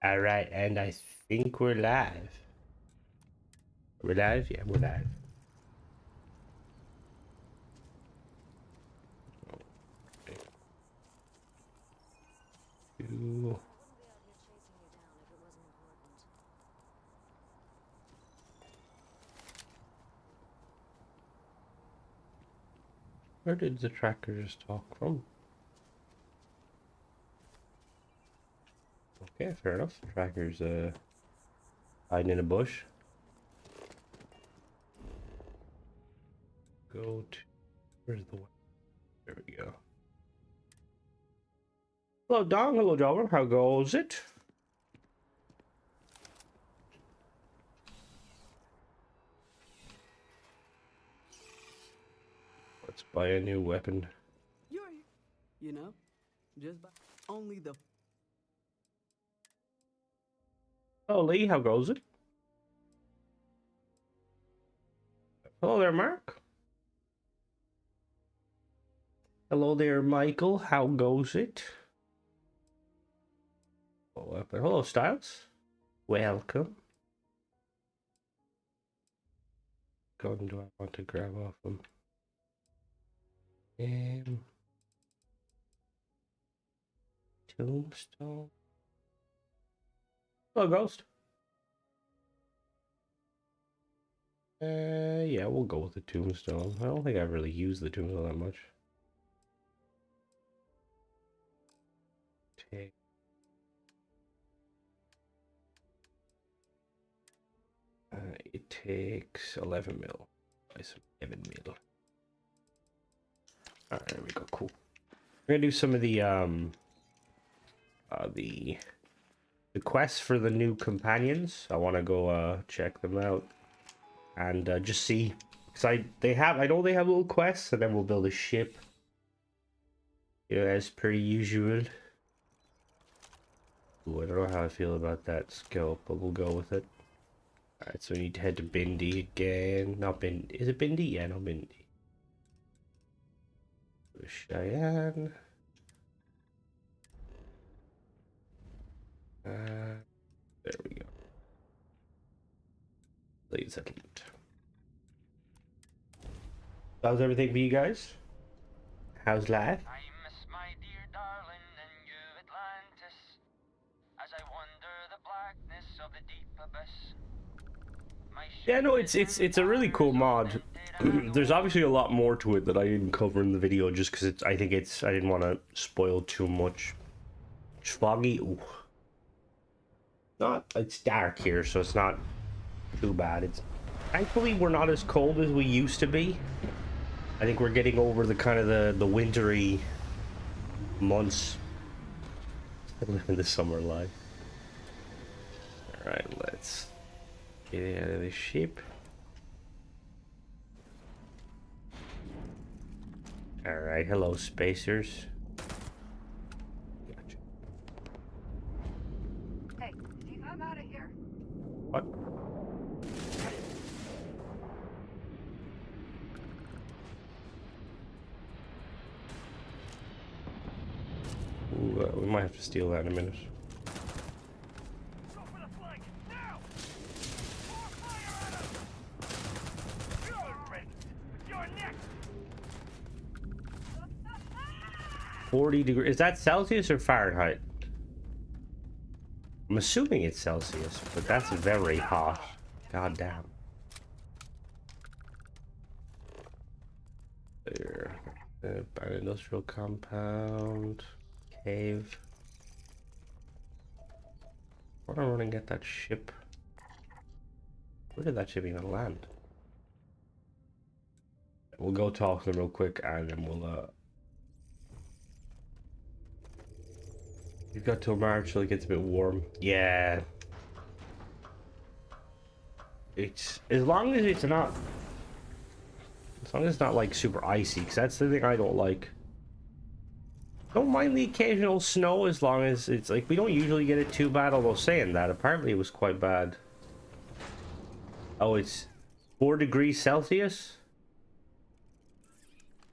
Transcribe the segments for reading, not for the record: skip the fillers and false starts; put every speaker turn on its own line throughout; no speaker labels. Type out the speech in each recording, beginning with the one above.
All right, and I think we're live. We're live? Yeah, we're live. Ooh. Where did the trackers talk from? Okay, fair enough. Trackers hiding in a bush. Go to where's the one? There we go. Hello Dong, hello Jobber, how goes it? Let's buy a new weapon.
You're, you know, just by only the.
Hello Lee, how goes it? Hello there, Mark. Hello there, Michael, how goes it? Weapon. Hello, Styles. Welcome. Gun do I want to grab off him? Tombstone. Hello, Ghost. Yeah, we'll go with the tombstone. I don't think I've really used the tombstone that much. Take. It takes 11 mil. Nice, 11 mil. Alright, there we go. Cool. We're gonna do some of the quests for the new companions. I want to go check them out and just see, because I know they have little quests, and then we'll build a ship, you know, as per usual. Ooh, I don't know how I feel about that scope, but we'll go with it. Alright, so we need to head to Bindi again. Not Bindi. Is it Bindi? Yeah, no, Bindi. Cheyenne. There we go. Late settlement. How's everything for you guys? How's life?
I miss my dear darling and you Atlantis, as I wander the blackness of the deep abyss.
Yeah, no, it's a really cool mod. There's obviously a lot more to it that I didn't cover in the video, just because I didn't want to spoil too much. It's foggy. Ooh. It's dark here, so it's not too bad. Thankfully we're not as cold as we used to be. I think we're getting over the kind of the wintry months. Living the summer life. Alright, let's get out of the ship. Alright, hello spacers. Gotcha.
Hey, Steve, I'm out of here.
What? Ooh, we might have to steal that in a minute.
Go for the flank, now! More fire! Good riddance, but you're next!
40 degrees. Is that Celsius or Fahrenheit? I'm assuming it's Celsius, but that's very hot. God damn. There. An industrial compound. Cave. I want to run and get that ship. Where did that ship even land? We'll go talk to them real quick, and then we'll we've got till March till it gets a bit warm. Yeah. It's as long as it's not like super icy, because that's the thing I don't like. Don't mind the occasional snow as long as it's like we don't usually get it too bad, although saying that apparently it was quite bad. Oh, it's 4 degrees Celsius?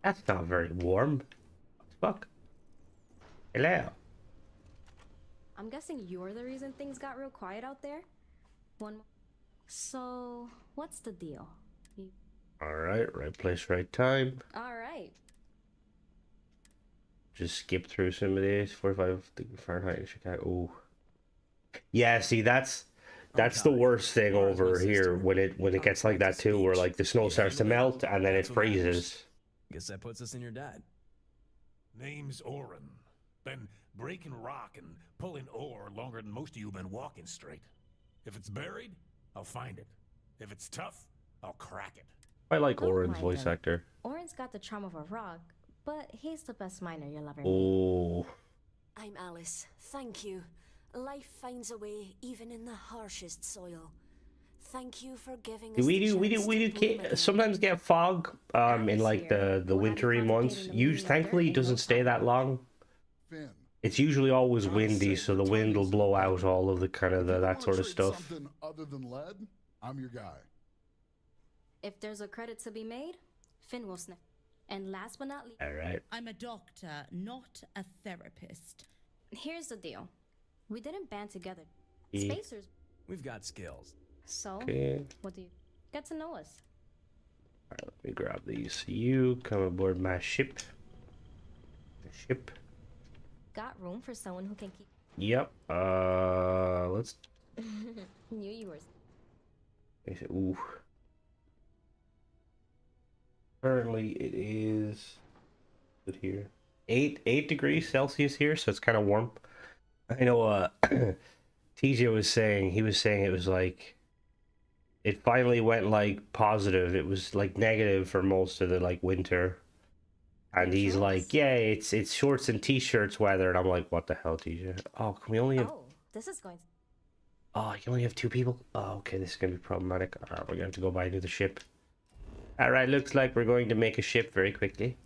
That's not very warm. What the fuck? Hello.
I'm guessing you're the reason things got real quiet out there? One. So, what's the deal?
Alright, right place, right time.
Alright.
Just skip through some of these. 45 Fahrenheit in Chicago. Ooh. Yeah, see, that's the worst thing over here when it gets like that too, where like the snow starts to melt and then it freezes.
Guess that puts us in your dad.
Name's Oren. Been breaking rock and pulling ore longer than most of you been walking straight. If it's buried, I'll find it. If it's tough, I'll crack it.
I like
Don't
Oren's
mind
voice
him.
actor.
Oren's got the charm of a rock, but he's the best miner you'll ever meet.
Oh.
I'm Alice. Thank you. Life finds a way even in the harshest soil. Thank you for giving us
We sometimes get fog in like the wintry months. Thankfully it doesn't stay that long.
Finn,
It's usually always windy, so the wind will blow out all of the kind of that sort of stuff.
Something other than lead, I'm your guy.
If there's a credit to be made, Finn will sniff. And last but not least,
Alright.
I'm a doctor, not a therapist.
here's the deal. We didn't band together.
Yeah.
Spacers.
We've got skills.
So,
Okay.
what do you... Get to know us.
Alright, let me grab these. You come aboard my ship. Ship.
Got room for someone who can keep...
Yep. Let's...
Knew you were...
Ooh. Currently it is... Good here. 8 degrees Celsius here, so it's kind of warm. I know, TJ was saying, he was saying it was like... It finally went, like, positive. It was, like, negative for most of the, like, winter. And he's like, yeah, it's shorts and t-shirts weather. And I'm like, what the hell, TJ? Oh, can we only have...
Oh, this is going to...
Oh, you only have 2 people? Oh, okay, this is going to be problematic. Alright, we're going to have to go by another ship. Alright, looks like we're going to make a ship very quickly.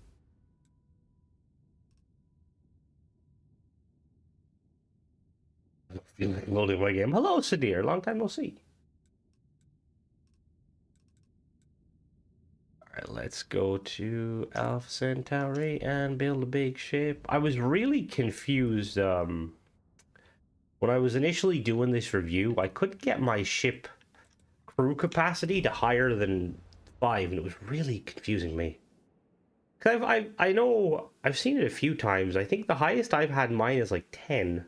I feel like loading my game. Hello, Sadir. Long time no see. Alright, let's go to Alpha Centauri and build a big ship. I was really confused, when I was initially doing this review, I couldn't get my ship crew capacity to higher than 5, and it was really confusing me. Cause I know I've seen it a few times. I think the highest I've had mine is like 10.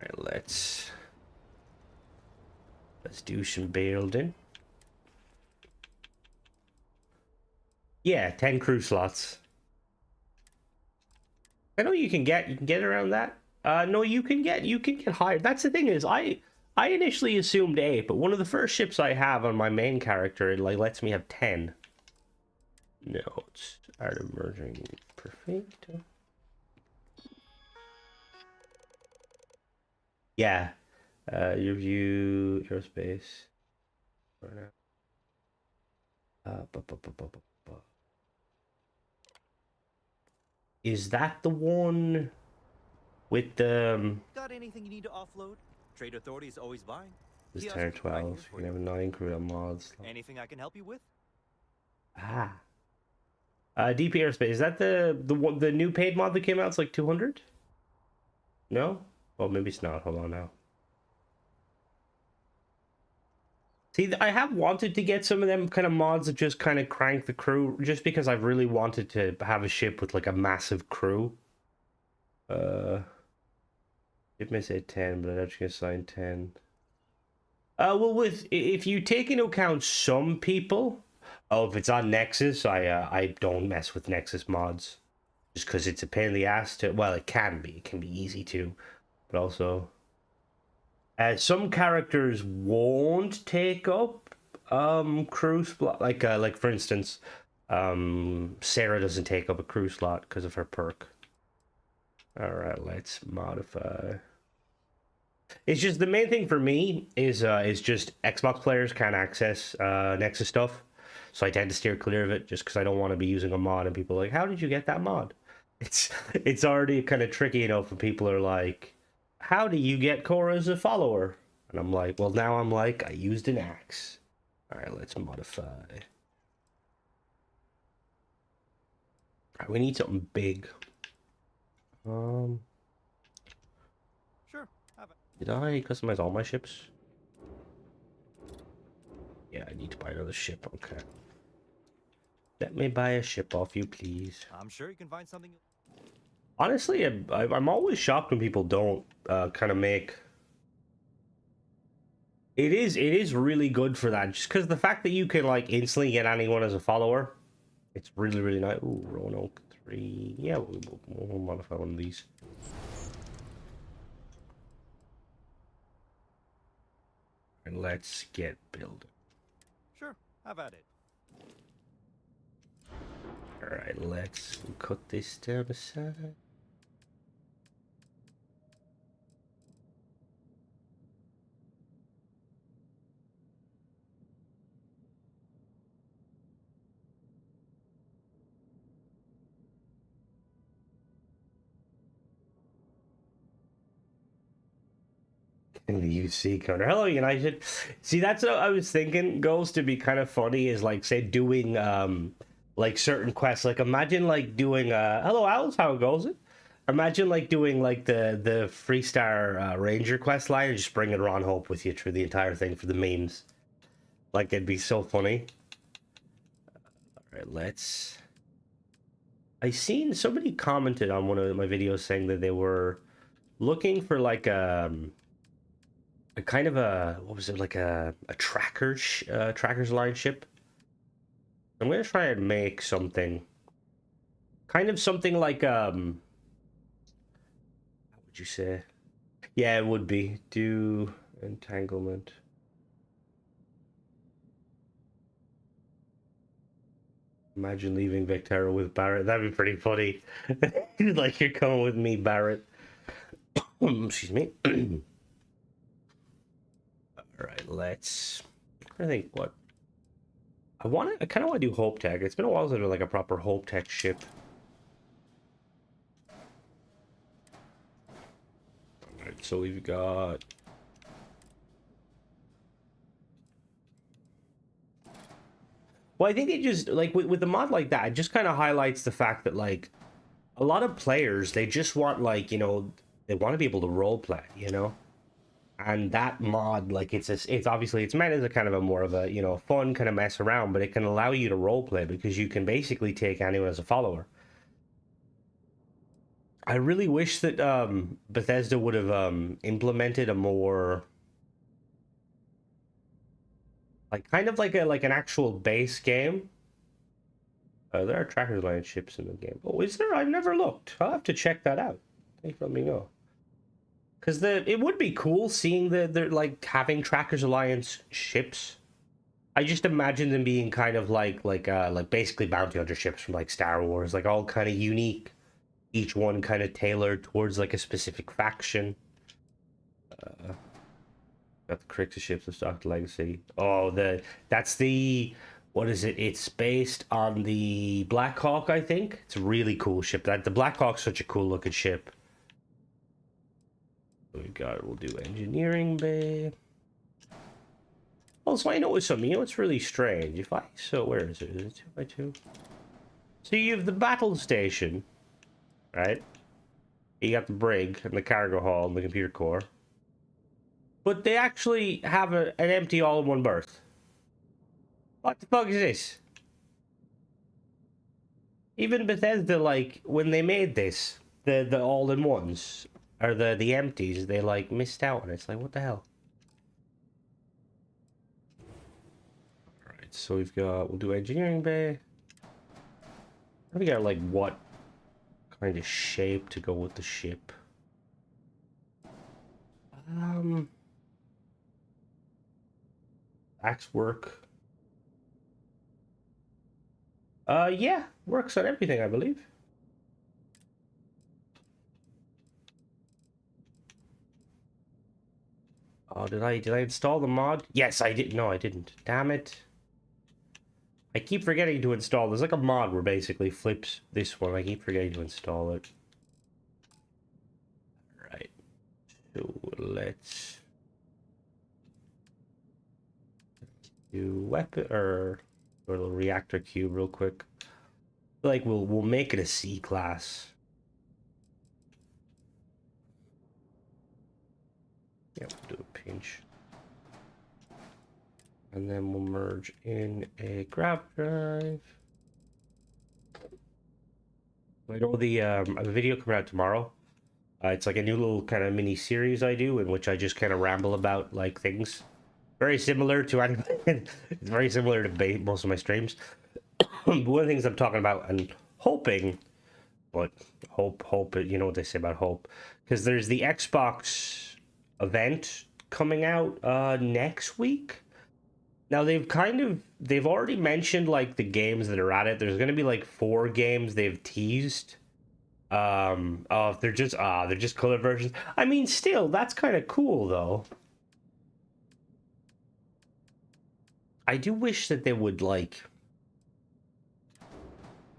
Alright, let's do some building. Yeah, 10 crew slots. I know you can get around that. No, you can get higher. That's the thing is I initially assumed 8, but one of the first ships I have on my main character, it like lets me have 10. No, it's art emerging. Perfect. Yeah. Your view, your space. Is that the one with the...
Got anything you need to offload? Trade Authority is always buying.
This
Kiosk
Tier
is right here
12. You
for
can have 9 crew mods.
Anything I can help you with?
Ah. Deep Airspace. Is that the new paid mod that came out? It's like 200? No? Well, maybe it's not. Hold on now. See, I have wanted to get some of them kind of mods that just kind of crank the crew, just because I've really wanted to have a ship with like a massive crew. It may say 10, but I'm actually gonna assign 10. Well, if you take into account some people, if it's on Nexus, I don't mess with Nexus mods, just because it's a pain in the ass to. Well, it can be easy to, but also. Some characters won't take up crew slot, like for instance, Sarah doesn't take up a crew slot because of her perk. All right, let's modify. It's just the main thing for me is just Xbox players can't access Nexus stuff, so I tend to steer clear of it just because I don't want to be using a mod and people are like, how did you get that mod? It's already kind of tricky enough when people are like, how do you get Cora as a follower? And I'm like, well, now I'm like, I used an axe. All right, let's modify. All right, we need something big. Um,
Sure, have it.
did I customize all my ships? Yeah, I need to buy another ship. Okay. Let me buy a ship off you, please.
I'm sure you can find something.
Honestly, I'm always shocked when people don't kind of make. It is really good for that, just because the fact that you can like instantly get anyone as a follower, it's really nice. Ooh, Roanoke 3. Yeah, we'll modify one of these. And let's get building.
Sure, have at it.
Alright, let's cut this down aside. In the UC counter. Hello, United. See, that's what I was thinking goes to be kind of funny is like, say, doing like certain quests. Like, imagine like doing hello, Owls, how goes it? Imagine like doing like the Freestar Ranger quest line and just bringing Ron Hope with you through the entire thing for the memes. Like, it'd be so funny. Alright, let's. I seen somebody commented on one of my videos saying that they were looking for like a kind of a, what was it, like a tracker's line ship. I'm gonna try and make something kind of something like how would you say? Yeah, it would be do entanglement. Imagine leaving Vectera with Barrett. That'd be pretty funny. Like, you're coming with me, Barrett. Excuse me. Alright, let's. I think what I kind of want to do Hope Tech. It's been a while since I did like a proper Hope Tech ship. Alright, so we've got. Well, I think it just like with a mod like that, it just kind of highlights the fact that like a lot of players, they just want like, you know, they want to be able to role play, you know. And that mod, like, it's obviously it's meant as a kind of a more of a, you know, fun kind of mess around, but it can allow you to roleplay because you can basically take anyone as a follower. I really wish that Bethesda would have implemented a more like kind of like an actual base game. There are trackers line ships in the game. Oh, is there? I've never looked. I'll have to check that out. Thanks for letting me know. Because it would be cool seeing the like having Trackers Alliance ships. I just imagine them being kind of like basically bounty hunter ships from like Star Wars, like all kind of unique, each one kind of tailored towards like a specific faction. Got the Crixus ships of Stock Legacy. Oh, that's the what is it? It's based on the Black Hawk, I think. It's a really cool ship. That the Black Hawk's such a cool looking ship. We'll do engineering bay. Also, I noticed something. You know, it's really strange. Where is it? Is it 2x2? So you have the battle station, right? You got the brig and the cargo hull and the computer core. But they actually have an empty all-in-one berth. What the fuck is this? Even Bethesda, like, when they made this, the all-in-ones, or the empties, they, like, missed out on it. It's like, what the hell? Alright, so we'll do engineering bay. We got, like, what kind of shape to go with the ship? Axe work. Yeah, works on everything, I believe. Oh, did I install the mod? Yes, I did. No, I didn't. Damn it. I keep forgetting to install. There's like a mod where basically flips this one. I keep forgetting to install it. Alright. So let's do weapon or a little reactor cube real quick. Like we'll make it a C class. Yep, do a pinch. And then we'll merge in a grab drive. I know the I have a video coming out tomorrow. It's like a new little kind of mini series I do in which I just kind of ramble about like things. Very similar to it's very similar to most of my streams. But one of the things I'm talking about and hoping, but hope, you know what they say about hope, because there's the Xbox event coming out next week. Now they've already mentioned like the games that are at it. There's gonna be like 4 games they've teased. Oh, they're just color versions. I mean, still, that's kind of cool though. I do wish that they would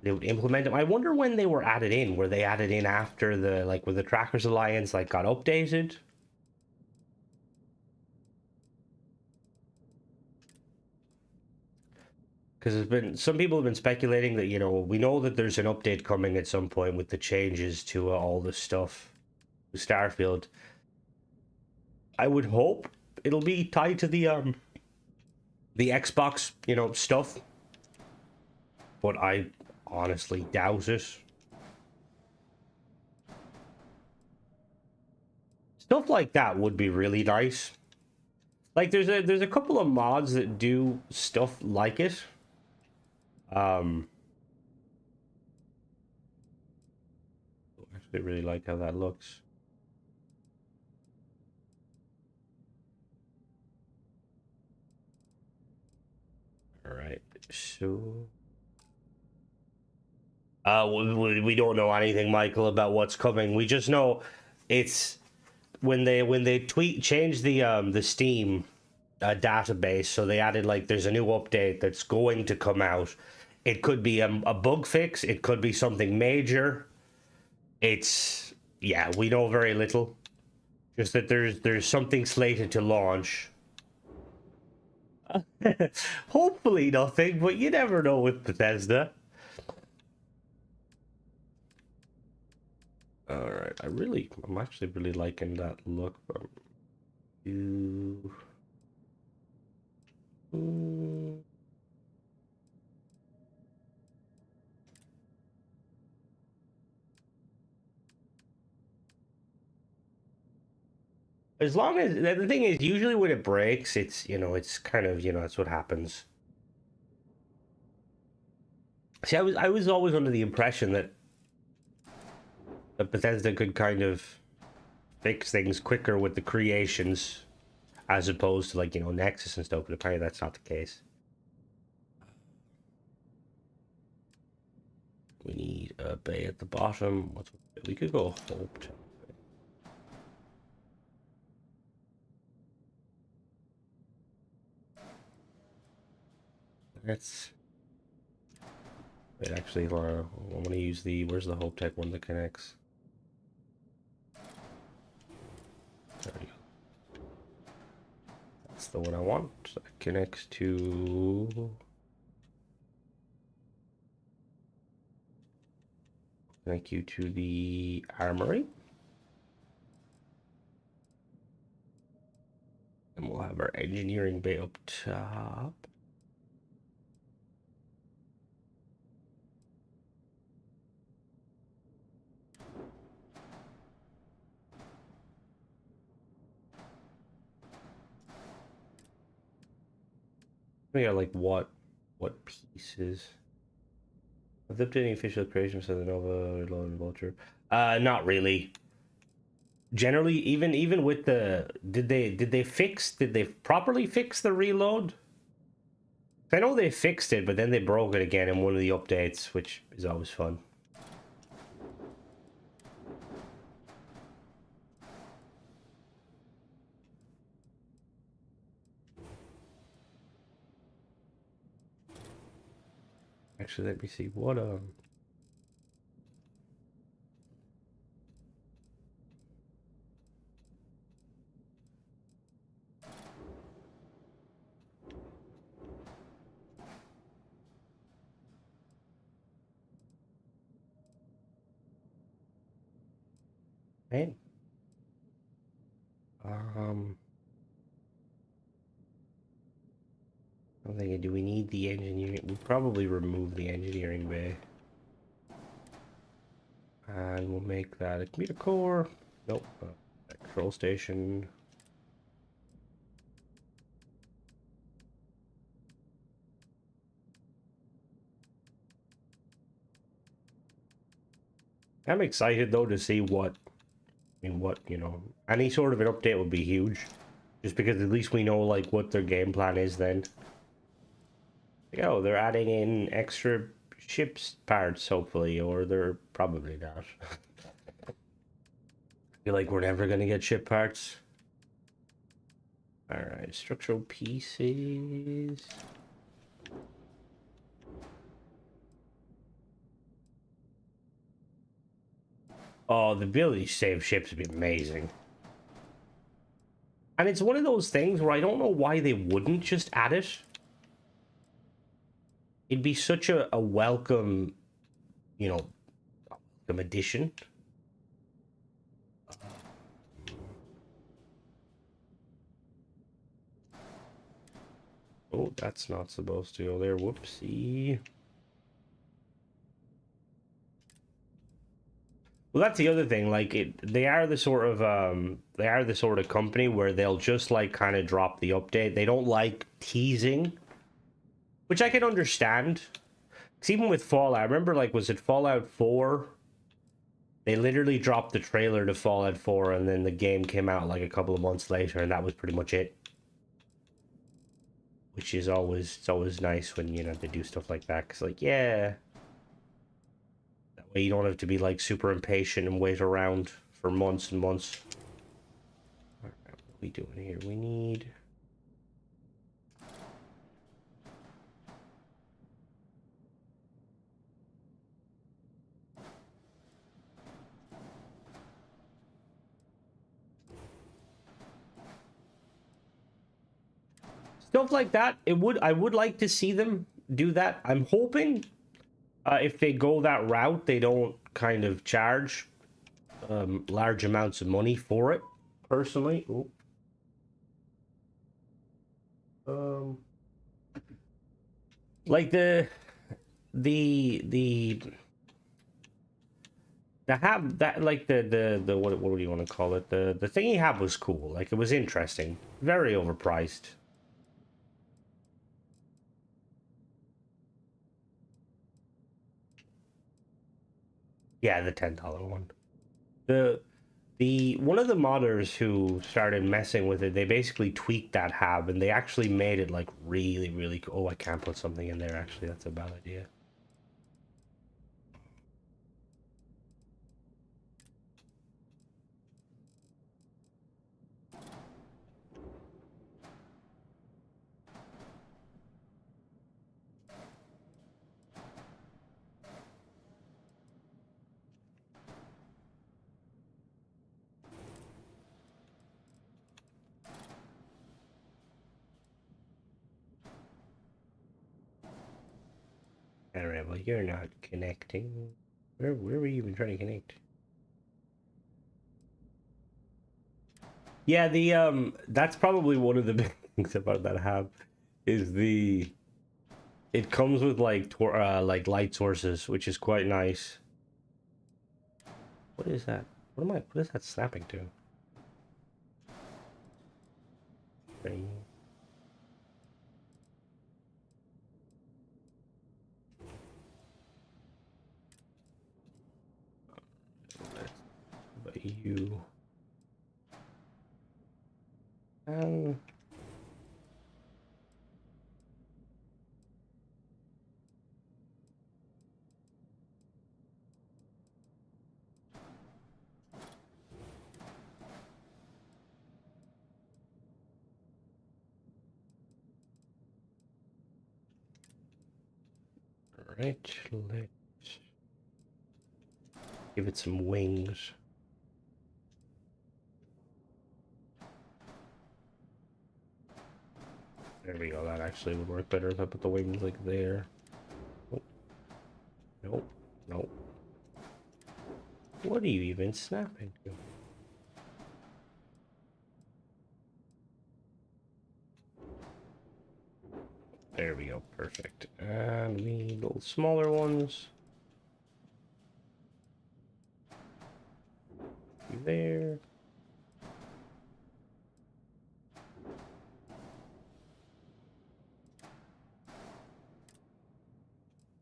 implement them. I wonder when they were added in. Were they added in after the where the Trackers Alliance like got updated? Because there's been some people have been speculating that, you know, we know that there's an update coming at some point with the changes to all the stuff with Starfield. I would hope it'll be tied to the Xbox, you know, stuff. But I honestly doubt it. Stuff like that would be really nice. Like there's a couple of mods that do stuff like it. I actually really like how that looks. All right, so we don't know anything, Michael, about what's coming. We just know it's when they change the Steam database, so they added like there's a new update that's going to come out. It could be a bug fix, it could be something major. It's, yeah, we know very little. Just that there's something slated to launch. Hopefully nothing, but you never know with Bethesda. Alright, I'm actually really liking that look. As long as the thing is, usually when it breaks, it's, you know, it's kind of, you know, that's what happens. See, I was always under the impression that Bethesda could kind of fix things quicker with the creations as opposed to, like, you know, Nexus and stuff, but apparently that's not the case. We need a bay at the bottom. We could go Hope. Let's... Wait, actually, I want to use the... Where's the Hope Tech one that connects? There we go. That's the one I want. That connects to... Connect you to the armory. And we'll have our engineering bay up top. We got like what pieces? With updating official creation for the Nova Reload and Vulture. Not really. Generally, even with the did they properly fix the reload? I know they fixed it, but then they broke it again in one of the updates, which is always fun. Actually, let me see what man. I'm thinking, do we need the engineering? We'll probably remove the engineering bay. And we'll make that a computer core. Nope. Control station. I'm excited though to see what, you know, any sort of an update would be huge. Just because at least we know like what their game plan is then. Like, oh, they're adding in extra ships parts hopefully, or they're probably not. I feel like we're never gonna get ship parts. Alright, structural pieces. Oh, the ability to save ships would be amazing. And it's one of those things where I don't know why they wouldn't just add it. It'd be such a welcome, you know, welcome addition. Oh, that's not supposed to go there. Whoopsie. Well, that's the other thing. Like, they are the sort of company where they'll just like kind of drop the update. They don't like teasing, which I can understand. Because even with Fallout, I remember, like, was it Fallout 4? They literally dropped the trailer to Fallout 4, and then the game came out like a couple of months later, and that was pretty much it. Which is always, it's always nice when, you know, they do stuff like that. Because, like, yeah. That way you don't have to be, like, super impatient and wait around for months and months. Alright, what are we doing here? We need... stuff like that. I would like to see them do that. I'm hoping if they go that route, they don't kind of charge large amounts of money for it. Personally, like the have that, like the what do you want to call it? The thing he had was cool. Like, it was interesting. Very overpriced. Yeah, the $10 one. The one of the modders who started messing with it, they basically tweaked that hab and they actually made it like really cool. Oh, I can't put something in there actually. That's a bad idea. Alright, well, you're not connecting. Where were you even trying to connect? Yeah, that's probably one of the big things about that hab is it comes with like light sources, which is quite nice. What is that? What is that snapping to? Right. But you right, let's give it some wings. There we go, that actually would work better if I put the wings like there. Oh. Nope, nope. What are you even snapping to? There we go, perfect. And we need little smaller ones. There.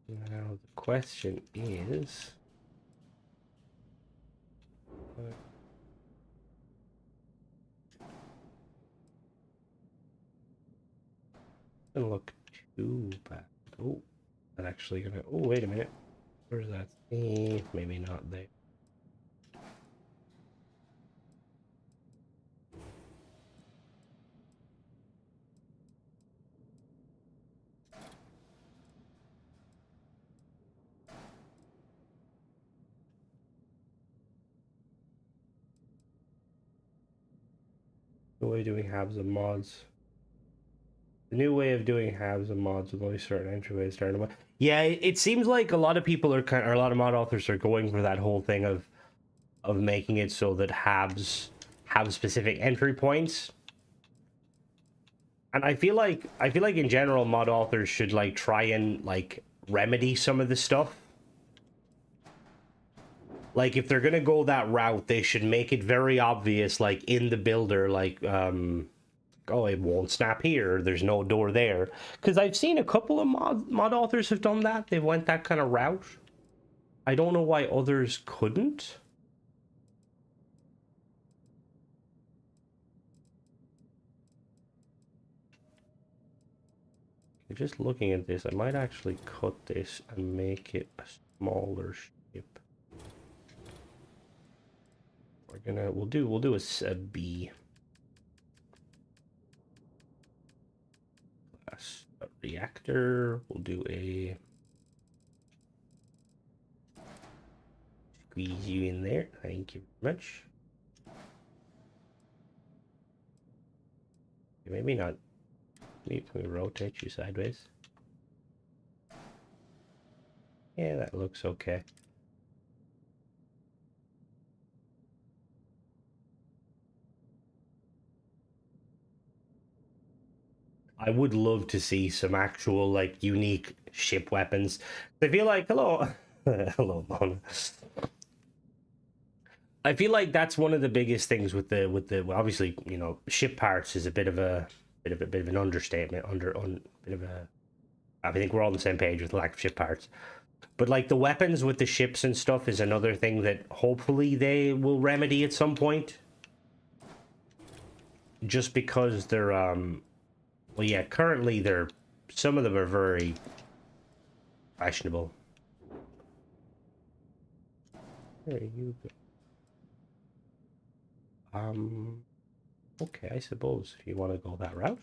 Now the question is... doesn't look too bad. Oh, that actually gonna... Oh, wait a minute. Where's that? Maybe not there. The way of doing halves of mods. The new way of doing halves of mods with only certain entryways starting. Yeah, it seems like a lot of people are or a lot of mod authors are going for that whole thing of making it so that halves have specific entry points. And I feel like in general mod authors should like try and like remedy some of the stuff. Like if they're gonna go that route, they should make it very obvious, like in the builder, like oh, it won't snap here, there's no door there. Because I've seen a couple of mod authors have done that. They went that kind of route. I don't know why others couldn't. Just looking at this, I might actually cut this and make it a smaller ship. We'll do a B. A reactor. We'll do a squeeze you in there. Thank you very much. Maybe not. Maybe we rotate you sideways. Yeah, that looks okay. I would love to see some actual like unique ship weapons. I feel like hello, Mona. I feel like that's one of the biggest things with the well, obviously, you know, ship parts is a bit of an understatement. I think we're all on the same page with the lack of ship parts. But like the weapons with the ships and stuff is another thing that hopefully they will remedy at some point. Just because they're well, yeah, currently some of them are very fashionable. There you go. Okay, I suppose if you want to go that route.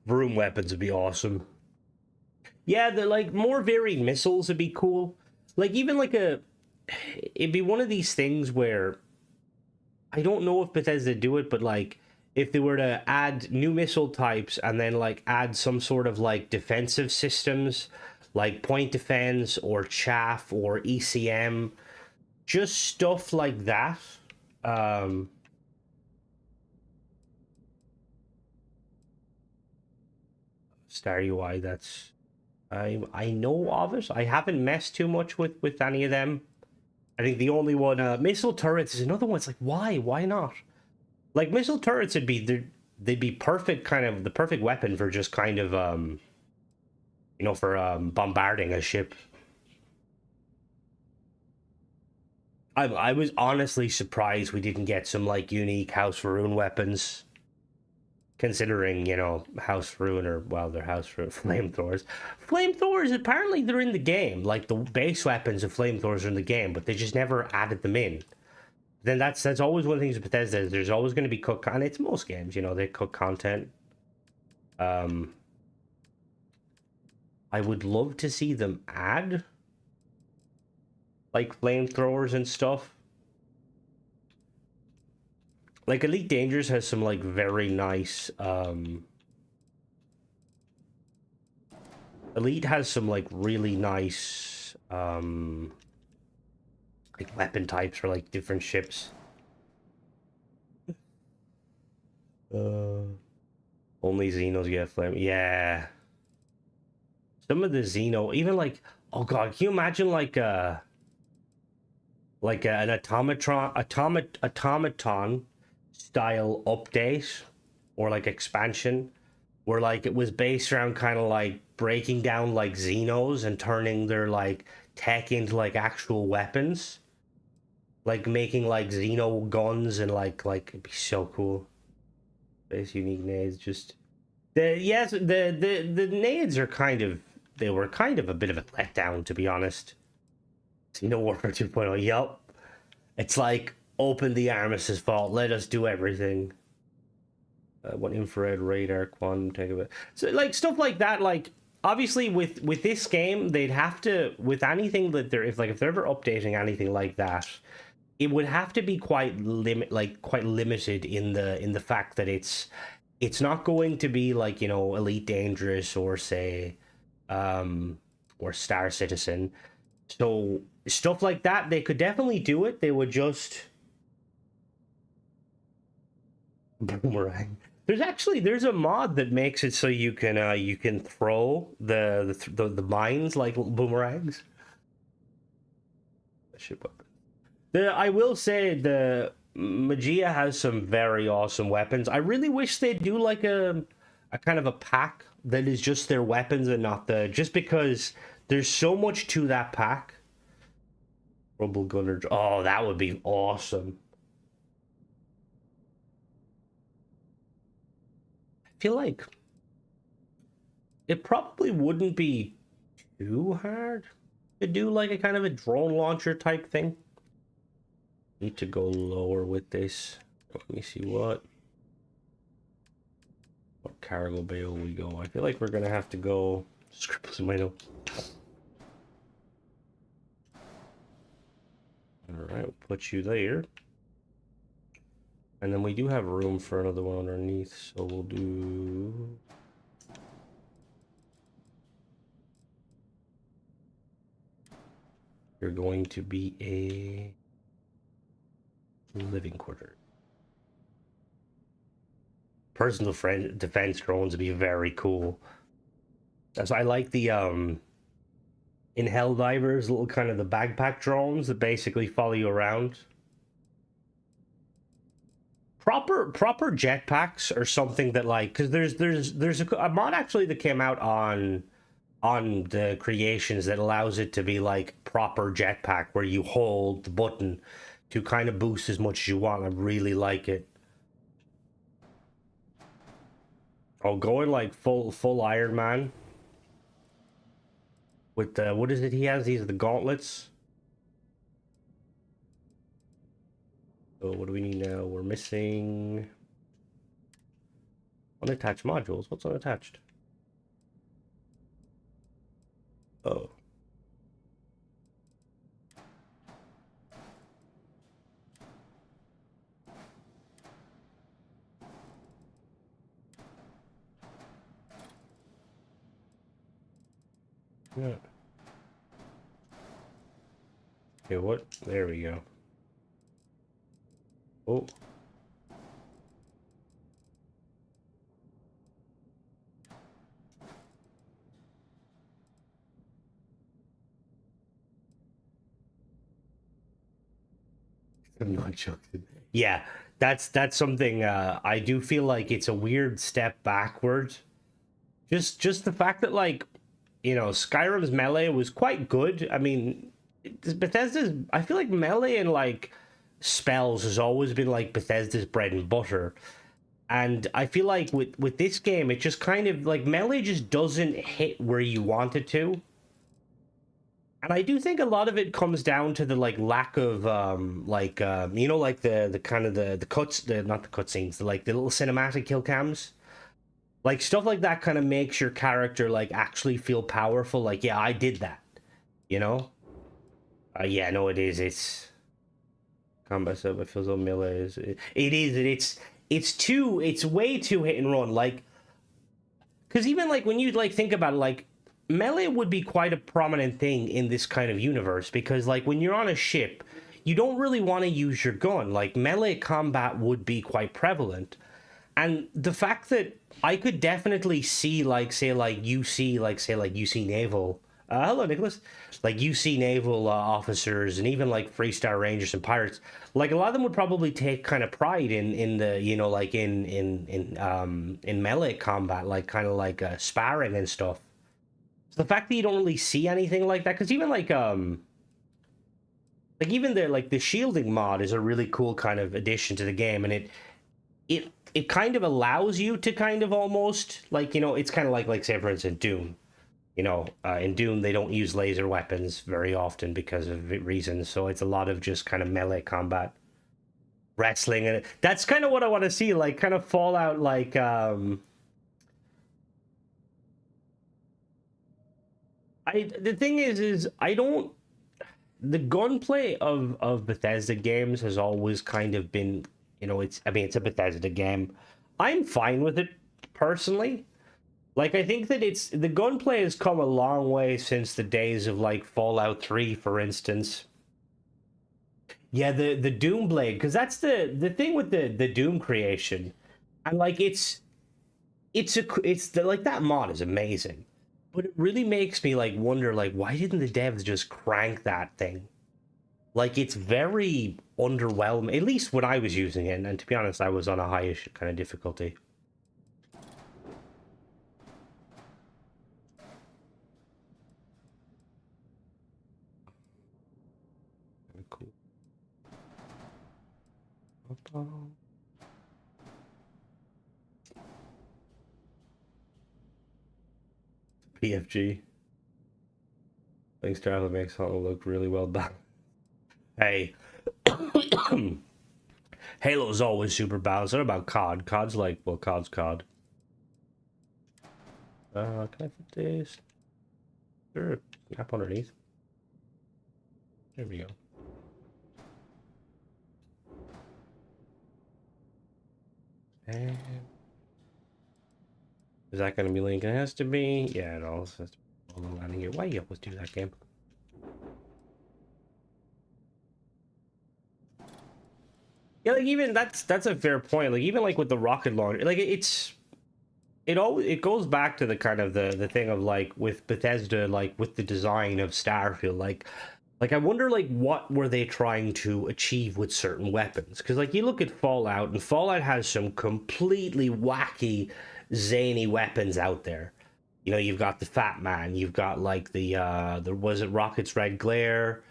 Vroom weapons would be awesome. Yeah, the like more varied missiles would be cool. Like even like it'd be one of these things where I don't know if Bethesda do it, but like if they were to add new missile types and then like add some sort of like defensive systems like point defense or chaff or ECM, just stuff like that. Star UI, that's I know of it. I haven't messed too much with any of them. I think the only one missile turrets is another one. It's like why not? Like missile turrets would be they'd be perfect, kind of the perfect weapon for just kind of you know, for bombarding a ship. I was honestly surprised we didn't get some like unique House Rune weapons. Considering, you know, House Rune, or well, they're House Rune flamethrowers. Flamethrowers, apparently they're in the game. Like the base weapons of flamethrowers are in the game, but they just never added them in. Then that's always one of the things with Bethesda is there's always going to be cooked content. It's most games, you know, they cook content. I would love to see them add like flamethrowers and stuff. Like Elite Dangerous has some like very nice Elite has some like really nice like weapon types for like different ships. Only Xenos get flame. Yeah. Some of the Xeno, even like, oh god, can you imagine like an automaton style update or like expansion where like it was based around kind of like breaking down like Xenos and turning their like tech into like actual weapons, like making like Xeno guns and like it'd be so cool. Base unique nades, just the nades are kind of, they were kind of a bit of a letdown, to be honest. Xeno Warfare 2.0, yup. It's like, open the Armistice Vault, let us do everything. What infrared radar, quantum, take a bit. So, like, stuff like that, like, obviously with this game, they'd have to, with anything that they're, if they're ever updating anything like that, it would have to be quite limited in the fact that it's not going to be like, you know, Elite Dangerous or say, or Star Citizen. So stuff like that, they could definitely do it. They would just boomerang. There's a mod that makes it so you can throw the mines like boomerangs. Ship weapon. I will say the Magia has some very awesome weapons. I really wish they'd do like a kind of a pack that is just their weapons and not just because there's so much to that pack. Rumble Gunner. Oh, that would be awesome. I feel like it probably wouldn't be too hard to do like a kind of a drone launcher type thing. Need to go lower with this. Let me see what cargo bay will we go. I feel like we're gonna have to go scribbles in my notes. Alright, we'll put you there. And then we do have room for another one underneath, so we'll do you're going to be a living quarter. Personal defense drones would be very cool. So I like the in Helldivers, little kind of the backpack drones that basically follow you around. Proper jetpacks or something that like, because there's a mod actually that came out on the creations that allows it to be like proper jetpack where you hold the button to kind of boost as much as you want. I really like it. Oh, going like full Iron Man with the, what is it he has? These are the gauntlets. So what do we need now? We're missing unattached modules. What's unattached? Oh. Yeah. Okay, what? There we go. Oh. I'm not joking. Yeah, that's something I do feel like it's a weird step backwards. Just the fact that, like, you know, Skyrim's melee was quite good. I mean, Bethesda's, I feel like melee and like spells has always been like Bethesda's bread and butter. And I feel like with this game, it just kind of like melee just doesn't hit where you want it to. And I do think a lot of it comes down to the like lack of you know, like the kind of the cuts, not the cutscenes, the like the little cinematic kill cams. Like stuff like that kind of makes your character like actually feel powerful. Like, yeah, I did that, you know? Yeah, no, it is. It's combat stuff. It feels like melee is. It's way too hit and run. Like, because even like when you like think about it, like melee would be quite a prominent thing in this kind of universe because like when you're on a ship, you don't really want to use your gun. Like, melee combat would be quite prevalent. And the fact that I could definitely see, like, say, like, UC Naval. Hello, Nicholas. Like, UC Naval officers and even, like, Freestar Rangers and Pirates. Like, a lot of them would probably take kind of pride in the, you know, like, in melee combat, like, kind of like sparring and stuff. So the fact that you don't really see anything like that, because even, like, even the shielding mod is a really cool kind of addition to the game, and it kind of allows you to kind of almost, like, you know, it's kind of like say, for instance, Doom. You know, in Doom, they don't use laser weapons very often because of reasons, so it's a lot of just kind of melee combat. Wrestling, and that's kind of what I want to see, like, kind of Fallout, like, the thing is, I don't... The gunplay of Bethesda games has always kind of been, you know, it's a Bethesda game. I'm fine with it, personally. Like, I think that the gunplay has come a long way since the days of, like, Fallout 3, for instance. Yeah, the Doom Blade, because that's the thing with the Doom creation. And, like, like, that mod is amazing. But it really makes me, like, wonder, like, why didn't the devs just crank that thing? Like, it's very underwhelming, at least when I was using it, and to be honest, I was on a highish kind of difficulty. Cool. PFG. I think Starfield makes Halo look really well done. Hey. Halo's always super balanced. What about COD? COD's like, well, COD's COD. Can I put this? Sure, up underneath. There we go. And is that going to be linked? It has to be. Yeah, it all has to be on the landing here. Why you always do that, game? Yeah, like, even that's a fair point. Like, even like with the rocket launcher, like it goes back to the kind of the thing of, like, with Bethesda, like with the design of Starfield, like I wonder, like, what were they trying to achieve with certain weapons? Because, like, you look at Fallout, and Fallout has some completely wacky, zany weapons out there. You know, you've got the Fat Man, you've got, like, the was it Rocket's Red Glare,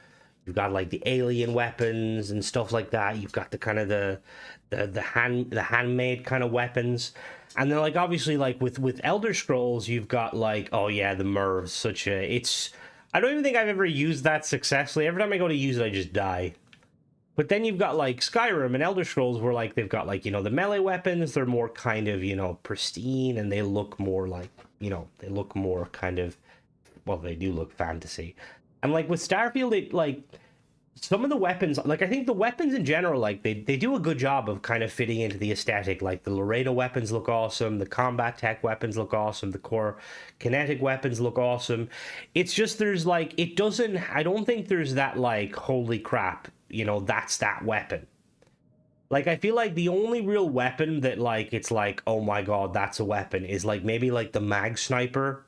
you've got, like, the alien weapons and stuff like that. You've got the kind of the handmade kind of weapons. And then, like, obviously, like, with Elder Scrolls, you've got, like, oh yeah, the Mervs, I don't even think I've ever used that successfully. Every time I go to use it, I just die. But then you've got, like, Skyrim and Elder Scrolls, where, like, they've got, like, you know, the melee weapons. They're more kind of, you know, pristine, and they look more like, you know, they look more kind of, well, they do look fantasy. And, like, with Starfield, it, like, some of the weapons, like, I think the weapons in general, like, they do a good job of kind of fitting into the aesthetic. Like, the Laredo weapons look awesome, the combat tech weapons look awesome, the core kinetic weapons look awesome. It's just, there's, like, I don't think there's that, like, holy crap, you know, that's that weapon. Like, I feel like the only real weapon that, like, it's like, oh my god, that's a weapon, is, like, maybe, like, the mag sniper.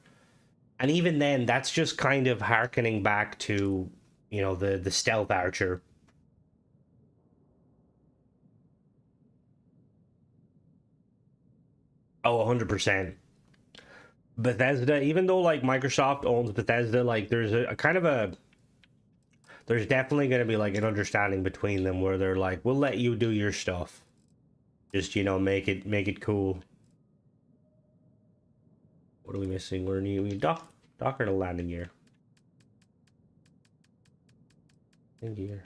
And even then, that's just kind of harkening back to, you know, the stealth archer. Oh, 100%. Bethesda, even though, like, Microsoft owns Bethesda, like, there's a kind of there's definitely going to be, like, an understanding between them where they're like, we'll let you do your stuff. Just, you know, make it cool. What are we missing? We need docker to landing gear. Gear.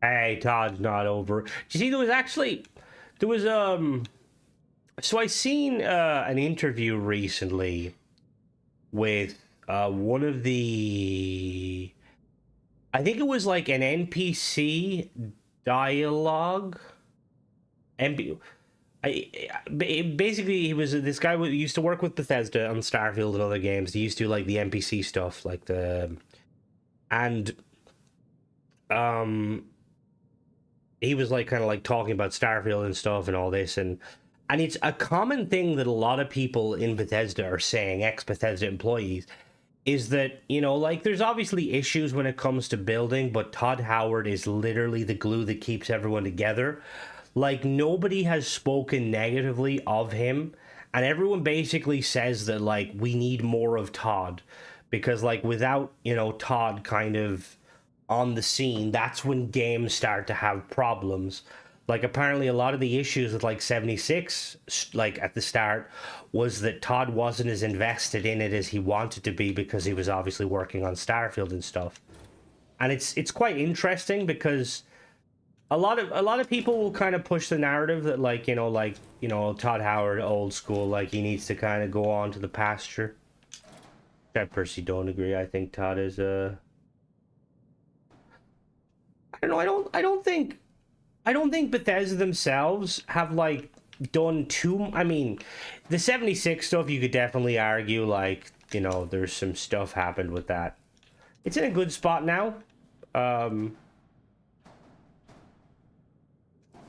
Hey, Todd's not over. You see, there was so I seen an interview recently with one of the, I think it was like an NPC dialogue. Basically, he was this guy who used to work with Bethesda on Starfield and other games. He used to do, like, the NPC stuff, like and he was like kind of like talking about Starfield and stuff and all this, and it's a common thing that a lot of people in Bethesda are saying, ex-Bethesda employees, is that, you know, like, there's obviously issues when it comes to building, but Todd Howard is literally the glue that keeps everyone together. Like, nobody has spoken negatively of him, and everyone basically says that, like, we need more of Todd, because, like, without, you know, Todd kind of on the scene, that's when games start to have problems. Like, apparently a lot of the issues with, like, 76, like, at the start, was that Todd wasn't as invested in it as he wanted to be, because he was obviously working on Starfield and stuff. And it's quite interesting, because a lot of people will kind of push the narrative that, like, Todd Howard, old school, like, he needs to kind of go on to the pasture. I personally don't agree. I think Todd is I don't know, I don't think Bethesda themselves have, like, done too... I mean, the 76 stuff, you could definitely argue, like, you know, there's some stuff happened with that. It's in a good spot now.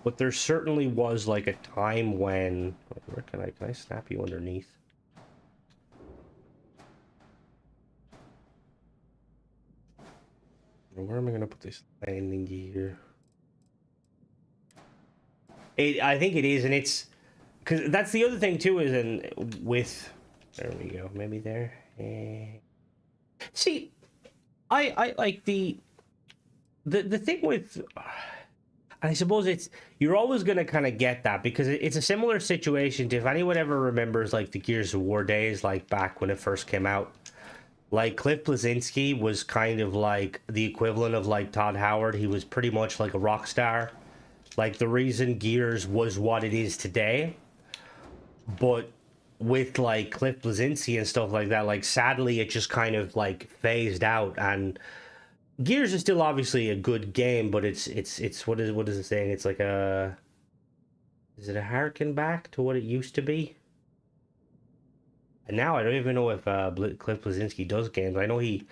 But there certainly was, like, a time when... Where can I snap you underneath? Where am I going to put this landing gear? I think it is, and it's... Because that's the other thing, too, is with... There we go, maybe there. See, I like the thing with... I suppose you're always going to kind of get that, because it's a similar situation to, if anyone ever remembers, like, the Gears of War days, like, back when it first came out. Like, Cliff Bleszinski was kind of like the equivalent of, like, Todd Howard. He was pretty much like a rock star. Like, the reason Gears was what it is today. But with, like, Cliff Bleszinski and stuff like that, like, sadly, it just kind of, like, phased out. And Gears is still obviously a good game, but it's what is it saying? It's like a... Is it a harken back to what it used to be? And now I don't even know if Cliff Bleszinski does games. I know he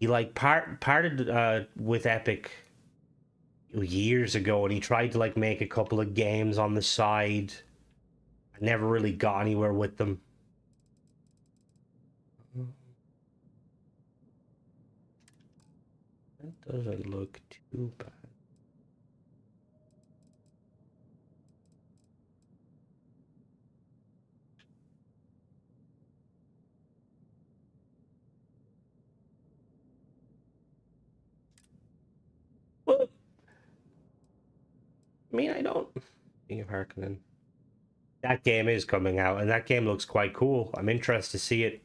like parted with Epic years ago, and he tried to, like, make a couple of games on the side. I never really got anywhere with them. That doesn't look too bad. Well, I mean, I don't think of Harkonnen. That game is coming out, and that game looks quite cool. I'm interested to see it.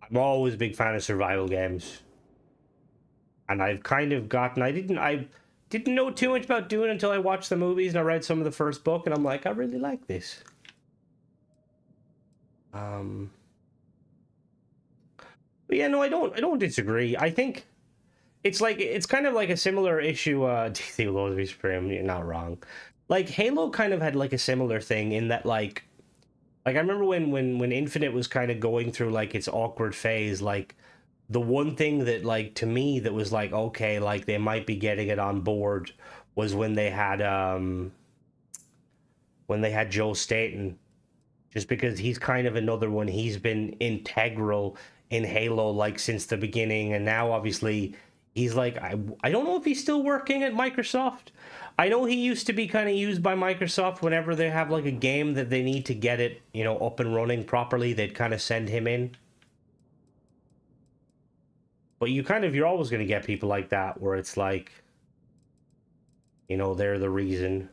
I'm always a big fan of survival games, and I've kind of gotten... I didn't know too much about doing it until I watched the movies and I read some of the first book, and I'm like, I really like this. But yeah, no, I don't disagree. I think it's kind of like a similar issue. Do you think Lord of the Supreme? You're not wrong. Like, Halo kind of had, like, a similar thing in that, like I remember when Infinite was kind of going through, like, its awkward phase, like, the one thing that, like, to me that was like, okay, like, they might be getting it on board was when they had Joe Staten, just because he's kind of another one. He's been integral in Halo, like, since the beginning, and now obviously he's like, I don't know if he's still working at Microsoft. I know he used to be kind of used by Microsoft whenever they have, like, a game that they need to get it, you know, up and running properly. They'd kind of send him in. But you're always going to get people like that, where it's like, you know, they're the reason.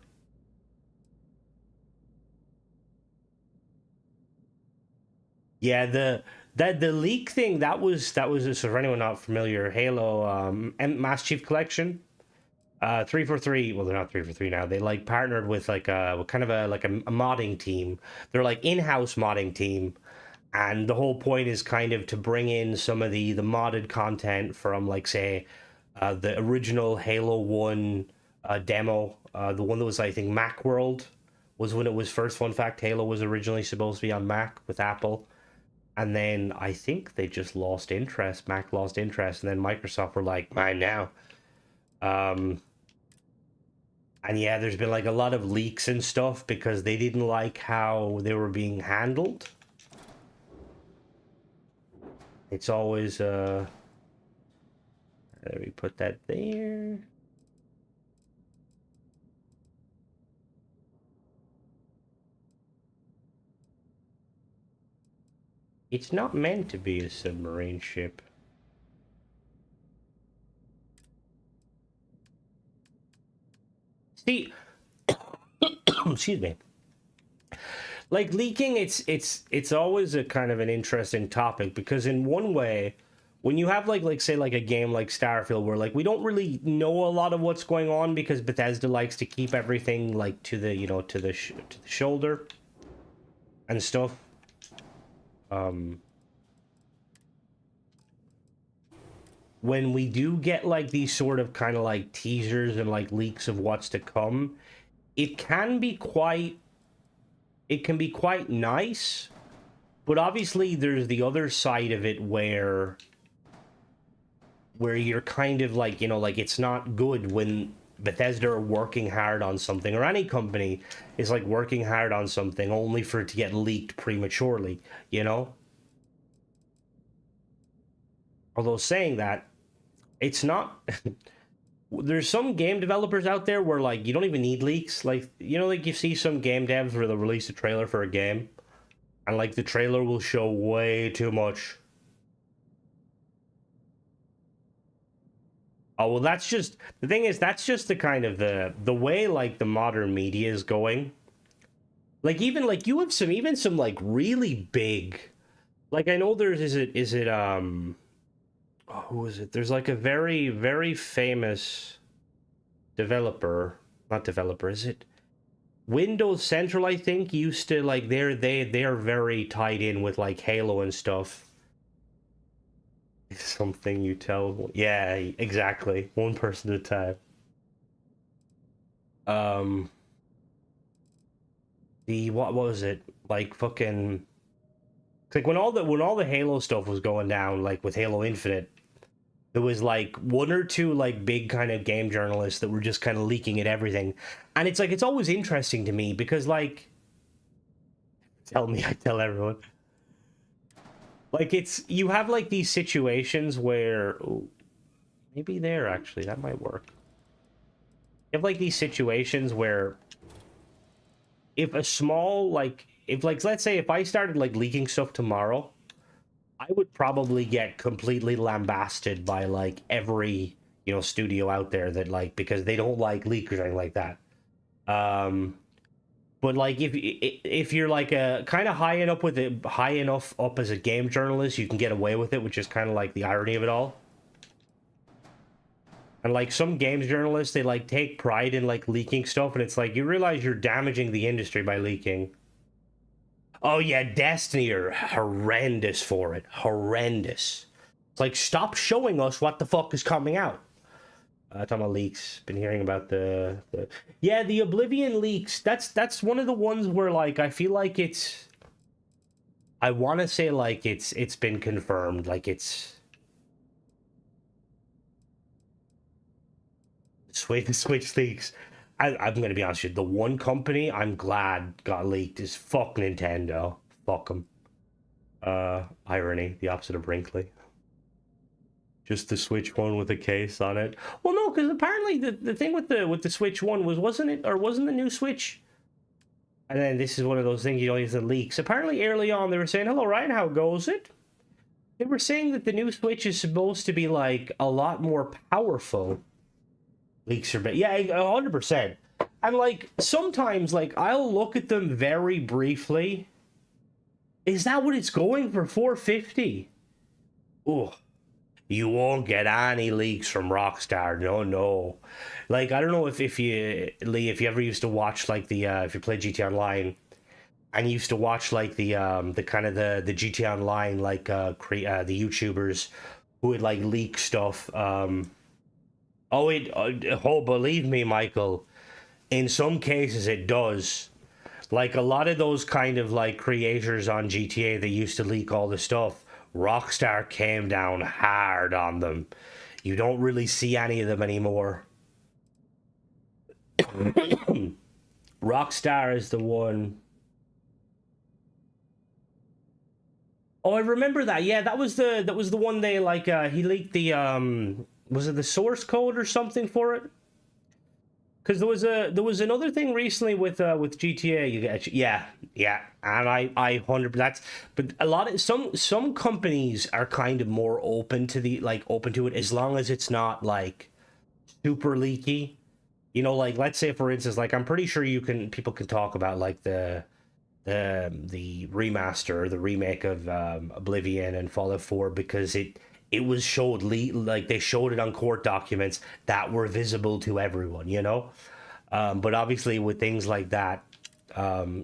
Yeah, the leak thing, that was so for anyone not familiar, Halo Master Chief Collection. 343, well, they're not 343 now. They, like, partnered with, like, a kind of a modding team. They're, like, in-house modding team, and the whole point is kind of to bring in some of the modded content from, like, say, the original Halo 1 demo, the one that was, I think, Macworld was when it was first. Fun fact, Halo was originally supposed to be on Mac with Apple, and then I think they just lost interest. Mac lost interest, and then Microsoft were like, mine now. And yeah, there's been like a lot of leaks and stuff because they didn't like how they were being handled. It's always let me put that there. It's not meant to be a submarine ship. See, excuse me. Like leaking, it's always a kind of an interesting topic because in one way, when you have like say like a game like Starfield where like we don't really know a lot of what's going on because Bethesda likes to keep everything like to the to the shoulder and stuff. When we do get like these sort of kind of like teasers and like leaks of what's to come, it can be quite nice, but obviously there's the other side of it where you're kind of like, like it's not good when Bethesda are working hard on something, or any company is like working hard on something only for it to get leaked prematurely, Although saying that, it's not there's some game developers out there where like you don't even need leaks. Like, like you see some game devs where they'll release a trailer for a game and like the trailer will show way too much. Oh, well, that's just the thing is that's just the kind of the way like the modern media is going. Like even like you have some like really big, like I know there's is it oh, who is it? There's like a very, very famous developer. Not developer, is it? Windows Central, I think, used to like they are very tied in with like Halo and stuff. Something you tell. Yeah, exactly. One person at a time. What was it? Like fucking. It's like when all the Halo stuff was going down, like with Halo Infinite, there was like one or two like big kind of game journalists that were just kind of leaking at everything. And it's like, it's always interesting to me because like, I tell everyone. Like you have like these situations where, ooh, maybe there actually, that might work. You have like these situations where if a small, like, if like, let's say if I started like leaking stuff tomorrow, I would probably get completely lambasted by like every, studio out there that like, because they don't like leakers or anything like that. But like if you're like a kind of high enough up as a game journalist, you can get away with it, which is kind of like the irony of it all. And like some games journalists, they like take pride in like leaking stuff, and it's like you realize you're damaging the industry by leaking. Oh yeah, Destiny are horrendous for it. Horrendous. It's like, stop showing us what the fuck is coming out. Talking about leaks. Been hearing about the yeah, the Oblivion leaks. That's one of the ones where like I feel like it's, I want to say like it's been confirmed. Like it's the Switch leaks. I'm gonna be honest with you. The one company I'm glad got leaked is fuck Nintendo. Fuck them. Irony, the opposite of Brinkley. Just the Switch one with a case on it. Well, no, because apparently the thing with the Switch one wasn't the new Switch. And then this is one of those things you don't use the leaks. Apparently early on they were saying, "Hello, Ryan, how goes it?" They were saying that the new Switch is supposed to be like a lot more powerful. Leaks are bad. Yeah, 100%. And like sometimes like I'll look at them very briefly. Is that what it's going for? 450? Oh, you won't get any leaks from Rockstar. No. Like I don't know if you, Lee, if you ever used to watch like the if you play GTA Online and you used to watch like the kind of the GTA Online like the YouTubers who would like leak stuff. Believe me, Michael, in some cases it does. Like a lot of those kind of like creators on GTA that used to leak all the stuff, Rockstar came down hard on them. You don't really see any of them anymore. Rockstar is the one. Oh, I remember that. Yeah, that was the one they like. He leaked the was it the source code or something for it? Because there was another thing recently with GTA. You get yeah, and I 100. That's but a lot of some companies are kind of more open to open to it as long as it's not like super leaky. You know, like let's say for instance, like I'm pretty sure people can talk about like the remaster, the remake of Oblivion and Fallout 4 because it was showed like they showed it on court documents that were visible to everyone, you know. But obviously with things like that,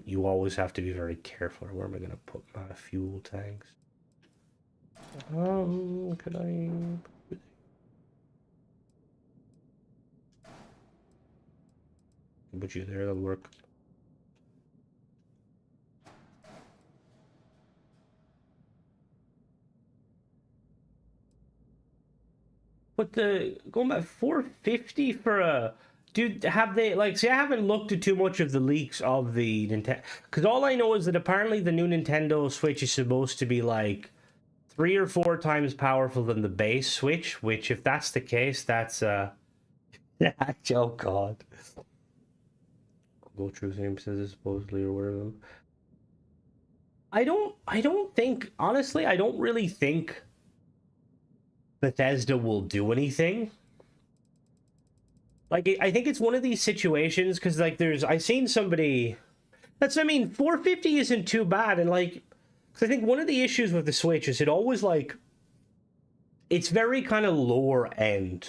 you always have to be very careful. Where am I gonna put my fuel tanks? Could I? Put you there. That'll work. But going back 450 for a dude, have they like? See, I haven't looked at too much of the leaks of the Nintendo because all I know is that apparently the new Nintendo Switch is supposed to be like 3 or 4 times powerful than the base Switch. Which, if that's the case, that's oh god. Go through same says supposedly or whatever. Them. I don't think honestly. I don't really think Bethesda will do anything. Like, I think it's one of these situations because, like, I've seen somebody. That's, I mean, 450 isn't too bad, and like, because I think one of the issues with the Switch is it always like, it's very kind of lower end,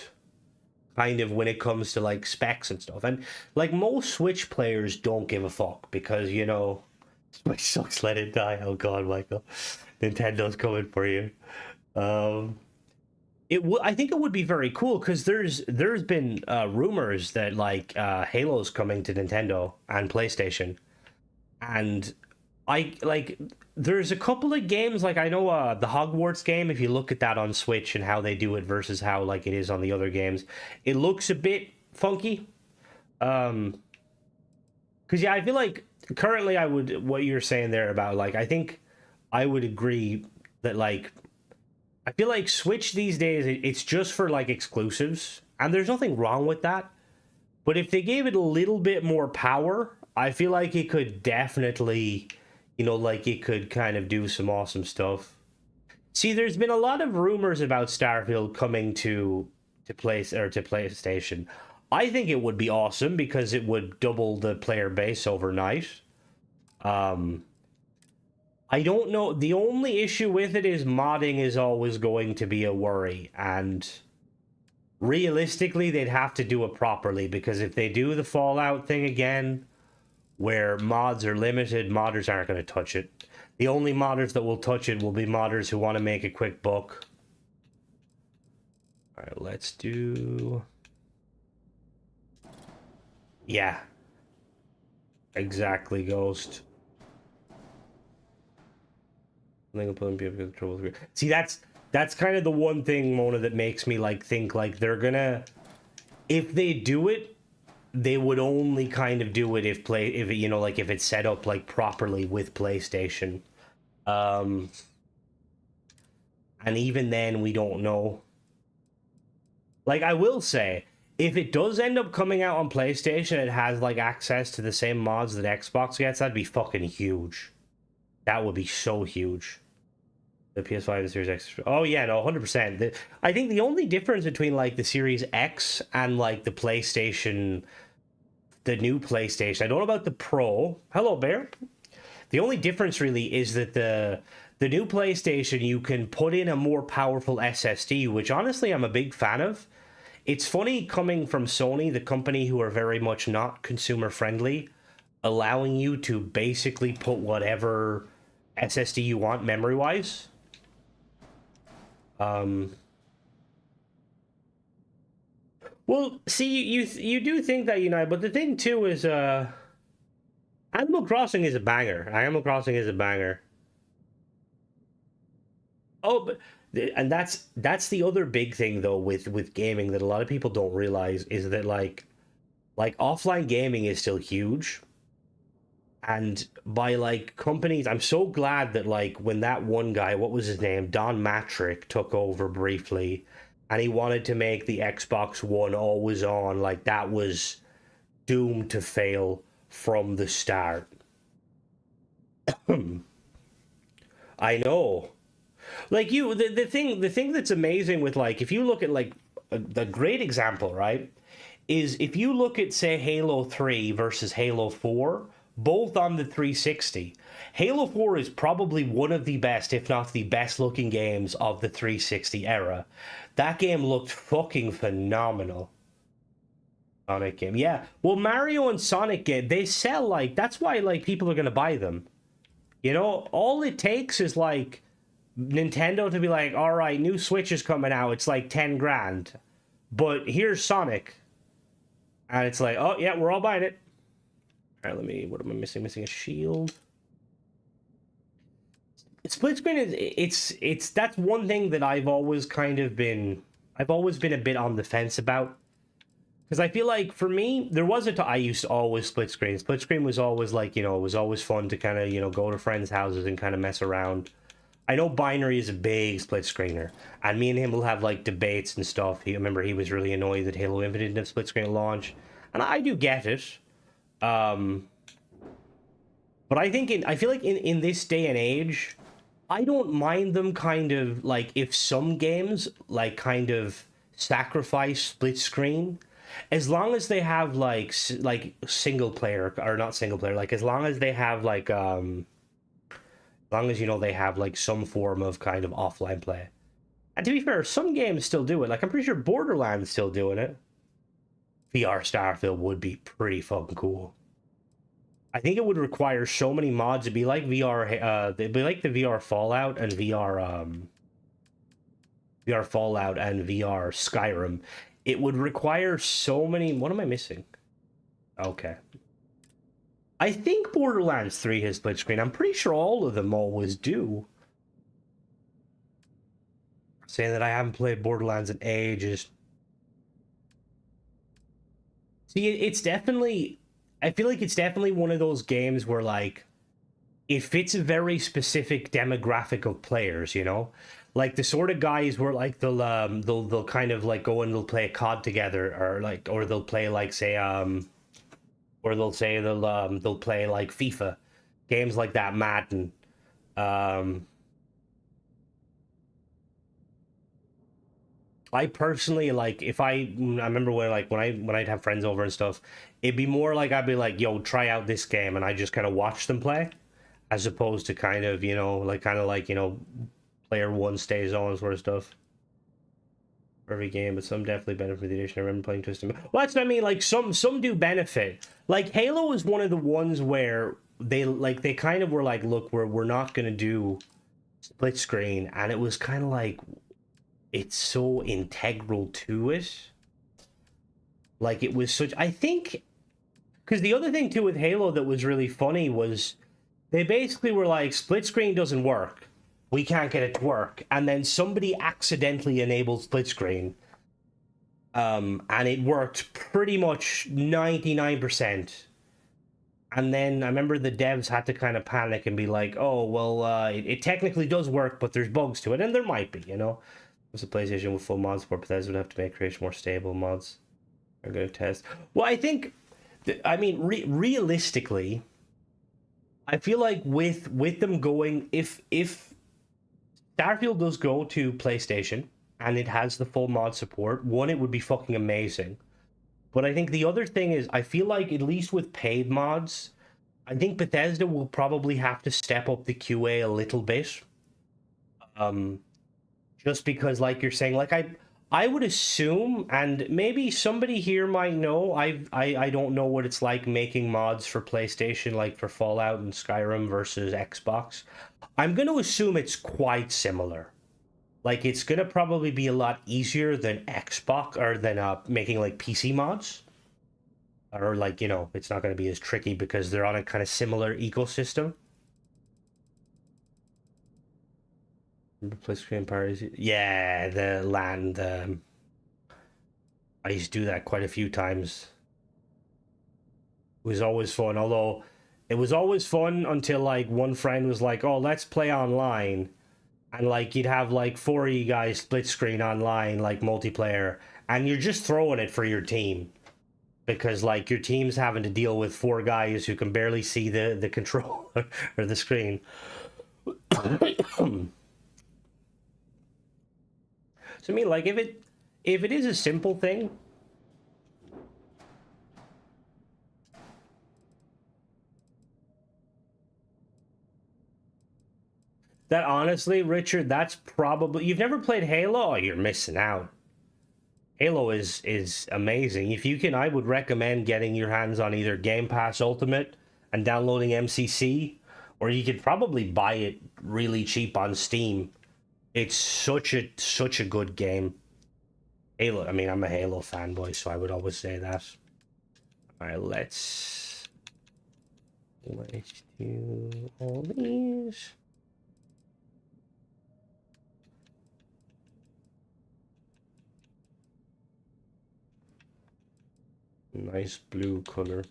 kind of when it comes to like specs and stuff, and like most Switch players don't give a fuck because you know, Switch sucks, let it die. Oh god, Michael, Nintendo's coming for you. I think it would be very cool because there's been rumors that like Halo's coming to Nintendo and PlayStation, and there's a couple of games like I know the Hogwarts game. If you look at that on Switch and how they do it versus how like it is on the other games, it looks a bit funky. Because yeah, I feel like currently what you're saying there about like I think I would agree that like. I feel like Switch these days, it's just for like exclusives, and there's nothing wrong with that. But if they gave it a little bit more power, I feel like it could definitely, you know, like it could kind of do some awesome stuff. See, there's been a lot of rumors about Starfield coming to PlayStation. I think it would be awesome because it would double the player base overnight. I don't know. The only issue with it is modding is always going to be a worry. And realistically, they'd have to do it properly. Because if they do the Fallout thing again, where mods are limited, modders aren't going to touch it. The only modders that will touch it will be modders who want to make a quick buck. Alright, let's do... Yeah. Exactly, Ghost. See, that's kind of the one thing, Mona, that makes me like think like they're gonna, if they do it, they would only kind of do it if you know, like if it's set up like properly with PlayStation, and even then we don't know. Like I will say, if it does end up coming out on PlayStation, it has like access to the same mods that Xbox gets. That'd be fucking huge. That would be so huge. The PS5 and the Series X. Oh yeah, no, 100%. I think the only difference between like the Series X and like the PlayStation, the new PlayStation, I don't know about the Pro. Hello, Bear. The only difference really is that the new PlayStation, you can put in a more powerful SSD, which honestly I'm a big fan of. It's funny coming from Sony, the company who are very much not consumer friendly, allowing you to basically put whatever SSD you want memory wise. Well, see, you do think that, you know, but the thing too is Animal Crossing is a banger. Animal Crossing is a banger. Oh, but and that's the other big thing though with gaming that a lot of people don't realize is that like Like, offline gaming is still huge. And by, like, companies, I'm so glad that, like, when that one guy, what was his name? Don Matrick took over briefly, and he wanted to make the Xbox One always on, like, that was doomed to fail from the start. I know. Like, the thing that's amazing with, like, if you look at, like, the great example, right, is if you look at, say, Halo 3 versus Halo 4, both on the 360. Halo 4 is probably one of the best, if not the best looking games of the 360 era. That game looked fucking phenomenal. Sonic game. Yeah. Well, Mario and Sonic game, they sell, like, that's why, like, people are going to buy them. You know, all it takes is, like, Nintendo to be like, all right, new Switch is coming out. It's like 10 grand. But here's Sonic. And it's like, oh, yeah, we're all buying it. All right, what am I missing? Missing a shield. Split screen it's that's one thing that I've always been a bit on the fence about. Because I feel like, for me, there was I used to always split screen. Split screen was always, like, you know, it was always fun to kind of, you know, go to friends' houses and kind of mess around. I know Binary is a big split screener, and me and him will have, like, debates and stuff. I remember he was really annoyed that Halo Infinite didn't have split screen at launch, and I do get it. But I think I feel like in this day and age, I don't mind them kind of, like, if some games, like, kind of sacrifice split screen, as long as they have, like single player, or not single player, like, as long as they have, like, as long as, you know, they have, like, some form of kind of offline play. And to be fair, some games still do it. Like, I'm pretty sure Borderlands still doing it. VR Starfield would be pretty fucking cool. I think it would require so many mods. It'd be like VR, it'd be like the VR Fallout and VR Fallout and VR Skyrim. It would require so many. What am I missing? Okay. I think Borderlands 3 has split screen. I'm pretty sure all of them always do. Saying that I haven't played Borderlands in ages. See, it's definitely... I feel like it's definitely one of those games where, like, it fits a very specific demographic of players, you know? Like, the sort of guys where, like, they'll kind of, like, go and they'll play COD together, or they'll play, like, say, or they'll say they'll play, like, FIFA. Games like that, Madden. I personally, like, I remember when I'd have friends over and stuff, it'd be more like I'd be like, yo, try out this game, and I just kind of watch them play, as opposed to kind of, you know, like, you know, player one stays on sort of stuff for every game, but some definitely benefit from the edition. I remember playing Twisted Metal. Well, that's what I mean, like, some do benefit. Like, Halo is one of the ones where they kind of were like, look, we're not gonna do split screen, and it was kind of like, it's so integral to it. Like, it was such... I think... Because the other thing, too, with Halo that was really funny was they basically were like, split screen doesn't work. We can't get it to work. And then somebody accidentally enabled split screen. And it worked pretty much 99%. And then I remember the devs had to kind of panic and be like, oh, well, it technically does work, but there's bugs to it. And there might be, you know? It's a PlayStation with full mod support, Bethesda would have to make creation more stable mods. I'm going to test. Well, I think, I mean, realistically, I feel like with them going, if Starfield does go to PlayStation and it has the full mod support, one, it would be fucking amazing. But I think the other thing is, I feel like, at least with paid mods, I think Bethesda will probably have to step up the QA a little bit. Just because, like you're saying, like, I would assume, and maybe somebody here might know, I don't know what it's like making mods for PlayStation, like for Fallout and Skyrim versus Xbox. I'm going to assume it's quite similar. Like, it's going to probably be a lot easier than Xbox, or than making, like, PC mods. Or, like, you know, it's not going to be as tricky because they're on a kind of similar ecosystem. Play screen parties. Yeah, the land. I used to do that quite a few times. was always fun. Although it was always fun until like one friend was like, "Oh, let's play online," and like you'd have like 4 of you guys split screen online, like multiplayer, and you're just throwing it for your team because like your team's having to deal with 4 guys who can barely see the control or the screen. So I mean, like if it is a simple thing. That honestly, Richard, that's probably you've never played Halo? Oh, you're missing out. Halo is amazing. If you can, I would recommend getting your hands on either Game Pass Ultimate and downloading MCC, or you could probably buy it really cheap on Steam. It's such a good game. Halo, I mean, I'm a Halo fanboy, so I would always say that. All right, let's do all these. Nice blue color.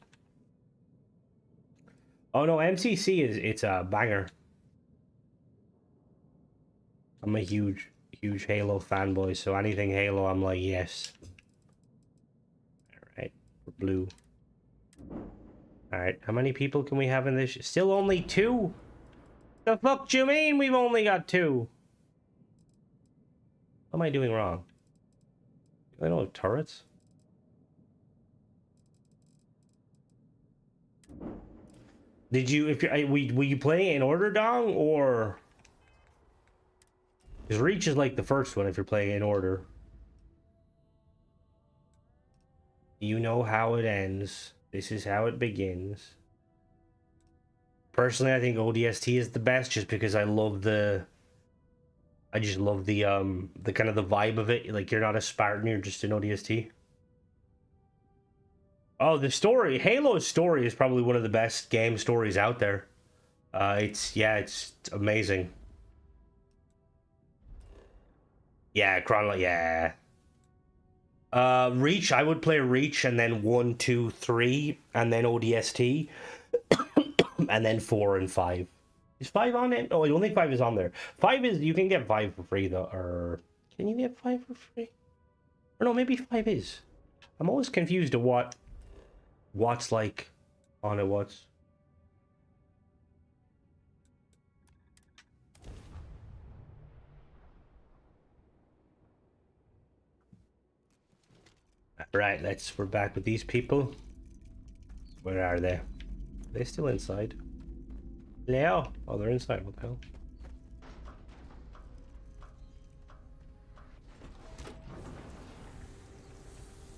Oh no, MCC it's a banger. I'm a huge Halo fanboy, so anything Halo, I'm like, yes. Alright, blue. Alright, how many people can we have in this? Still only 2? The fuck do you mean we've only got 2? What am I doing wrong? I don't have turrets. Did you, if you're, were you playing it in order, Dong, or? Because Reach is like the first one if you're playing in order. You know how it ends. This is how it begins. Personally, I think ODST is the best just because I love the... I just love the kind of the vibe of it. Like, you're not a Spartan, you're just an ODST. Oh, the story. Halo's story is probably one of the best game stories out there. It's amazing. Yeah, yeah. Reach, I would play Reach and then 1, 2, 3, and then ODST, and then 4 and 5. Is 5 on it? Oh, I don't think 5 is on there. 5 is, you can get 5 for free though, or can you get 5 for free? Or no, maybe 5 is. I'm always confused to what's like on it, what's. Right, we're back with these people. Where are they? Are they still inside? Leo! Oh, they're inside, what the hell?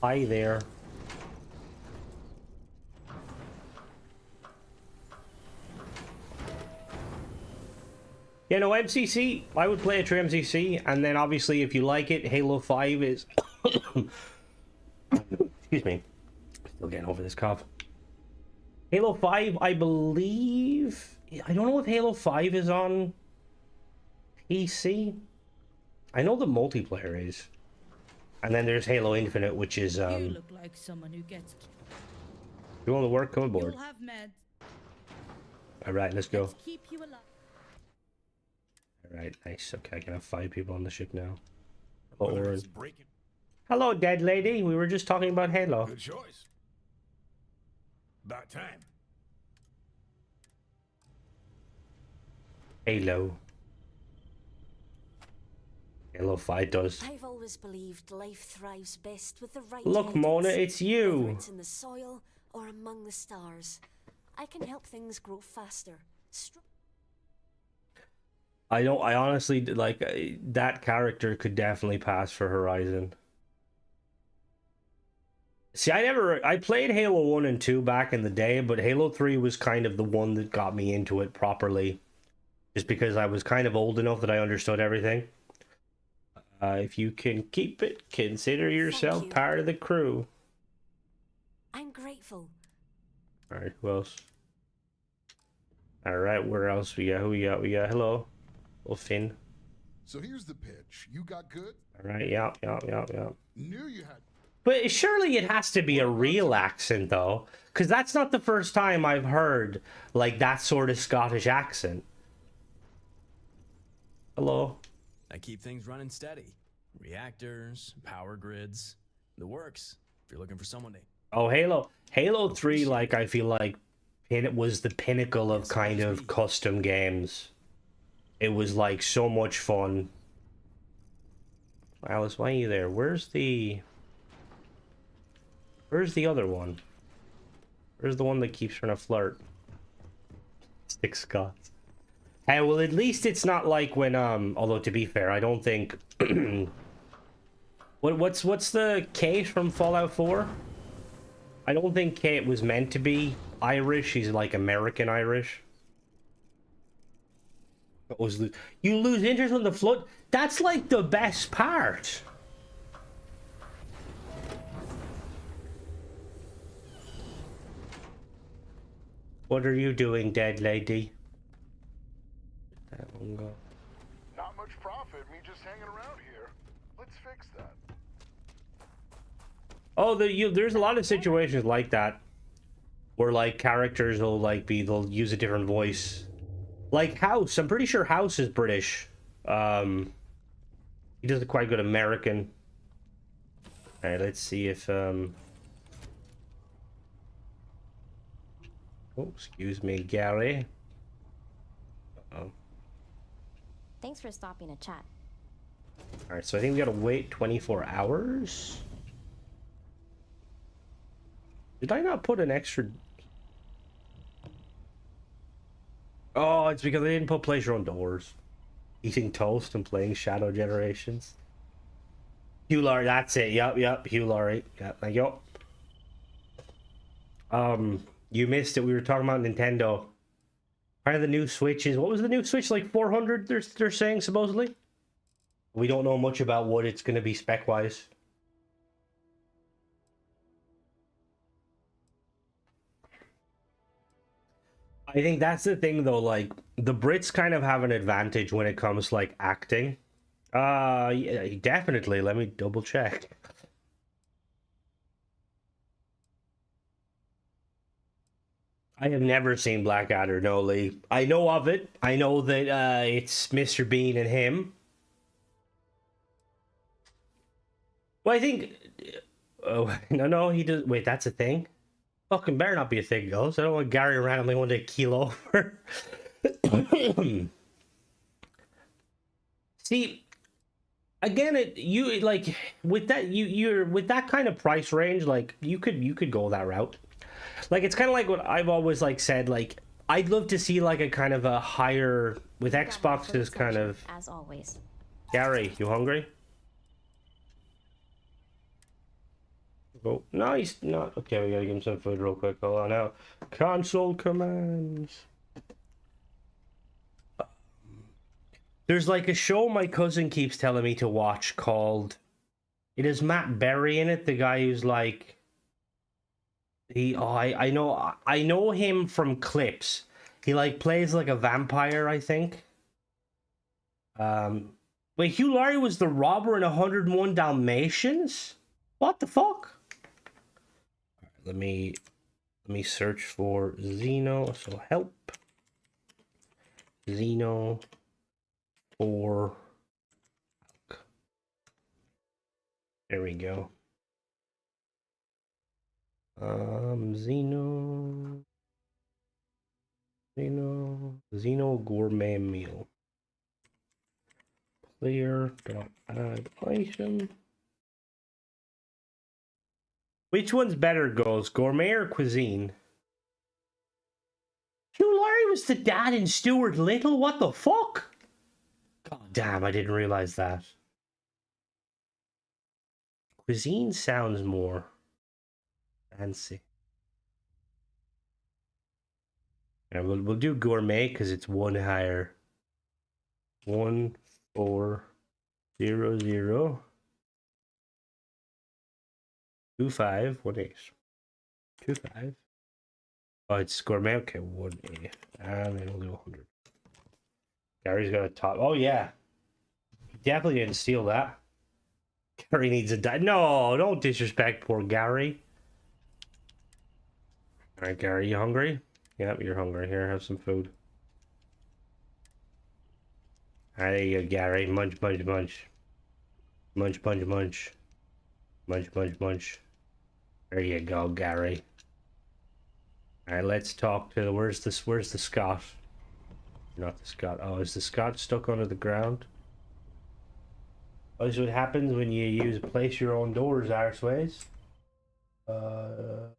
Hi there. Yeah, no, MCC, I would play it through MCC, and then obviously if you like it, Halo 5 is... Excuse me. Still getting over this cough. Halo 5, I believe... I don't know if Halo 5 is on PC. I know the multiplayer is. And then there's Halo Infinite, which is...
You look like someone who gets...
You want to work? Come aboard.
You'll have meds.
Alright, let's go.
Let's keep you alive.
Alright, nice. Okay, I can have 5 people on the ship now. Oh,
Whether
we're
it's
in.
breaking.
Hello, dead lady. We were just talking about Halo.
Good choice. About time.
Halo. Halo 5 does.
I've always believed life thrives best with the right
Look,
guidance,
Mona, it's you.
whether it's in the soil or among the stars. I can help things grow faster.
I honestly, like, that character could definitely pass for Horizon. See, I played Halo 1 and 2 back in the day, but Halo 3 was kind of the one that got me into it properly. Just because I was kind of old enough that I understood everything. If you can keep it, consider yourself
you.
part of the crew.
I'm grateful.
Alright, who else? Alright, where else we got? Who we got? We got, hello. Well, Finn.
So here's the pitch. You got good?
Alright, yeah.
Knew you had...
But surely it has to be a real accent, though. Because that's not the first time I've heard, like, that sort of Scottish accent. Hello?
I keep things running steady. Reactors, power grids, the works. If you're looking for someone to...
Oh, Halo 3, like, I feel like it was the pinnacle of kind of custom games. It was, like, so much fun. Alice, why are you there? Where's the other one? Where's the one that keeps trying to flirt? Stick Scots. Hey, well, at least it's not like when, although to be fair, I don't think... What's the Kate from Fallout 4? I don't think Kate was meant to be Irish. She's like American Irish. You lose interest on the flood? That's like the best part. What are you doing, dead lady? That one go.
Not much profit, me just hanging around here. Let's fix that.
Oh, there's a lot of situations like that where like characters will like they'll use a different voice. Like House, I'm pretty sure House is British. He does a quite good American. All right, let's see if oh, excuse me, Gary. Uh-oh.
Thanks for stopping to chat.
All right, so I think we gotta wait 24 hours. Did I not put an extra? Oh, it's because I didn't put place your own doors. Eating toast and playing Shadow Generations. Hugh Laurie, that's it. Yep, Hugh Laurie. Yep, thank you. You missed it. We were talking about Nintendo. Kind of the new Switches. What was the new Switch? Like 400, they're saying, supposedly? We don't know much about what it's going to be spec-wise. I think that's the thing, though. Like, the Brits kind of have an advantage when it comes to, like, acting. Yeah, definitely. Let me double check. I have never seen Blackadder, no, Lee. I know of it. I know that it's Mr. Bean and him. Well, I think... Oh, no, he does... Wait, that's a thing? Fucking better not be a thing, Ghost. I don't want Gary randomly one day keel over. See, again, you like with that you're with that kind of price range, like you could go that route. Like it's kind of like what I've always like said. Like I'd love to see like a kind of a higher with Xbox's kind of.
As always.
Gary, you hungry? Oh, no, he's not. Okay, we gotta give him some food real quick. Hold on now. Console commands. There's like a show my cousin keeps telling me to watch called... It has Matt Berry in it, the guy who's like... I know him from clips. He like plays like a vampire, I think. Wait, Hugh Laurie was the robber in 101 Dalmatians? What the fuck? Let me search for Xeno. So help. Xeno or there we go. Xeno gourmet meal. Player.add item. Which one's better, Ghost? Gourmet or cuisine? Hugh Laurie was the dad in Stuart Little? What the fuck? God damn, I didn't realize that. Cuisine sounds more fancy. And we'll do gourmet because it's one higher. 1400 2518 25. Oh, it's gourmet. Okay, 1A, and then we'll do 100. Gary's got a top. Oh yeah, he definitely didn't steal that. Gary needs a die. No, don't disrespect poor Gary. Alright, Gary, you hungry? Yep, you're hungry. Here, have some food. Alright, there you go, Gary. Munch, munch, munch. Munch, munch, munch. Munch, munch, munch. There you go, Gary. Alright, let's talk to the... Where's the Scot? Not the Scot. Oh, is the Scot stuck under the ground? Oh, this is what happens when you place your own doors, arseways. PCL.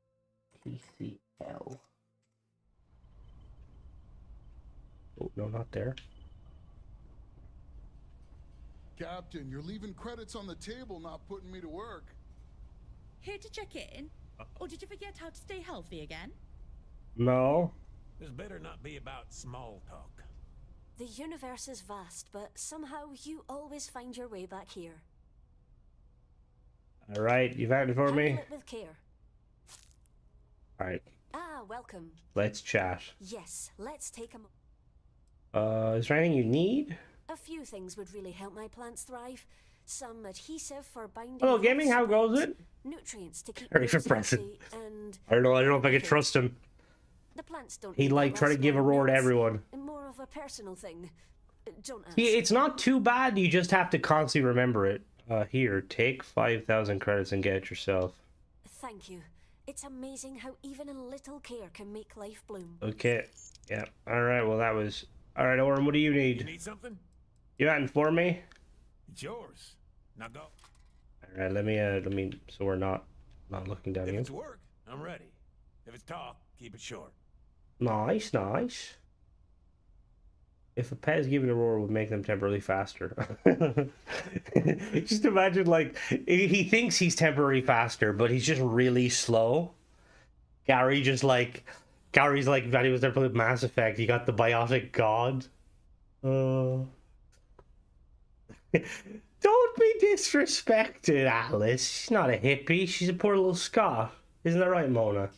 Oh, no, not there.
Captain, you're leaving credits on the table, not putting me to work.
Here to check in? Or did you forget how to stay healthy again?
No.
This better not be about small talk.
The universe is vast, but somehow you always find your way back here.
Alright, you've acted for me?
Handle it with care.
Alright,
Ah, welcome.
let's chat.
Yes, let's take a
Is there anything you need?
A few things would really help my plants thrive. Some adhesive for binding.
Hello, gaming, how goes it?
Nutrients to keep
Sorry for
roots
pressing.
healthy, and
I don't know if I can trust him.
the plants don't.
He'd
need
like
that
try to
last
give a
9
roar to
minutes.
everyone.
More of a personal thing. Don't ask.
See, it's not too bad, you just have to constantly remember it. Here, take 5,000 credits and get it yourself.
Thank you. It's amazing how even a little care can make life bloom.
Okay, yeah, alright, well that was... Alright, Oren, what do you
You
need?
need something?
You acting for me?
It's yours. Now go.
Alright, let me, so we're not looking down
If
you.
it's work, I'm ready. If it's talk, keep it short.
Nice, nice. If a pet is given a roar, it would make them temporarily faster. Just imagine, like, he thinks he's temporarily faster, but he's just really slow. Gary's like, when he was there for Mass Effect, he got the biotic god. Don't be disrespected, Alice. She's not a hippie. She's a poor little Scot. Isn't that right, Mona?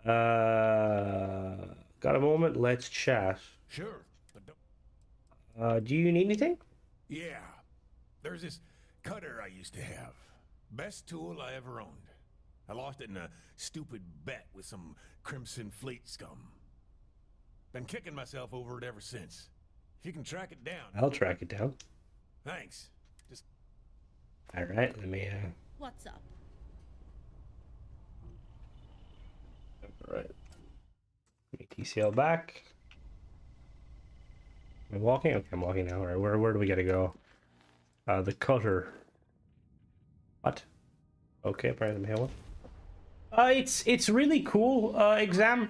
Got a moment? Let's chat.
Sure, but don't...
Do you need anything?
Yeah. There's this cutter I used to have. Best tool I ever owned. I lost it in a stupid bet with some Crimson Fleet scum. Been kicking myself over it ever since. If you can track it down...
I'll track it down.
Thanks. Just...
Alright, let me,
What's up?
Alright. Let me TCL back. Am I walking? Okay, I'm walking now. Alright, where do we gotta go? The cutter. What? Okay, apparently I'm one. It's really cool, exam.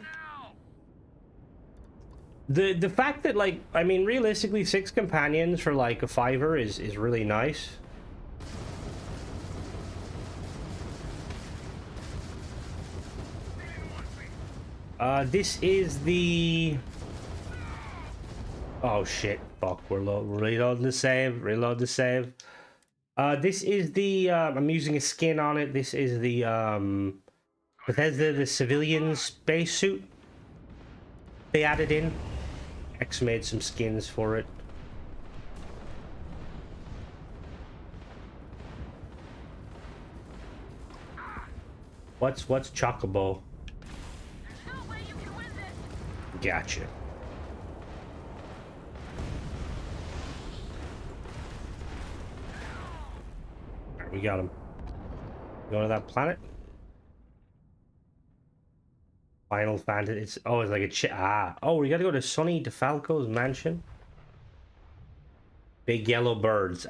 The fact that, like, I mean, realistically, 6 companions for, like, a $5 is really nice. This is the... Oh shit, fuck, we're reloading the save, reload the save. This is the, I'm using a skin on it. This is the, Bethesda, the civilian spacesuit they added in. X made some skins for it. What's Chocobo? Gotcha. Alright, we got him. Go to that planet. Final Fantasy. It's like a oh, we gotta go to Sonny DeFalco's mansion. Big yellow birds.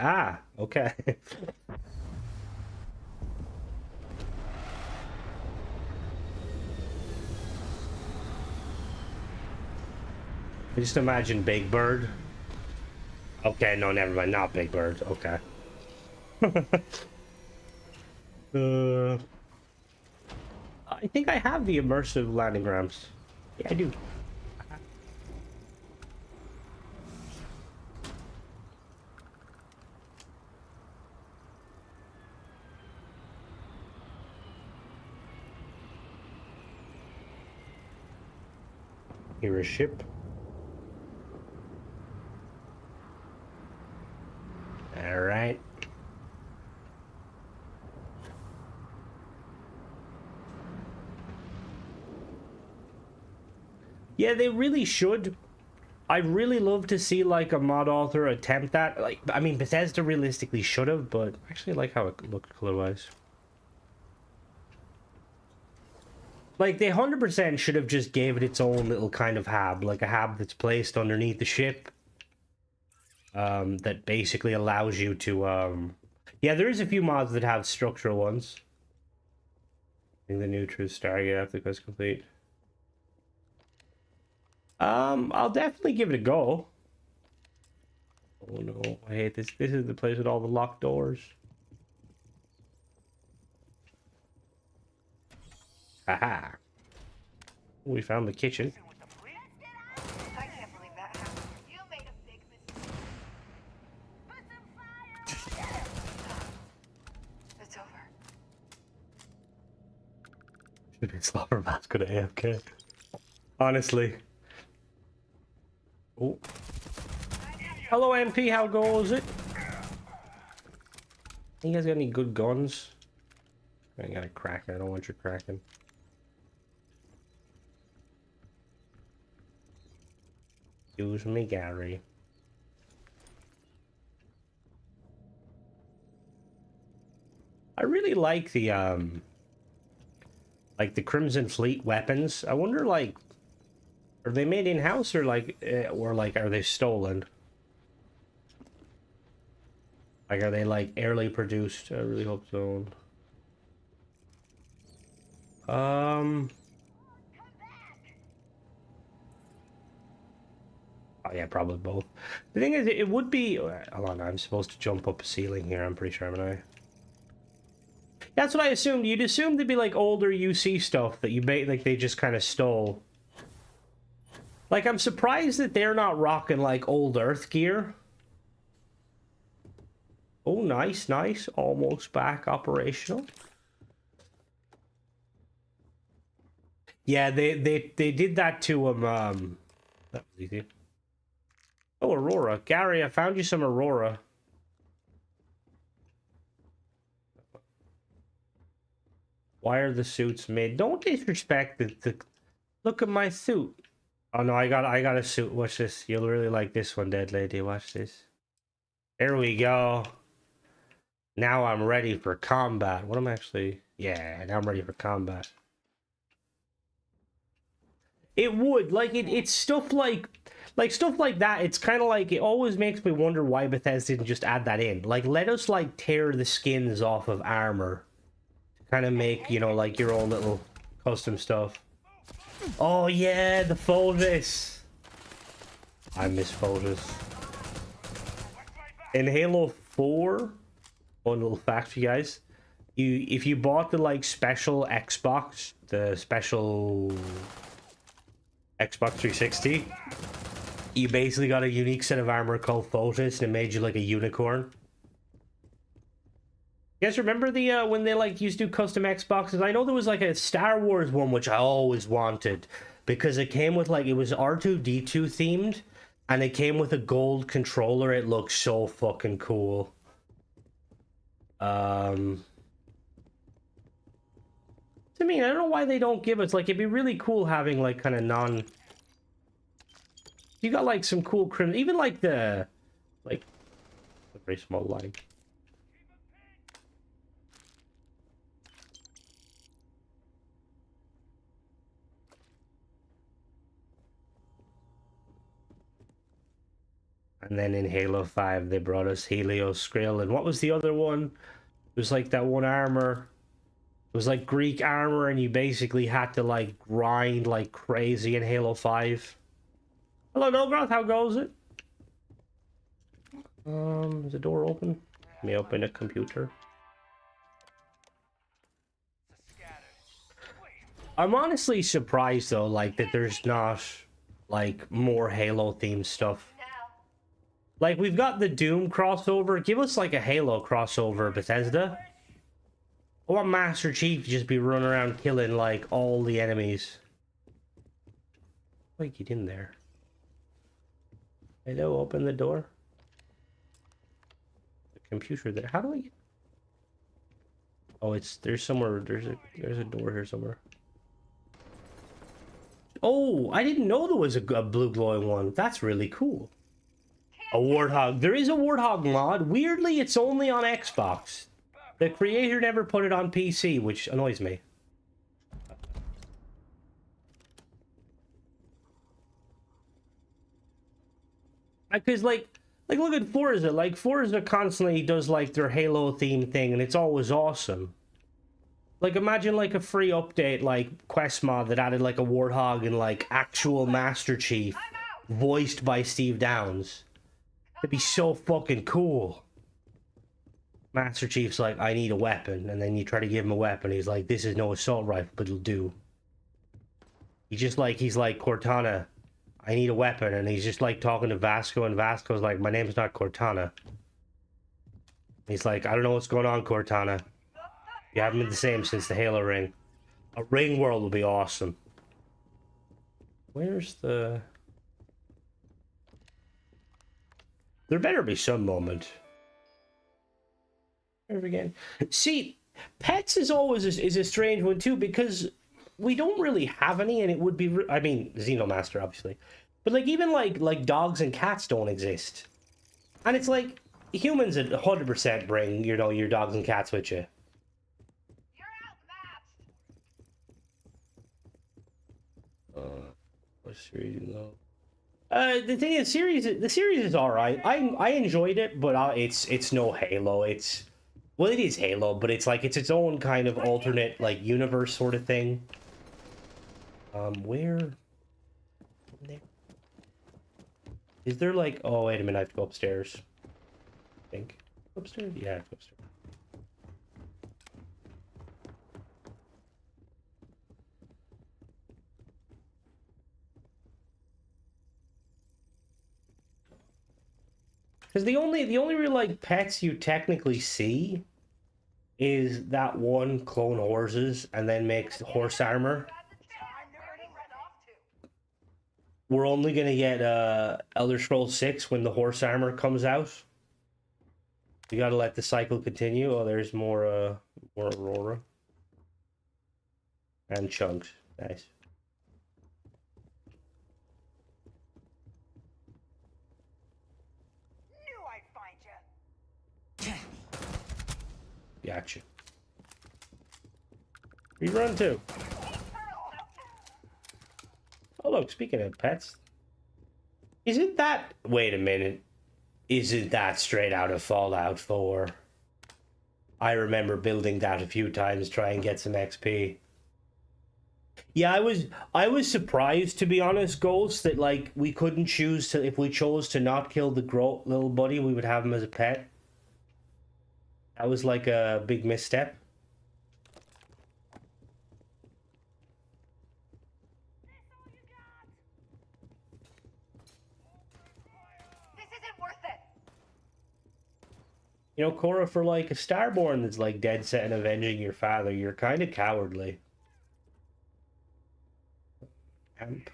Okay. I just imagine Big Bird. Okay, no, never mind. Not Big Bird. Okay. I think I have the immersive landing ramps. Yeah, I do. Here a ship. All right. Yeah, they really should. I'd really love to see like a mod author attempt that. Like, I mean, Bethesda realistically should have, but I actually like how it looked color-wise. Like, they 100% should have just gave it its own little kind of hab, like a hab that's placed underneath the ship. That basically allows you to, yeah, there is a few mods that have structural ones. I think the new True Stargate after the quest complete. I'll definitely give it a go. Oh no, I hate this. This is the place with all the locked doors. Haha. We found the kitchen.
I can't believe that happened. You made a big mistake. Put some fire! It's over.
Should be Slaughterman's good at AFK. Honestly. Oh. Hello MP, how goes it? You guys got any good guns? I got a Kraken, I don't want your Kraken. Excuse me, Gary. I really like the Crimson Fleet weapons. I wonder, like, are they made in-house or like are they stolen? Like, are they like airly produced? I really hope so. Oh yeah, probably both. The thing is, it would be. Hold on, I'm supposed to jump up a ceiling here. I'm pretty sure, am I? That's what I assumed. You'd assume they'd be like older UC stuff that you like they just kind of stole. Like, I'm surprised that they're not rocking like old Earth gear. Oh, nice, nice. Almost back operational. Yeah, they did that to him. That was easy. Oh, Aurora. Gary, I found you some Aurora. Why are the suits made? Don't disrespect the look at my suit. Oh no, I got a suit. Watch this. You'll really like this one, Dead Lady. Watch this. There we go. Now I'm ready for combat. What am I actually? Yeah, now I'm ready for combat. It would, like, it's stuff like stuff like that. It's kind of like, it always makes me wonder why Bethesda didn't just add that in. Like, let us like tear the skins off of armor to kind of make, you know, like your own little custom stuff. Oh yeah, the Photos. I miss Photos. In Halo 4, one little fact for you guys, if you bought the like special Xbox, the special Xbox 360, you basically got a unique set of armor called Photos, and it made you like a unicorn. You guys remember the when they like used to do custom Xboxes? I know there was like a Star Wars one which I always wanted because it came with like, it was R2-D2 themed, and it came with a gold controller. It looks so fucking cool. I mean, I don't know why they don't give us, like, it'd be really cool having like kind of non. You got like some cool crim, even like the like a very small line. And then in Halo 5 they brought us Helios Skrill, and what was the other one? It was like that one armor. It was like Greek armor, and you basically had to like grind like crazy in Halo 5. Hello, Nogroth, how goes it? Is the door open? Let me open a computer. I'm honestly surprised though, like, that there's not like more Halo themed stuff. Like, we've got the Doom crossover. Give us like a Halo crossover, Bethesda. I want Master Chief to just be running around killing like all the enemies. Wait, get in there. Hello, open the door. The computer there. How do I get? Oh, there's somewhere. There's a door here somewhere. Oh, I didn't know there was a blue glowing one. That's really cool. A Warthog. There is a Warthog mod. Weirdly, it's only on Xbox. The creator never put it on PC, which annoys me. Because, like look at Forza. Like, Forza constantly does, like, their Halo theme thing, and it's always awesome. Like, imagine, like, a free update, like, quest mod that added, like, a Warthog and, like, actual Master Chief, voiced by Steve Downes. That'd be so fucking cool. Master Chief's like, I need a weapon, and then you try to give him a weapon, he's like, this is no assault rifle, but it'll do. He's like, Cortana, I need a weapon, and he's just like talking to Vasco, and Vasco's like, my name's not Cortana. He's like, I don't know what's going on, Cortana. You haven't been the same since the Halo ring. A ring world will be awesome. Where's the... There better be some moment. Again. See, pets is always a strange one too, because we don't really have any, and it would be... I mean, Xenomaster, obviously. But, like, even, like dogs and cats don't exist. And it's like, humans at 100% bring, you know, your dogs and cats with you. What series though? The thing is, the series is alright. I enjoyed it, but it's no Halo. Well, it is Halo, but it's like, it's its own kind of alternate, like, universe sort of thing. Where? Is there, like... Oh, wait a minute, I have to go upstairs. I think. Upstairs? Yeah, I have to go upstairs. Because the only real, like, pets you technically see is that one clone horses and then makes horse armor. We're only gonna get Elder Scrolls 6 when the horse armor comes out. You gotta let the cycle continue. Oh, there's more Aurora. And chunks. Nice. Gotcha. Rerun too. Oh look, speaking of pets. Isn't that... Wait a minute. Isn't that straight out of Fallout 4? I remember building that a few times, trying to get some XP. Yeah, I was surprised, to be honest, Ghost, that, like, we couldn't choose to... If we chose to not kill the little buddy, we would have him as a pet. That was like a big misstep.
This isn't worth it.
You know, Cora, for like a Starborn that's like dead set in avenging your father, you're kind of cowardly. Amp.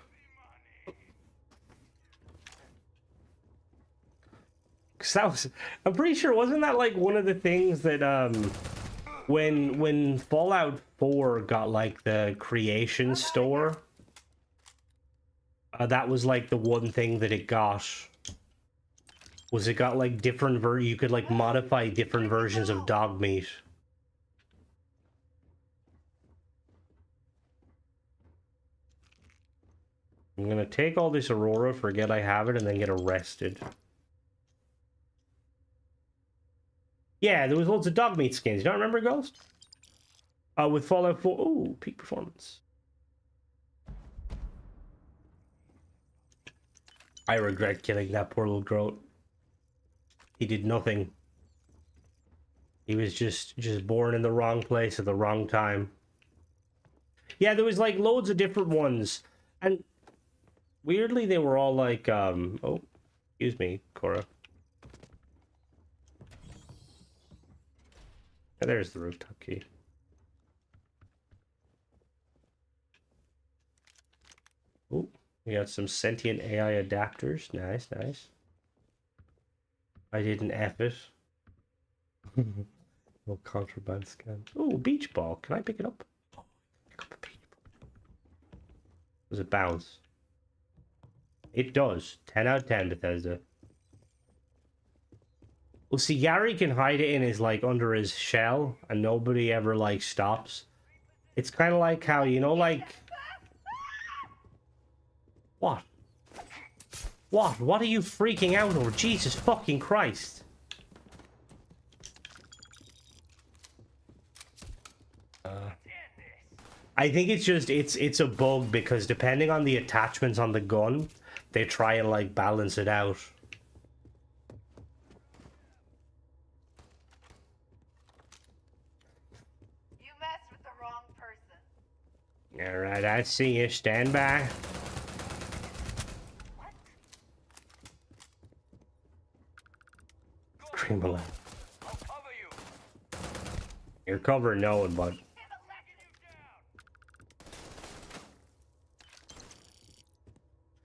Cause that was, I'm pretty sure, wasn't that like one of the things that when Fallout 4 got like the creation store, that was like the one thing that it got. Was it got like different you could like modify different versions of dog meat. I'm gonna take all this Aurora, forget I have it, and then get arrested. Yeah, there was loads of dog meat skins. You don't remember, Ghost? With Fallout 4. Ooh, peak performance. I regret killing that poor little Groat. He did nothing. He was just born in the wrong place at the wrong time. Yeah, there was like loads of different ones. And weirdly, they were all like, oh, excuse me, Cora. There's the rooftop key. Oh, we got some sentient AI adapters. Nice, nice. I didn't F it. No contraband scan. Oh, beach ball. Can I pick it up? Pick up a beach ball. Does it bounce? It does. 10 out of 10, Bethesda. Well, see, Gary can hide it in his, like, under his shell, and nobody ever, like, stops. It's kind of like how, you know, like... What? What? What are you freaking out over? Jesus fucking Christ. I think it's just, it's a bug because depending on the attachments on the gun, they try and, like, balance it out.
You messed with the wrong person.
Alright, I see you. Stand by. Scream aloud. You're covering no one, bud.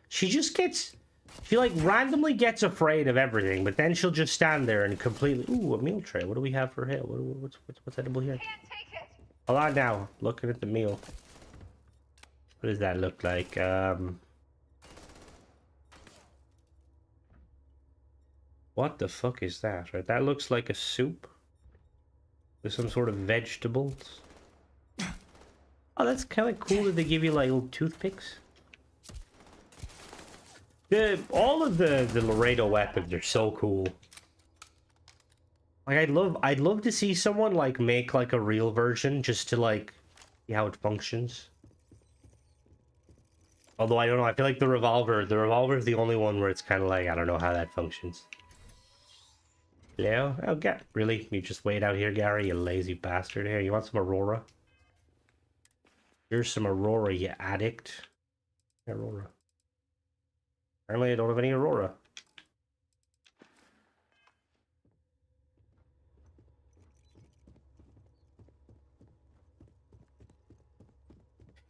She just gets... She, like, randomly gets afraid of everything, but then she'll just stand there and completely... Ooh, a meal tray. What do we have for here? What's edible here?
Can't take it.
Hold on now. Looking at the meal. What does that look like? What the fuck is that? Right, that looks like a soup. With some sort of vegetables. Oh, that's kind of cool that they give you, like, little toothpicks. All of the Laredo weapons are so cool. Like, I'd love to see someone, like, make, like, a real version just to, like, see how it functions. Although, I don't know, I feel like the revolver is the only one where it's kind of like, I don't know how that functions. Hello? Oh, God. Really? You just wait out here, Gary, you lazy bastard. Here, you want some Aurora? Here's some Aurora, you addict. Aurora. Apparently I don't have any Aurora.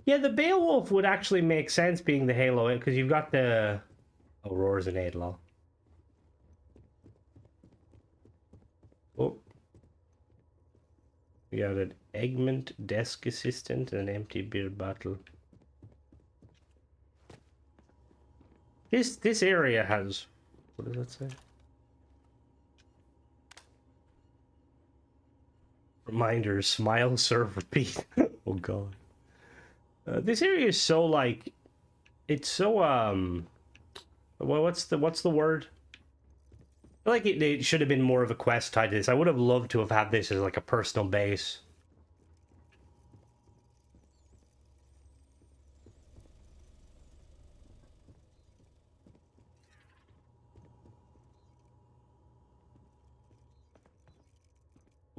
Yeah, the Beowulf would actually make sense being the Halo, because you've got the Auroras and Adlal. Oh. We got an Eggment desk assistant and an empty beer bottle. This area has... What does that say? Reminders, smile, serve, repeat. Oh god. This area is so, like... It's so, what's the word? I feel like it should have been more of a quest tied to this. I would have loved to have had this as, like, a personal base.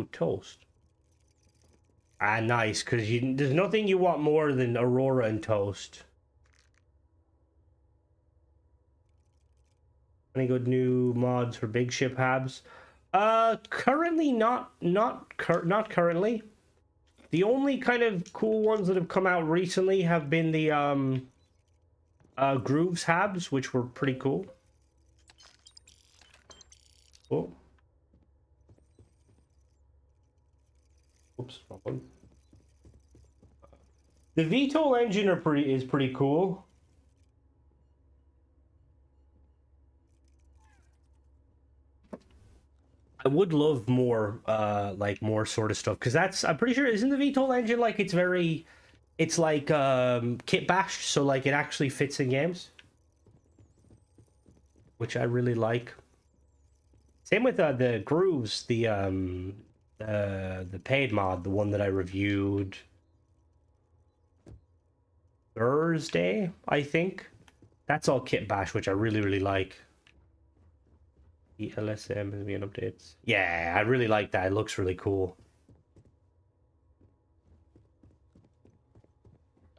Ooh, toast. Ah, nice, because there's nothing you want more than Aurora and toast. Any good new mods for big ship habs? Currently not currently. The only kind of cool ones that have come out recently have been the Grooves habs, which were pretty cool. Oh. Oops, wrong one. The VTOL engine is pretty cool. I would love more, like, more sort of stuff, because I'm pretty sure, isn't the VTOL engine, like, it's like, kit bashed, so, like, it actually fits in games? Which I really like. Same with, the Grooves, the paid mod, the one that I reviewed Thursday, I think. That's all kit bash, which I really, really like. The LSM has been updates. Yeah, I really like that. It looks really cool.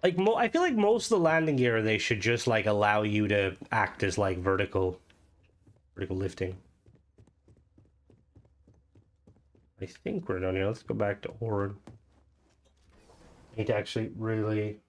Like, I feel like most of the landing gear, they should just, like, allow you to act as, like, vertical lifting. I think we're done here. Let's go back to Orin. I need to actually really...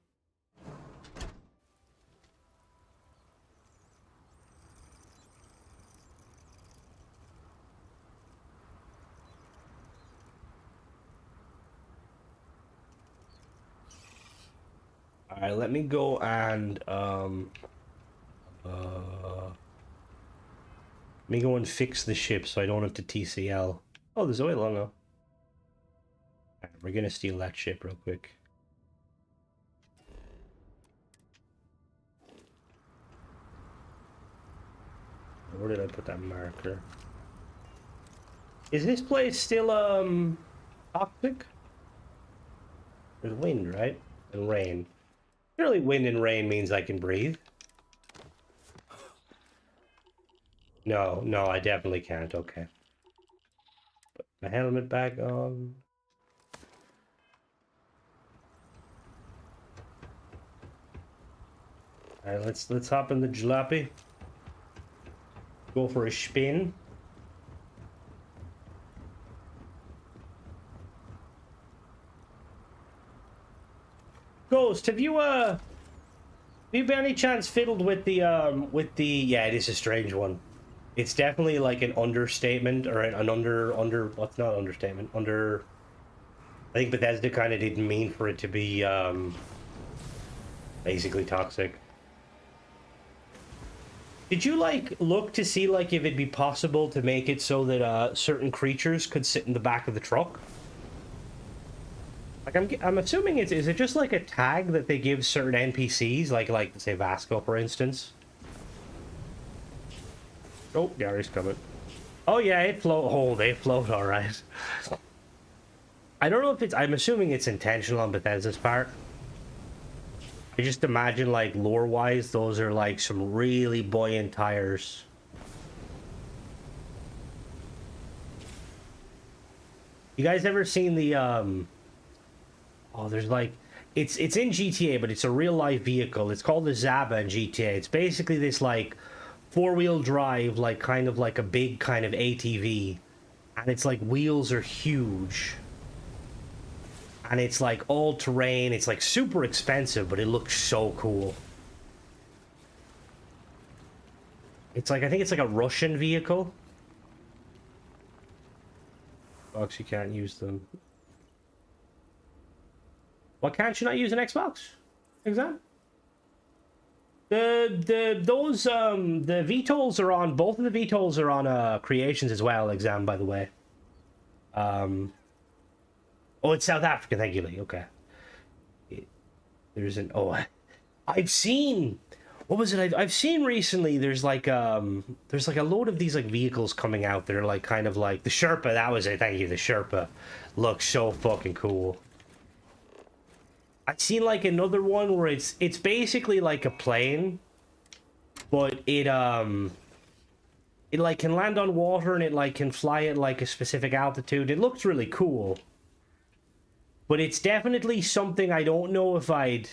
Alright, let me go and let me go and fix the ship so I don't have to TCL. Oh, there's oil on now. Alright, we're gonna steal that ship real quick. Where did I put that marker? Is this place still toxic? There's wind, right? And rain. Surely wind and rain means I can breathe. No, no, I definitely can't. Okay. Put my helmet back on. Alright, let's hop in the jalopy. Go for a spin. Ghost, have you by any chance fiddled with the yeah, it is a strange one. It's definitely like an understatement or an under what's not understatement? Under I think Bethesda kind of didn't mean for it to be basically toxic. Did you like look to see like if it'd be possible to make it so that certain creatures could sit in the back of the truck? Like I'm assuming is it just like a tag that they give certain NPCs like say Vasco for instance? Oh, Gary's coming. Oh yeah, it float. Oh, they float all right. I don't know if it's. I'm assuming it's intentional on Bethesda's part. I just imagine like lore-wise, those are like some really buoyant tires. You guys ever seen the Oh, there's like it's in GTA, but it's a real life vehicle. It's called the Zaba in GTA. It's basically this like four-wheel drive, like kind of like a big kind of ATV, and it's like wheels are huge. And it's like all terrain. It's like super expensive, but it looks so cool. It's like, I think it's like a Russian vehicle. Xbox, you can't use them. Why can't you not use an Xbox? Exactly. The VTOLs are on, both of the VTOLs are on Creations as well, Exam, by the way. Oh, it's South Africa, thank you, Lee. Okay. There's an... Oh, I've seen... What was it? I've seen recently, there's like a load of these like vehicles coming out that are like kind of like... The Sherpa, that was it, thank you. The Sherpa looks so fucking cool. I've seen like another one where it's basically like a plane, but it like can land on water and it like can fly at like a specific altitude. It looks really cool. But it's definitely something I don't know if I'd...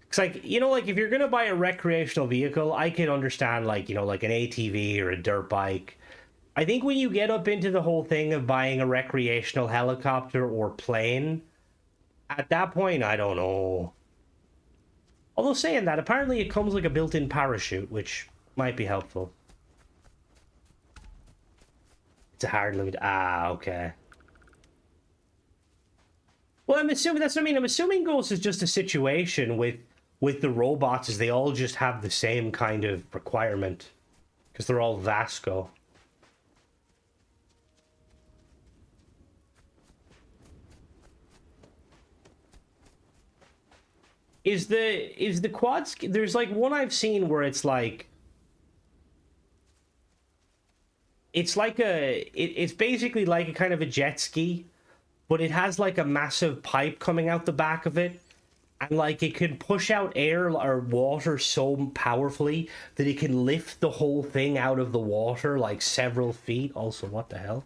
It's like, you know, like if you're going to buy a recreational vehicle, I can understand like, you know, like an ATV or a dirt bike. I think when you get up into the whole thing of buying a recreational helicopter or plane, at that point, I don't know. Although saying that, apparently it comes like a built-in parachute, which might be helpful. It's a hard limit. Ah, okay. Well, I'm assuming that's what I mean. I'm assuming Ghost is just a situation with the robots, is they all just have the same kind of requirement because they're all Vasco. Is the quad ski? There's like one I've seen where it's like it's basically like a kind of a jet ski. But it has like a massive pipe coming out the back of it. And like it can push out air or water so powerfully that it can lift the whole thing out of the water like several feet. Also, what the hell?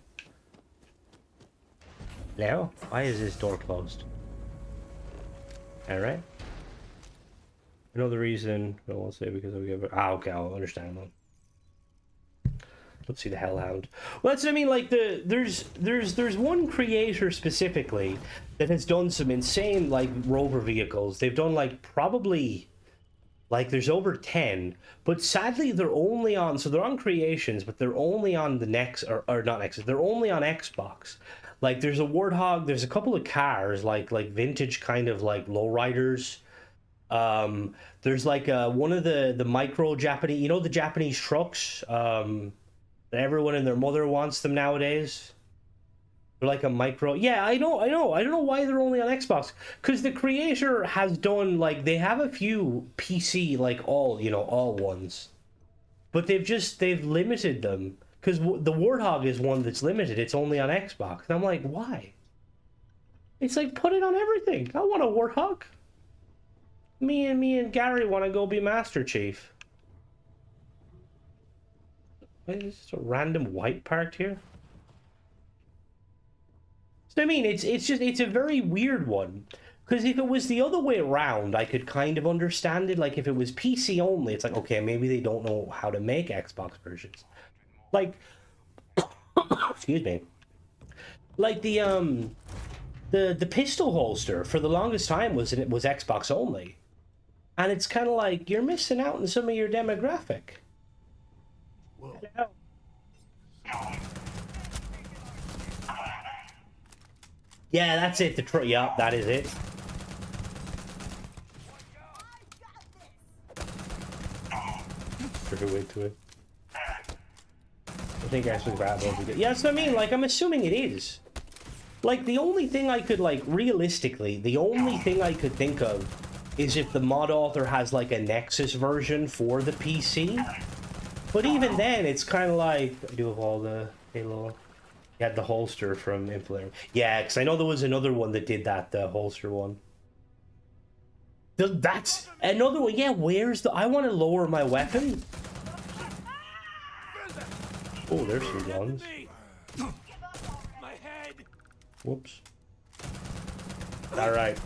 Hello? Why is this door closed? Alright. Another reason I won't say because I'll give it. Ah, okay, I'll understand that. Let's see the Hellhound. Well, that's what I mean. Like there's one creator specifically that has done some insane like rover vehicles. They've done like probably like there's over 10, but sadly they're only on. So they're on Creations, but they're only on the next or not Nexus. They're only on Xbox. Like there's a Warthog. There's a couple of cars like vintage kind of like lowriders There's like one of the micro Japanese, you know, the Japanese trucks, that everyone and their mother wants them nowadays. They're like a micro. Yeah, I know. I don't know why they're only on Xbox. Because the creator has done, like, they have a few PC, like, all ones. But they've limited them. Because the Warthog is one that's limited. It's only on Xbox. And I'm like, why? It's like, put it on everything. I want a Warthog. Me and Gary want to go be Master Chief. Is this a random white part here? So I mean, it's a very weird one. Because if it was the other way around, I could kind of understand it. Like, if it was PC only, it's like, okay, maybe they don't know how to make Xbox versions. Like, excuse me. Like the pistol holster for the longest time was Xbox only. And it's kind of like, you're missing out on some of your demographic.
Whoa.
Yeah, that's it. Yup, that is it. Trigger way to it. I think actually grab will be good. Yeah, that's what I mean. Like, I'm assuming it is. Like, the only thing I could, like, realistically, the only thing I could think of is if the mod author has, like, a Nexus version for the PC. But even then, it's kind of like, I do have all the Halo. You had the holster from Inflator. Yeah, because I know there was another one that did that, the holster one. That's another one. Yeah, where's the... I want to lower my weapon. Oh, there's some guns. Whoops. Alright.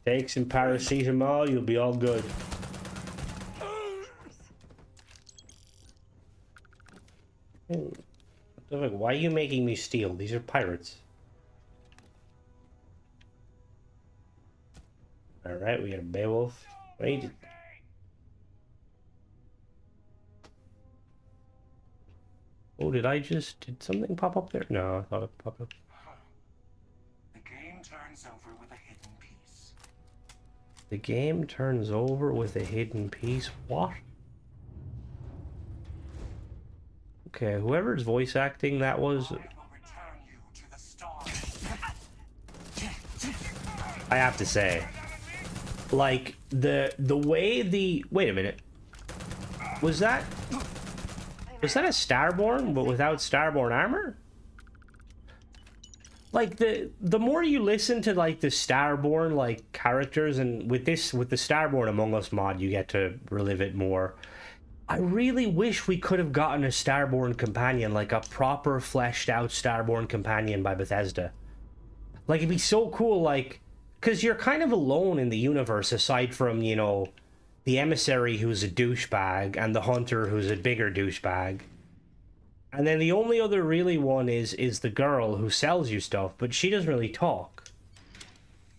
Take some paracetamol, you'll be all good. Why are you making me steal? These are pirates. Alright, we got a Beowulf. Wait. Oh, did something pop up there? No, I thought it popped up.
The game turns over with a hidden piece.
The game turns over with a hidden piece? What? Okay, whoever's voice acting that was... I have to say, like, the way the... Wait a minute. Was that a Starborn, but without Starborn armor? Like, the more you listen to, like, the Starborn, like, characters, and with the Starborn Among Us mod, you get to relive it more. I really wish we could have gotten a Starborn companion, like a proper fleshed out Starborn companion by Bethesda. Like, it'd be so cool, like, because you're kind of alone in the universe aside from, you know, the emissary who's a douchebag and the hunter who's a bigger douchebag. And then the only other really one is the girl who sells you stuff, but she doesn't really talk.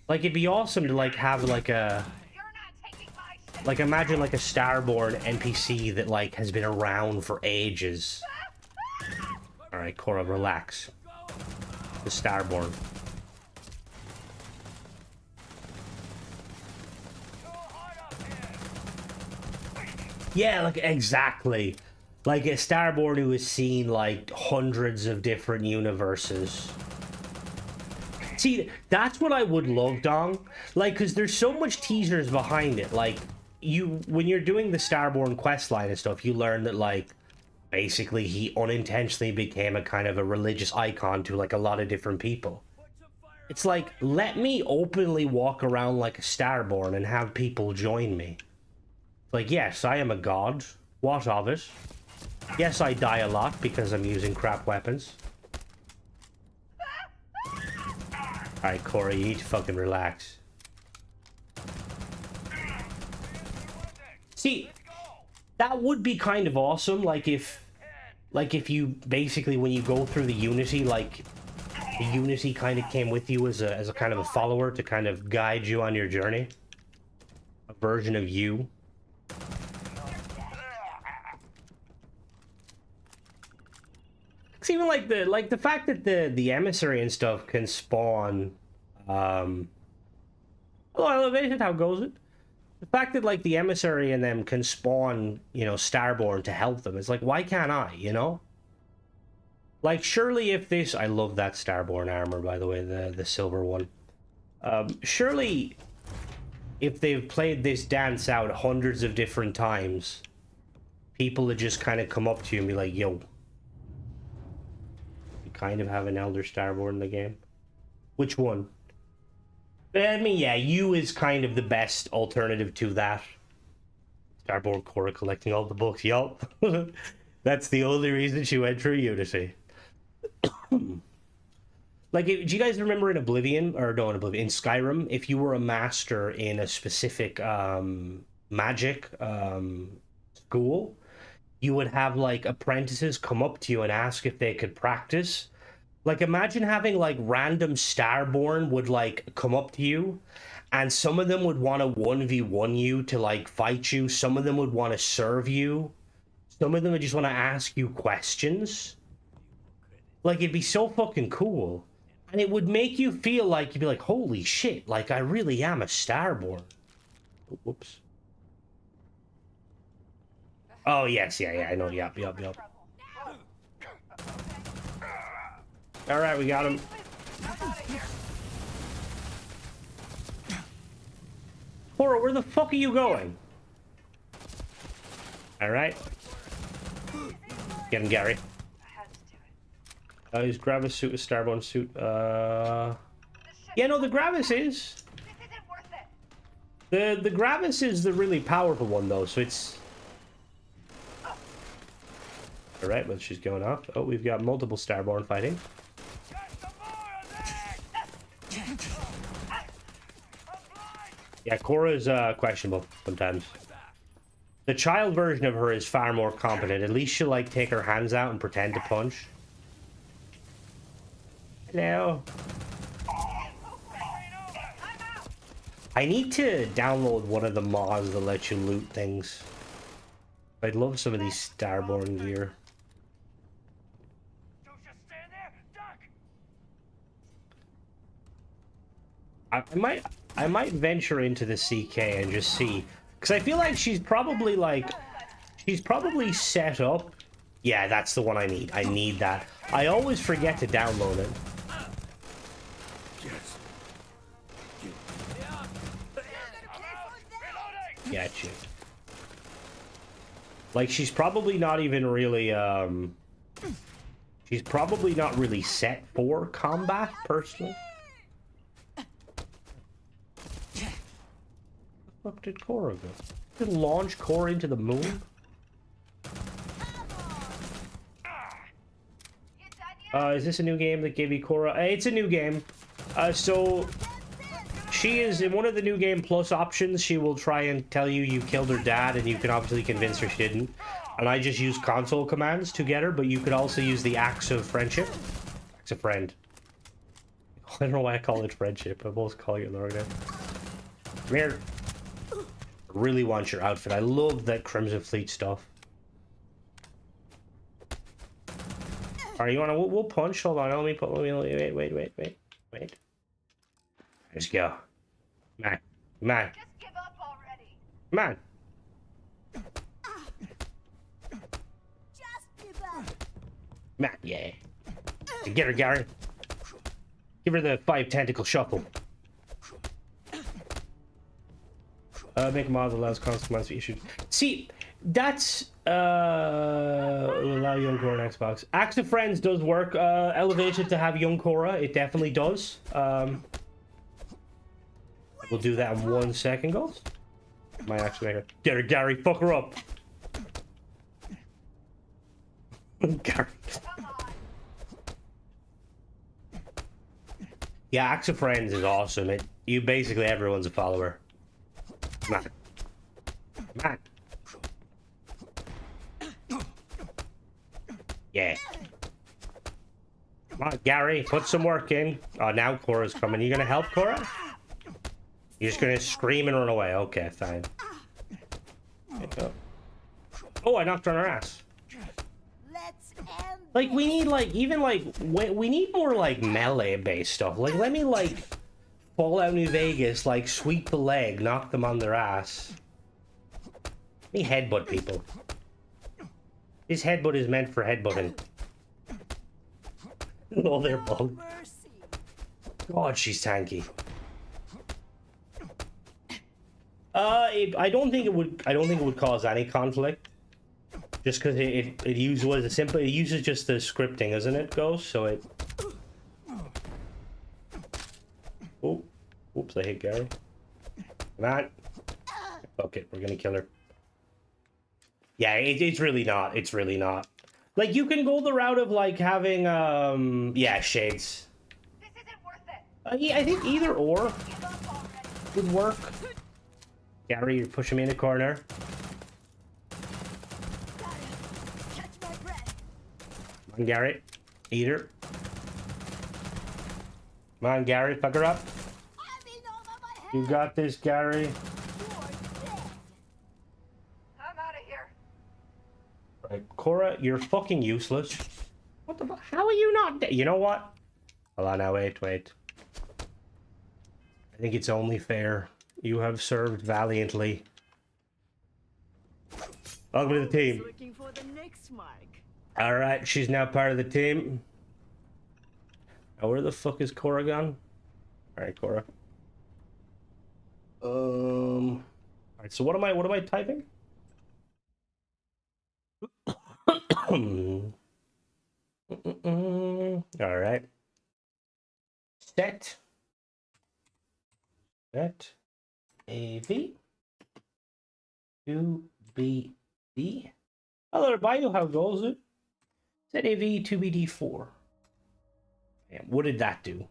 Like, it'd be awesome to, like, have, like, a... Like, imagine, like, a Starborn NPC that, like, has been around for ages. Alright, Cora, relax. The Starborn. Yeah, like, exactly. Like, a Starborn who has seen, like, hundreds of different universes. See, that's what I would love, Dong. Like, because there's so much teasers behind it. Like, when you're doing the Starborn questline and stuff, you learn that, like, basically he unintentionally became a kind of a religious icon to, like, a lot of different people. It's like, let me openly walk around like a Starborn and have people join me. Like, yes, I am a god. What of it? Yes, I die a lot because I'm using crap weapons. Alright, Corey, you need to fucking relax. See, that would be kind of awesome, like if you basically, when you go through the Unity, like, the Unity kind of came with you as a kind of a follower to kind of guide you on your journey. A version of you. It's even like the fact that the emissary and stuff can spawn hello elevation, how goes it? The fact that, like, the emissary and them can spawn, you know, Starborn to help them, it's like, why can't I, you know? Like, surely if this... I love that Starborn armor, by the way, the silver one. Surely, if they've played this dance out hundreds of different times, people would just kind of come up to you and be like, yo, you kind of have an Elder Starborn in the game. Which one? I mean, yeah, you is kind of the best alternative to that. Starborn Korra collecting all the books, yup. That's the only reason she went through Unity. Like, do you guys remember in Oblivion, or no, in Oblivion, in Skyrim, if you were a master in a specific magic school, you would have, like, apprentices come up to you and ask if they could practice. Like, imagine having, like, random Starborn would, like, come up to you, and some of them would want to 1v1 you to, like, fight you. Some of them would want to serve you. Some of them would just want to ask you questions. Like, it'd be so fucking cool. And it would make you feel like, you'd be like, holy shit, like, I really am a Starborn. Oh, whoops. Oh, yes, yeah, I know, yup. Alright, we got him. Korra, where the fuck are you going? Alright. Get him, Gary. His Gravis suit is Starborn suit. Yeah, no, the Gravis is. The Gravis is the really powerful one, though, so it's... Alright, well, she's going off. Oh, we've got multiple Starborn fighting. Yeah, Korra is questionable sometimes. The child version of her is far more competent. At least she'll, like, take her hands out and pretend to punch. Hello. I need to download one of the mods that let you loot things. I'd love some of these Starborn gear. I might venture into the CK and just see, because I feel like she's probably set up. Yeah, that's the one I need. I need that. I always forget to download it. Gotcha. Like, she's probably not even really, she's probably not really set for combat, personally. Where the fuck did Korra go? Did it launch Korra into the moon? Is this a new game that gave you Korra? It's a new game. So... she is in one of the new game plus options. She will try and tell you you killed her dad, and you can obviously convince her she didn't. And I just use console commands to get her, but you could also use the axe of friendship. Axe of friend. I don't know why I call it friendship. I'm almost calling it the wrong name. Come here. I really want your outfit. I love that Crimson Fleet stuff. Alright, you wanna... We'll punch. Hold on. Let me put... Wait. Let's go. Man.
Just give up already.
Man.
Just give up.
Man, yeah. Get her, Gary. Give her the 5 tentacle shuffle. Make a mod that allows constant commands to be issued. See, that's will allow young Korra on Xbox. Axe of Friends does work. Elevated to have young Korra, it definitely does. We'll do that in 1 second, guys. Might actually make her. Get her, Gary. Fuck her up. Gary. Yeah, Axe of Friends is awesome. You basically everyone's a follower. Come on. Yeah. Come on, Gary. Put some work in. Oh, now Korra's coming. You gonna help Korra? You're just gonna scream and run away. Okay, fine. Oh, I knocked her on her ass. Like, we need, like, even, like, we need more, like, melee-based stuff. Like, let me, like, Fallout New Vegas, like, sweep the leg, knock them on their ass. Let me headbutt people. This headbutt is meant for headbutting. Oh, they're both. God, she's tanky. I don't think it would cause any conflict. Just because it uses just the scripting, isn't it, Ghost? So it. Oh, oops! I hit Gary. Come on. Okay, we're gonna kill her. Yeah, it's really not. It's really not. Like, you can go the route of like having yeah, shades.
This isn't worth it.
Yeah, I think either or would work. Gary, you're pushing me in the corner. Come on, Gary. Eat her. Come on, Gary. Fuck her up. You got this, Gary.
I'm out of here.
Right, Cora, you're fucking useless. What the fuck? How are you not dead? You know what? Hold on now, wait. I think it's only fair. You have served valiantly. Welcome to the team.
Looking for the next mark.
Alright, she's now part of the team. Now, where the fuck is Cora gone? Alright, Cora. Alright, so what am I typing? Alright. Set AV to BD. Hello, Bayou, how goes it? Set AV to BD4. And what did that do?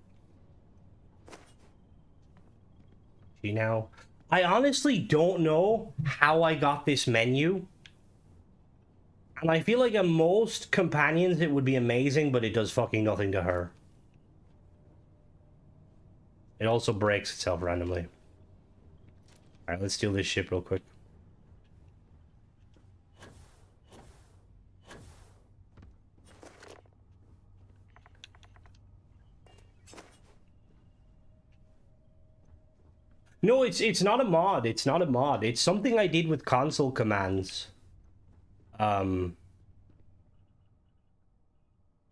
See now, I honestly don't know how I got this menu. And I feel like on most companions it would be amazing, but it does fucking nothing to her. It also breaks itself randomly. Alright, let's steal this ship real quick. No, it's not a mod. It's not a mod. It's something I did with console commands. So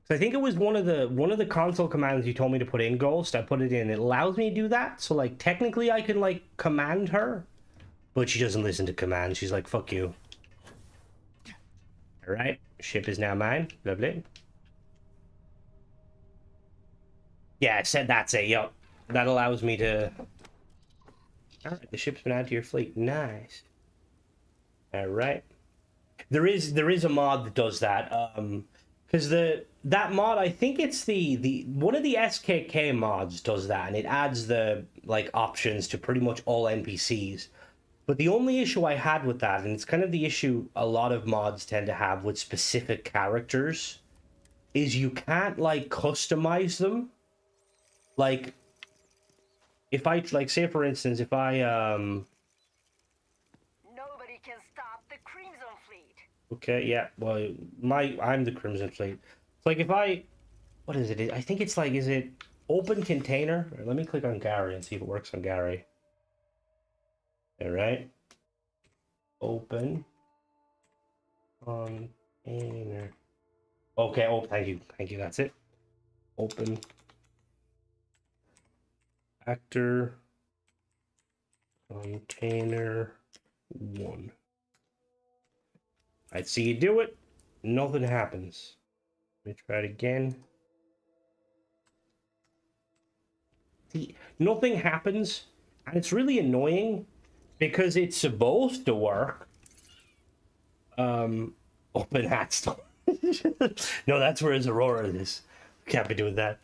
I think it was one of the console commands you told me to put in, Ghost. I put it in. It allows me to do that. So like technically I can like command her, but she doesn't listen to commands. She's like, fuck you. All right, ship is now mine. Lovely. Yeah, I said that's it. Yup, that allows me to. All right, the ship's been added to your fleet. Nice. All right. There is a mod that does that. Because that mod, I think it's the one of the SKK mods does that, and it adds the like options to pretty much all NPCs. But the only issue I had with that, and it's kind of the issue a lot of mods tend to have with specific characters, is you can't like customize them. Like, if I like say for instance, if I
Nobody can stop the Crimson Fleet.
Okay, yeah, well, I'm the Crimson Fleet. It's like if I, what is it? I think it's like, is it open container? Let me click on Gary and see if it works on Gary. All right. Open container. Okay, oh, thank you, that's it. Open actor container 1. I'd see you do it, nothing happens. Let me try it again. See, nothing happens, and it's really annoying because it's supposed to work. Open hat stuff. No, that's where his Aurora is. Can't be doing that.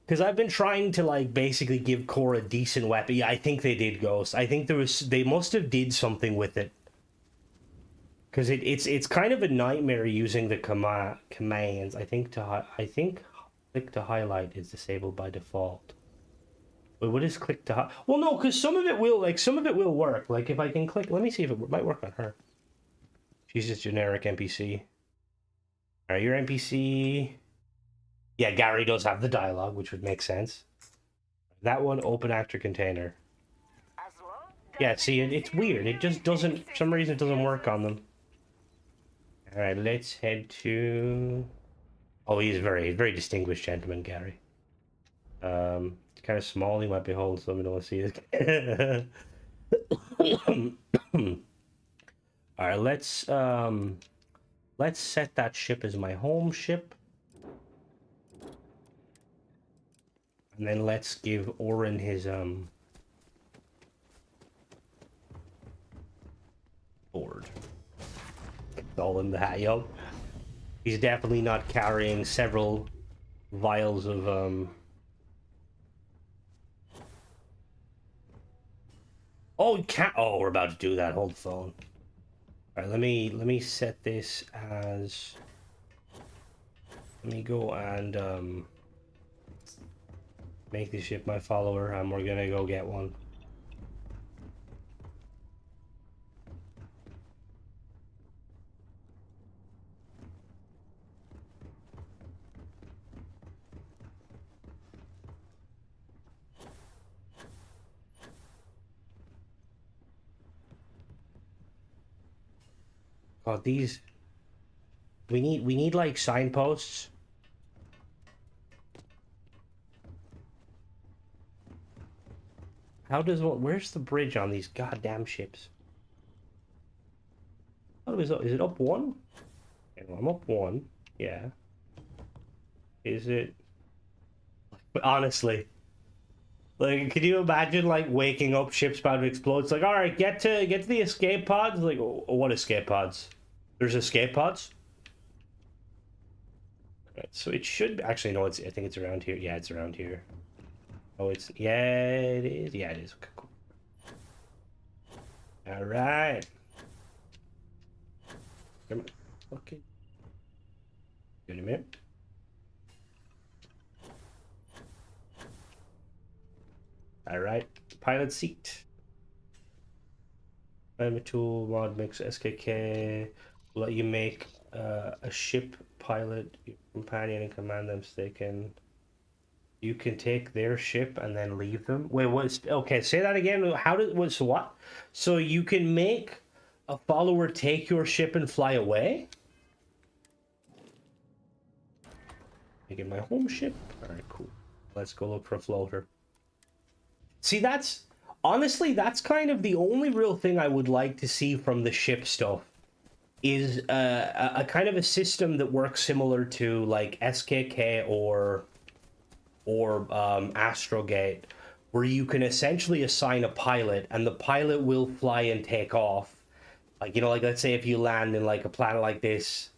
Because I've been trying to like basically give Cora a decent weapon. Yeah, I think they did, Ghost. I think they must have did something with it. Because it's kind of a nightmare using the commands. I think click to highlight is disabled by default. Wait, what is click to well, no, because some of it will work. Like if I can click, let me see if it might work on her. She's just generic NPC. Alright, your NPC. Yeah, Gary does have the dialogue, which would make sense. That one, open actor container. Yeah, see, it's weird. It just doesn't, for some reason, it doesn't work on them. Alright, let's head to... Oh, he's a very distinguished gentleman, Gary. Kind of small, he might be holding something, I don't want to see it. Alright, let's set that ship as my home ship. And then let's give Orin his, board. It's all in the hat, yo. He's definitely not carrying several vials of, Oh, you can't. Oh, we're about to do that. Hold the phone. All right, let me set this as. Let me go and make this ship my follower, and we're gonna go get one. God, these. We need like signposts. How does one? Where's the bridge on these goddamn ships? Oh, is it up one? Okay, well, I'm up one. Yeah. Is it? But honestly, like, can you imagine like waking up, ship's about to explode? It's like, all right, get to the escape pods. Like, oh, what escape pods? There's escape pods. Right, so it should actually no. I think it's around here. Yeah, it's around here. Oh, yeah, it is. Yeah, it is. Okay, cool. All right. Come on. Okay. Give me a minute. All right. Pilot seat. Climate tool mod mix SKK. Let you make a ship pilot, your companion, and command them so they can. You can take their ship and then leave them. Wait, what's okay? Say that again. How did what's what? So you can make a follower take your ship and fly away. Making my home ship. All right, cool. Let's go look for a floater. See, that's honestly that's kind of the only real thing I would like to see from the ship stuff. Is a kind of a system that works similar to like SKK or Astrogate, where you can essentially assign a pilot and the pilot will fly and take off. Like, you know, like let's say if you land in like a planet like this,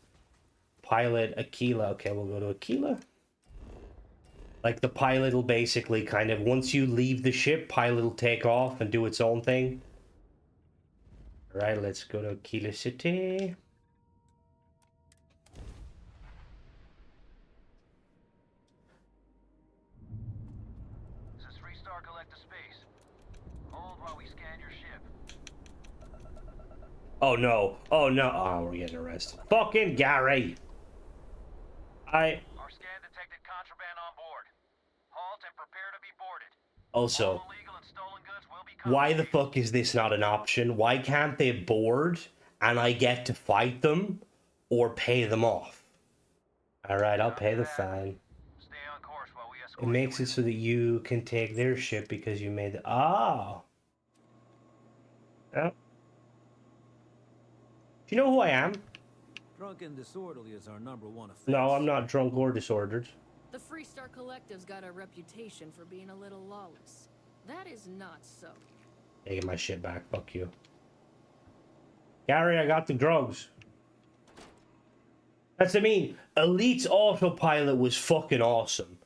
pilot Aquila. Okay, we'll go to Aquila. Like the pilot will basically kind of, once you leave the ship, pilot will take off and do its own thing. All right, let's go to Aquila City.
This is Freestar Collective Space. Hold while we scan your ship.
Oh no. Oh no. Oh, we're getting arrested. Fucking Gary.
Our scan detected contraband on board. Halt and prepare to be boarded.
Also,
All illegal and stolen goods will be
why the
confiscated.
fuck is this not an option? Why can't they board and I get to fight them or pay them off? Alright, I'll pay the fine.
Stay on course while we escort
It makes it so that you can take their ship because you made the... Oh! Oh. Do you know who I am?
Drunk and disorderly is our #1 offense.
No, I'm not drunk or disordered.
The Freestar Collective's got a reputation for being a little lawless. That is not so.
Taking my shit back, fuck you. Gary, I got the drugs. That's what I mean. Elite's autopilot was fucking awesome.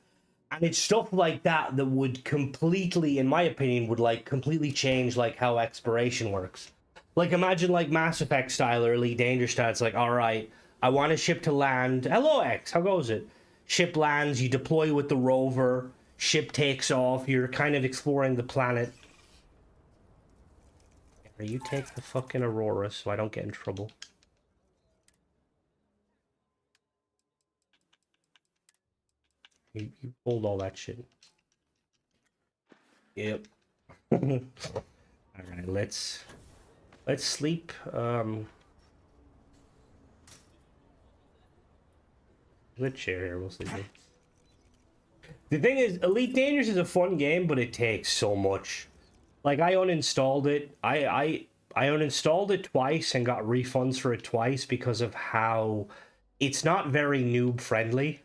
And it's stuff like that that would completely, in my opinion, would like completely change like how exploration works. Like imagine like Mass Effect style or Elite Dangerous style. It's like, alright, I want a ship to land. Hello X, how goes it? Ship lands, you deploy with the rover, ship takes off, you're kind of exploring the planet. You take the fucking Aurora so I don't get in trouble. You hold all that shit. Yep. All right, let's sleep. The chair here, we'll sleep in. The thing is, Elite Dangerous is a fun game, but it takes so much. Like, I uninstalled it. I uninstalled it twice and got refunds for it twice because of how it's not very noob friendly.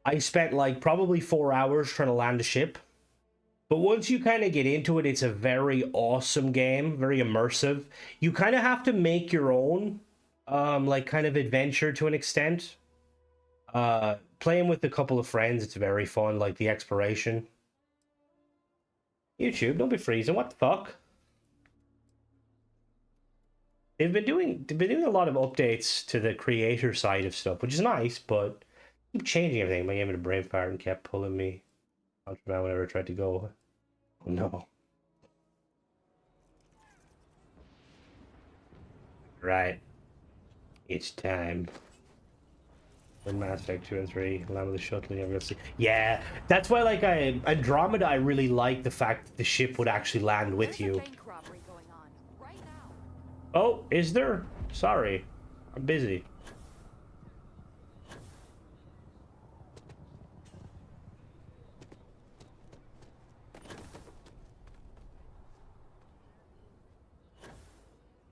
I spent like probably 4 hours trying to land a ship. But once you kind of get into it, it's a very awesome game, very immersive. You kind of have to make your own, like, kind of adventure to an extent. Playing with a couple of friends, it's very fun, like the exploration. YouTube, don't be freezing, what the fuck? They've been doing a lot of updates to the creator side of stuff, which is nice, but keep changing everything. My game had a brain fart and kept pulling me out whenever I tried to go. Oh no. Right. It's time. In Mass Effect 2 and 3, Land of the Shuttle, I'm gonna see. Yeah, that's why, like, Andromeda, I really like the fact that the ship would actually land with you. Oh, is there? Sorry. I'm busy.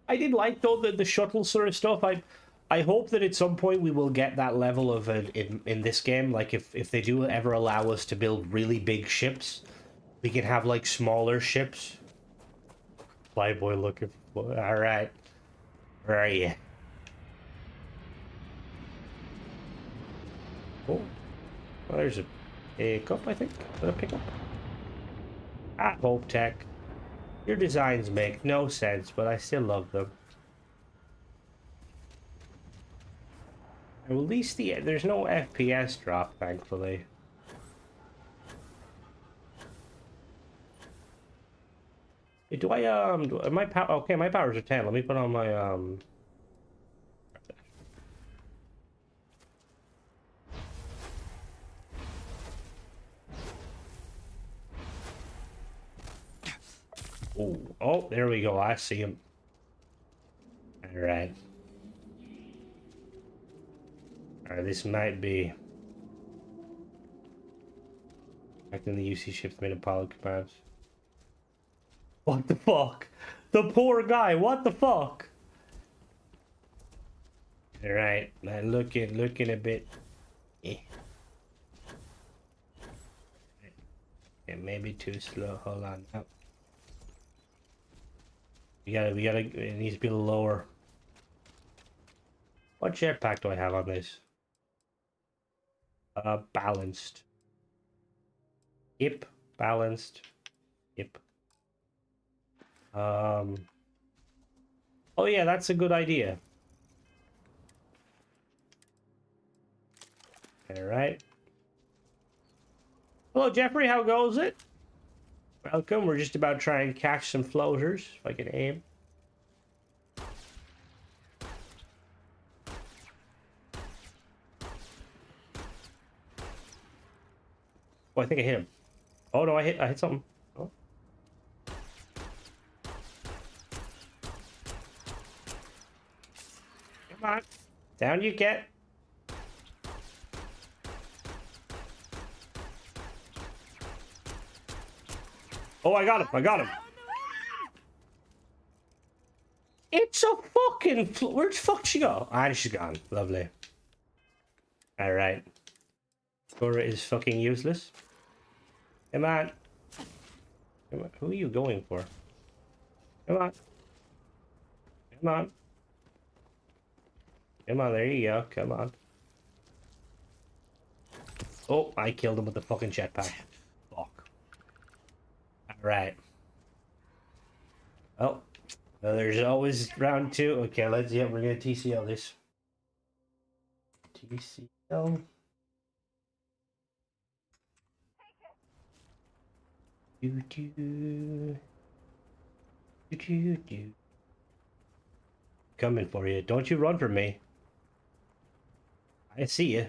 I did like, though, the shuttle sort of stuff. I hope that at some point we will get that level of in this game. Like, if they do ever allow us to build really big ships, we can have, like, smaller ships. Flyboy looking for... Alright. Where are you? Oh. Well, there's a pickup, I think. Is that a pickup? Ah, Hope Tech. Your designs make no sense, but I still love them. Well, at least there's no FPS drop, thankfully. Do I, my power, okay, my powers are 10. Let me put on my, oh, there we go. I see him. All right. All right, this might be. Acting the UC ships made Apollo commands. What the fuck? The poor guy. What the fuck? All right, looking a bit. Eh. Yeah, maybe too slow. Hold on. Oh. We gotta, it needs to be a little lower. What jetpack do I have on this? Balanced. Yep, balanced. Yep. Oh yeah, that's a good idea. Alright. Hello, Jeffrey, how goes it? Welcome, we're just about to try and catch some floaters, if I can aim. Oh, I think I hit him. Oh no, I hit something. Oh. Come on. Down you get. Oh, I got him. I got him. It's a fucking... Where'd the fuck she go? Ah, she's gone. Lovely. Alright. Cora is fucking useless. Come on. Come on. Who are you going for? Come on. Come on. Come on, there you go. Come on. Oh, I killed him with the fucking jetpack. Fuck. Alright. Oh. Well, there's always round 2. Okay, we're gonna TCL this. TCL. Do. Coming for you. Don't you run from me. I see you.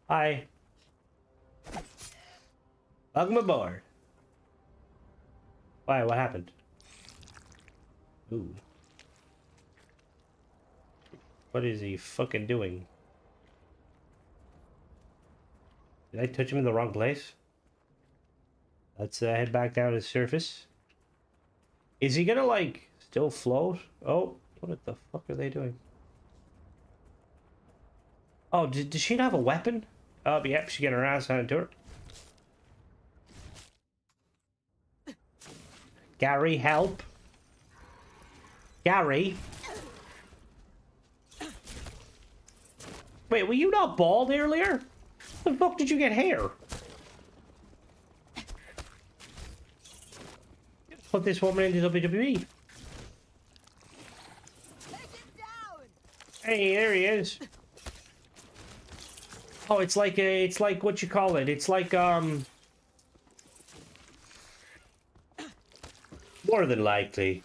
Hi. Welcome aboard. Why? What happened? Ooh. What is he fucking doing? Did I touch him in the wrong place? Let's head back down to the surface. Is he gonna, like, still float? Oh, what the fuck are they doing? Oh, does she have a weapon? Oh, yep, she's getting her ass handed to her. Gary, help. Gary. Wait, were you not bald earlier? How the fuck did you get hair? Put this woman into WWE. Hey, there he is. Oh, it's like what you call it? It's like more than likely.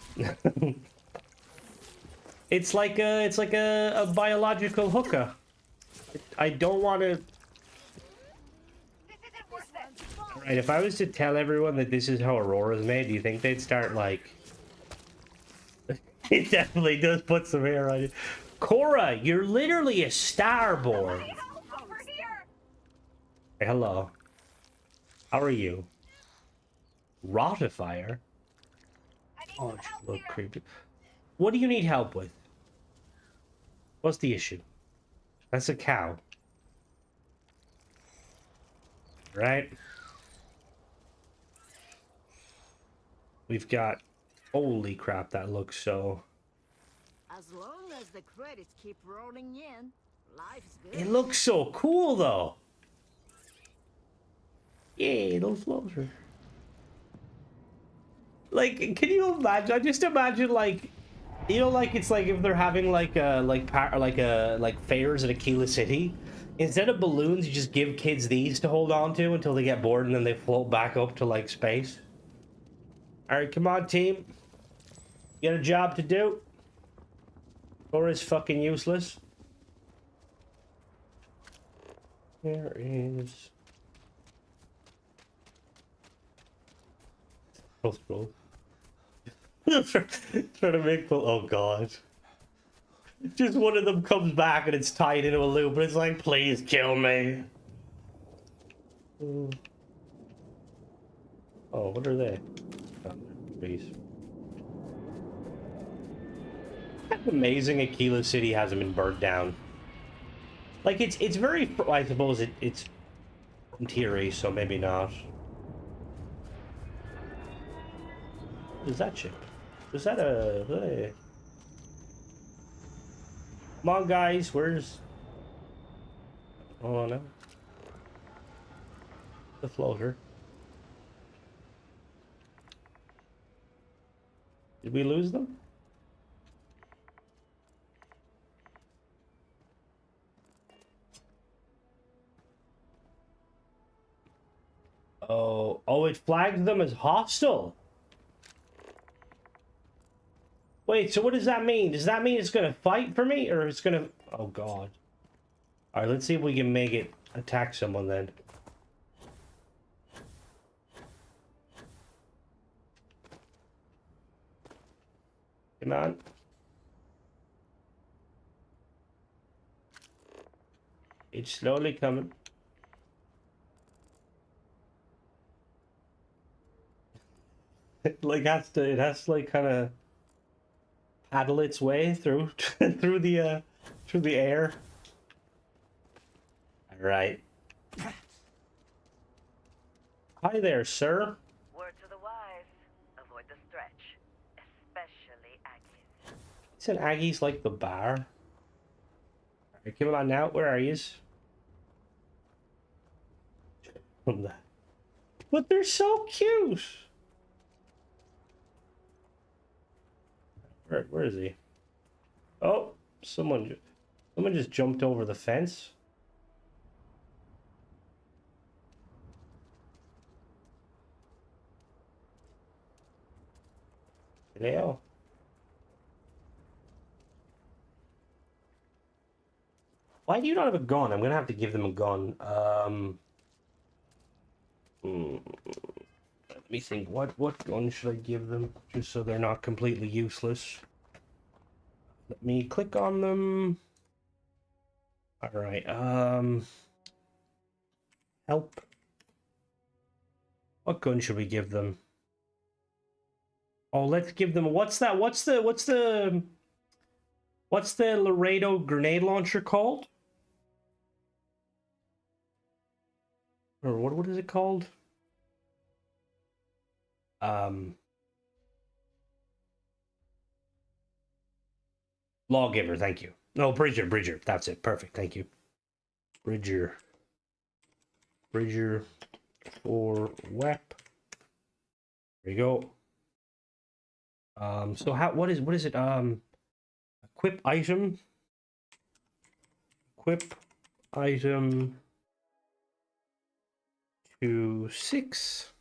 It's like a biological hooker. I don't want to. Right, if I was to tell everyone that this is how Aurora's made, do you think they'd start like? It definitely does put some hair on you. Cora, you're literally a starborn. Hey, hello. How are you? Rotifier? Oh, you look creepy. What do you need help with? What's the issue? That's a cow. Right? We've got... Holy crap, that looks so...
As long as the credits keep rolling in, life's good.
It looks so cool, though. Yay, little floater. Like, can you imagine? I just imagine, like, you know, like it's like if they're having like fairs at Aquila City. Instead of balloons, you just give kids these to hold on to until they get bored, and then they float back up to like space. All right, come on, team. You got a job to do. Or is fucking useless. There is. Scroll. Trying to make. Oh god. Just one of them comes back and it's tied into a loop, and it's like, please kill me. Oh, what are they? Oh, please. That's amazing. Aquila City hasn't been burnt down. Like it's very. I suppose it's frontier-y, so maybe not. What is that ship? Is that a? Hey. Come on, guys. Where's? Oh no. The floater. Did we lose them? Oh, it flags them as hostile. Wait, so what does that mean? Does that mean it's gonna fight for me, or it's gonna... Oh, God. Alright, let's see if we can make it attack someone, then. Come on. It's slowly coming. It has to like kind of paddle its way through through the air. All right. Hi there, sir.
Word to the wise, avoid the stretch, especially Aggies.
He said Aggie's like the bar. All right, come on now. Where are yous? But they're so cute. Where is he? Oh, someone just jumped over the fence. Leo. Why do you not have a gun? I'm gonna have to give them a gun. Let me think. What gun should I give them, just so they're not completely useless? Let me click on them. All right. Help. What gun should we give them? Oh, let's give them. What's that? What's the Laredo grenade launcher called? Or what is it called? Lawgiver, thank you. No, Bridger, that's it. Perfect, thank you. Bridger for WEP. There you go. So what is it? Equip item to 6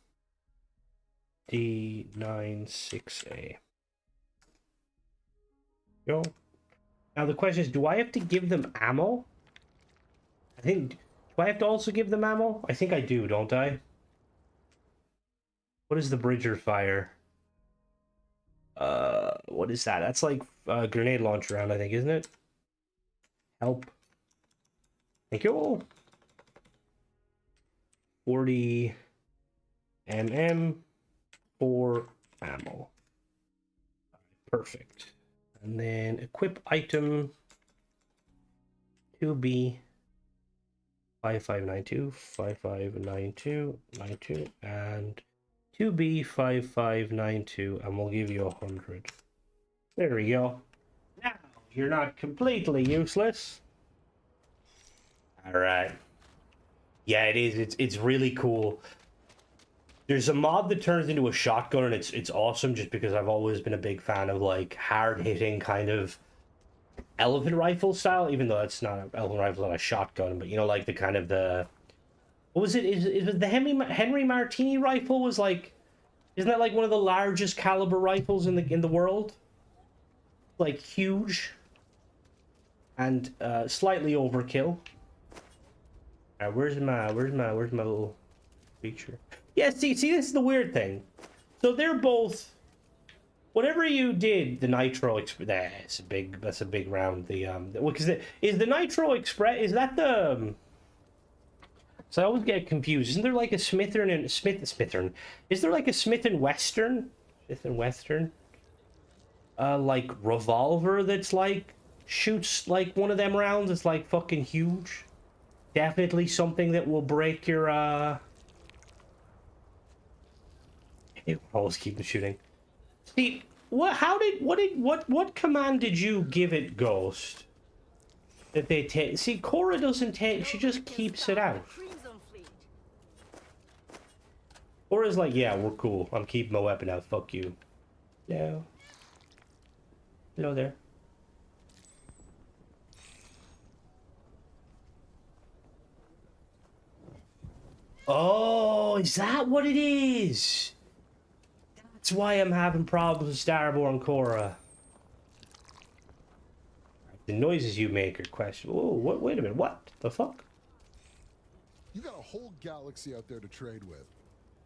D96A. Go. Now the question is, do I have to give them ammo? Do I have to also give them ammo? I think I do, don't I? What is the Bridger fire? What is that? That's like a grenade launcher round, I think, isn't it? Help. Thank you. 40 mm for ammo. Perfect. And then equip item 2B 5592 5592 92 and 2B 5592, and we'll give you 100. There we go. Now you're not completely useless. All right. Yeah, it is. It's really cool. There's a mod that turns into a shotgun, and it's awesome just because I've always been a big fan of like hard-hitting kind of elephant rifle style, even though it's not an elephant rifle, not a shotgun, but you know, like the kind of the what was it? Is it the Henry Martini rifle was like, isn't that like one of the largest caliber rifles in the world? Like huge and slightly overkill. Where's my little feature? Yeah, see, this is the weird thing. So they're both, whatever you did, the Nitro Express. That's a big round. Because is the Nitro Express, is that the? So I always get confused. Isn't there like a Smithern and Smithern? Is there like a Smith and Western? Like revolver that's like shoots like one of them rounds. It's like fucking huge. Definitely something that will break your It will always keep shooting. See, what command did you give it, Ghost? That they take. See, Cora doesn't take. She just keeps it out. Cora's like, yeah, we're cool. I'm keeping my weapon out. Fuck you. No. Hello there. Oh, is that what it is? That's why I'm having problems with Starborn Cora. The noises you make are questionable. Oh, what? Wait a minute. What the fuck?
You got a whole galaxy out there to trade with.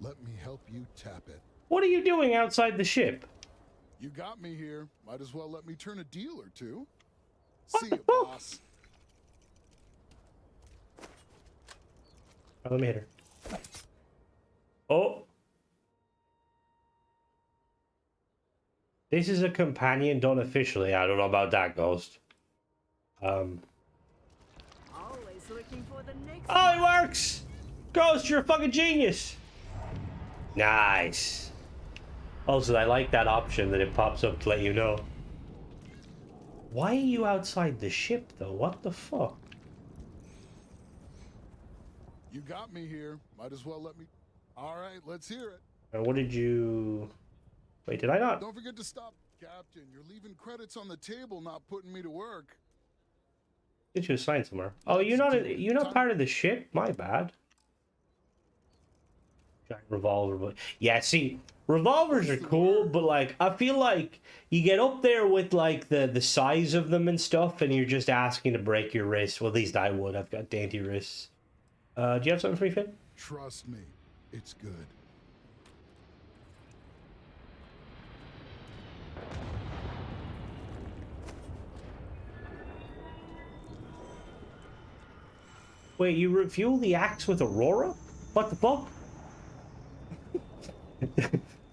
Let me help you tap it.
What are you doing outside the ship?
You got me here. Might as well let me turn a deal or two. See you, boss.
Oh, let me hit her. Oh. This is a companion done officially. I don't know about that, Ghost.
Always looking for the next.
Oh, it works! Ghost, you're a fucking genius! Nice. Also, I like that option that it pops up to let you know. Why are you outside the ship, though? What the fuck?
You got me here. Might as well let me... Alright, let's hear it.
And what did you... Wait, did I not?
Don't forget to stop, Captain. You're leaving credits on the table, not putting me to work.
Get you assigned somewhere. Oh, you're not part of the ship? My bad. Giant revolver, but yeah, see, revolvers are cool, but like I feel like you get up there with like the size of them and stuff, and you're just asking to break your wrist. Well, at least I would. I've got dainty wrists. Do you have something for me, Finn?
Trust me. It's good.
Wait, you refuel the axe with Aurora? What the fuck?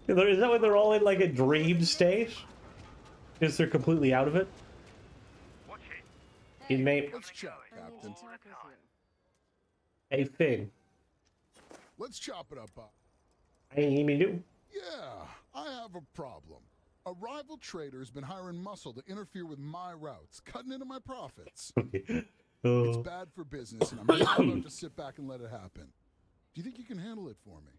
Is that when they're all in like a dream state? Because they're completely out of it? Inmate.
Let's chat, Captain.
Hey, Finn.
Let's chop it up.
I ain't even do.
Yeah, I have a problem. A rival trader has been hiring muscle to interfere with my routes, cutting into my profits. It's bad for business, and I'm not about to sit back and let it happen. Do you think you can handle it for me?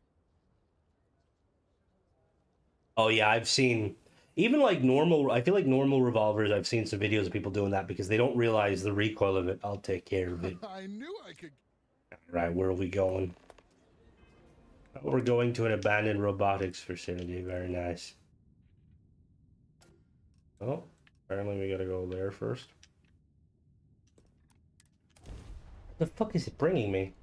Oh yeah, I've seen even like normal. I feel like normal revolvers. I've seen some videos of people doing that because they don't realize the recoil of it. I'll take care of it.
I knew I could.
Right, where are we going? Oh, we're going to an abandoned robotics facility. Very nice. Oh, apparently we gotta go there first. The fuck is it bringing me?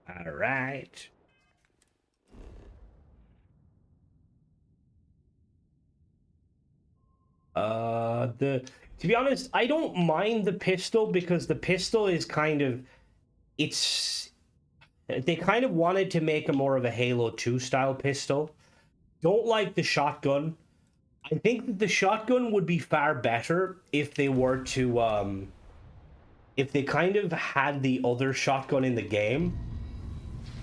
All right. To be honest, I don't mind the pistol because the pistol is kind of, they kind of wanted to make a more of a Halo 2 style pistol. Don't like the shotgun. I think that the shotgun would be far better if they were to, if they kind of had the other shotgun in the game,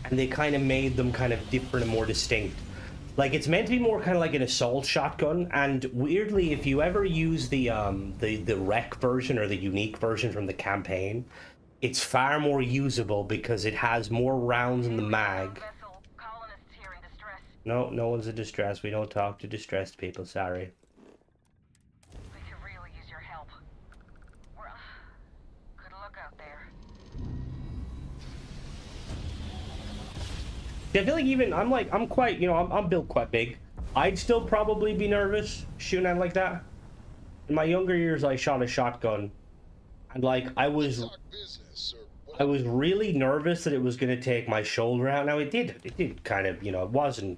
and they kind of made them kind of different and more distinct. Like, it's meant to be more kind of like an assault shotgun, and weirdly, if you ever use the rec version or the unique version from the campaign, it's far more usable because it has more rounds in the mag. No, no one's in distress. We don't talk to distressed people, sorry.
We could really use your help. Good luck out there.
I feel like even, I'm quite, you know, I'm built quite big. I'd still probably be nervous shooting at like that. In my younger years, I shot a shotgun. And like, I was really nervous that it was going to take my shoulder out. Now it did kind of, you know, it wasn't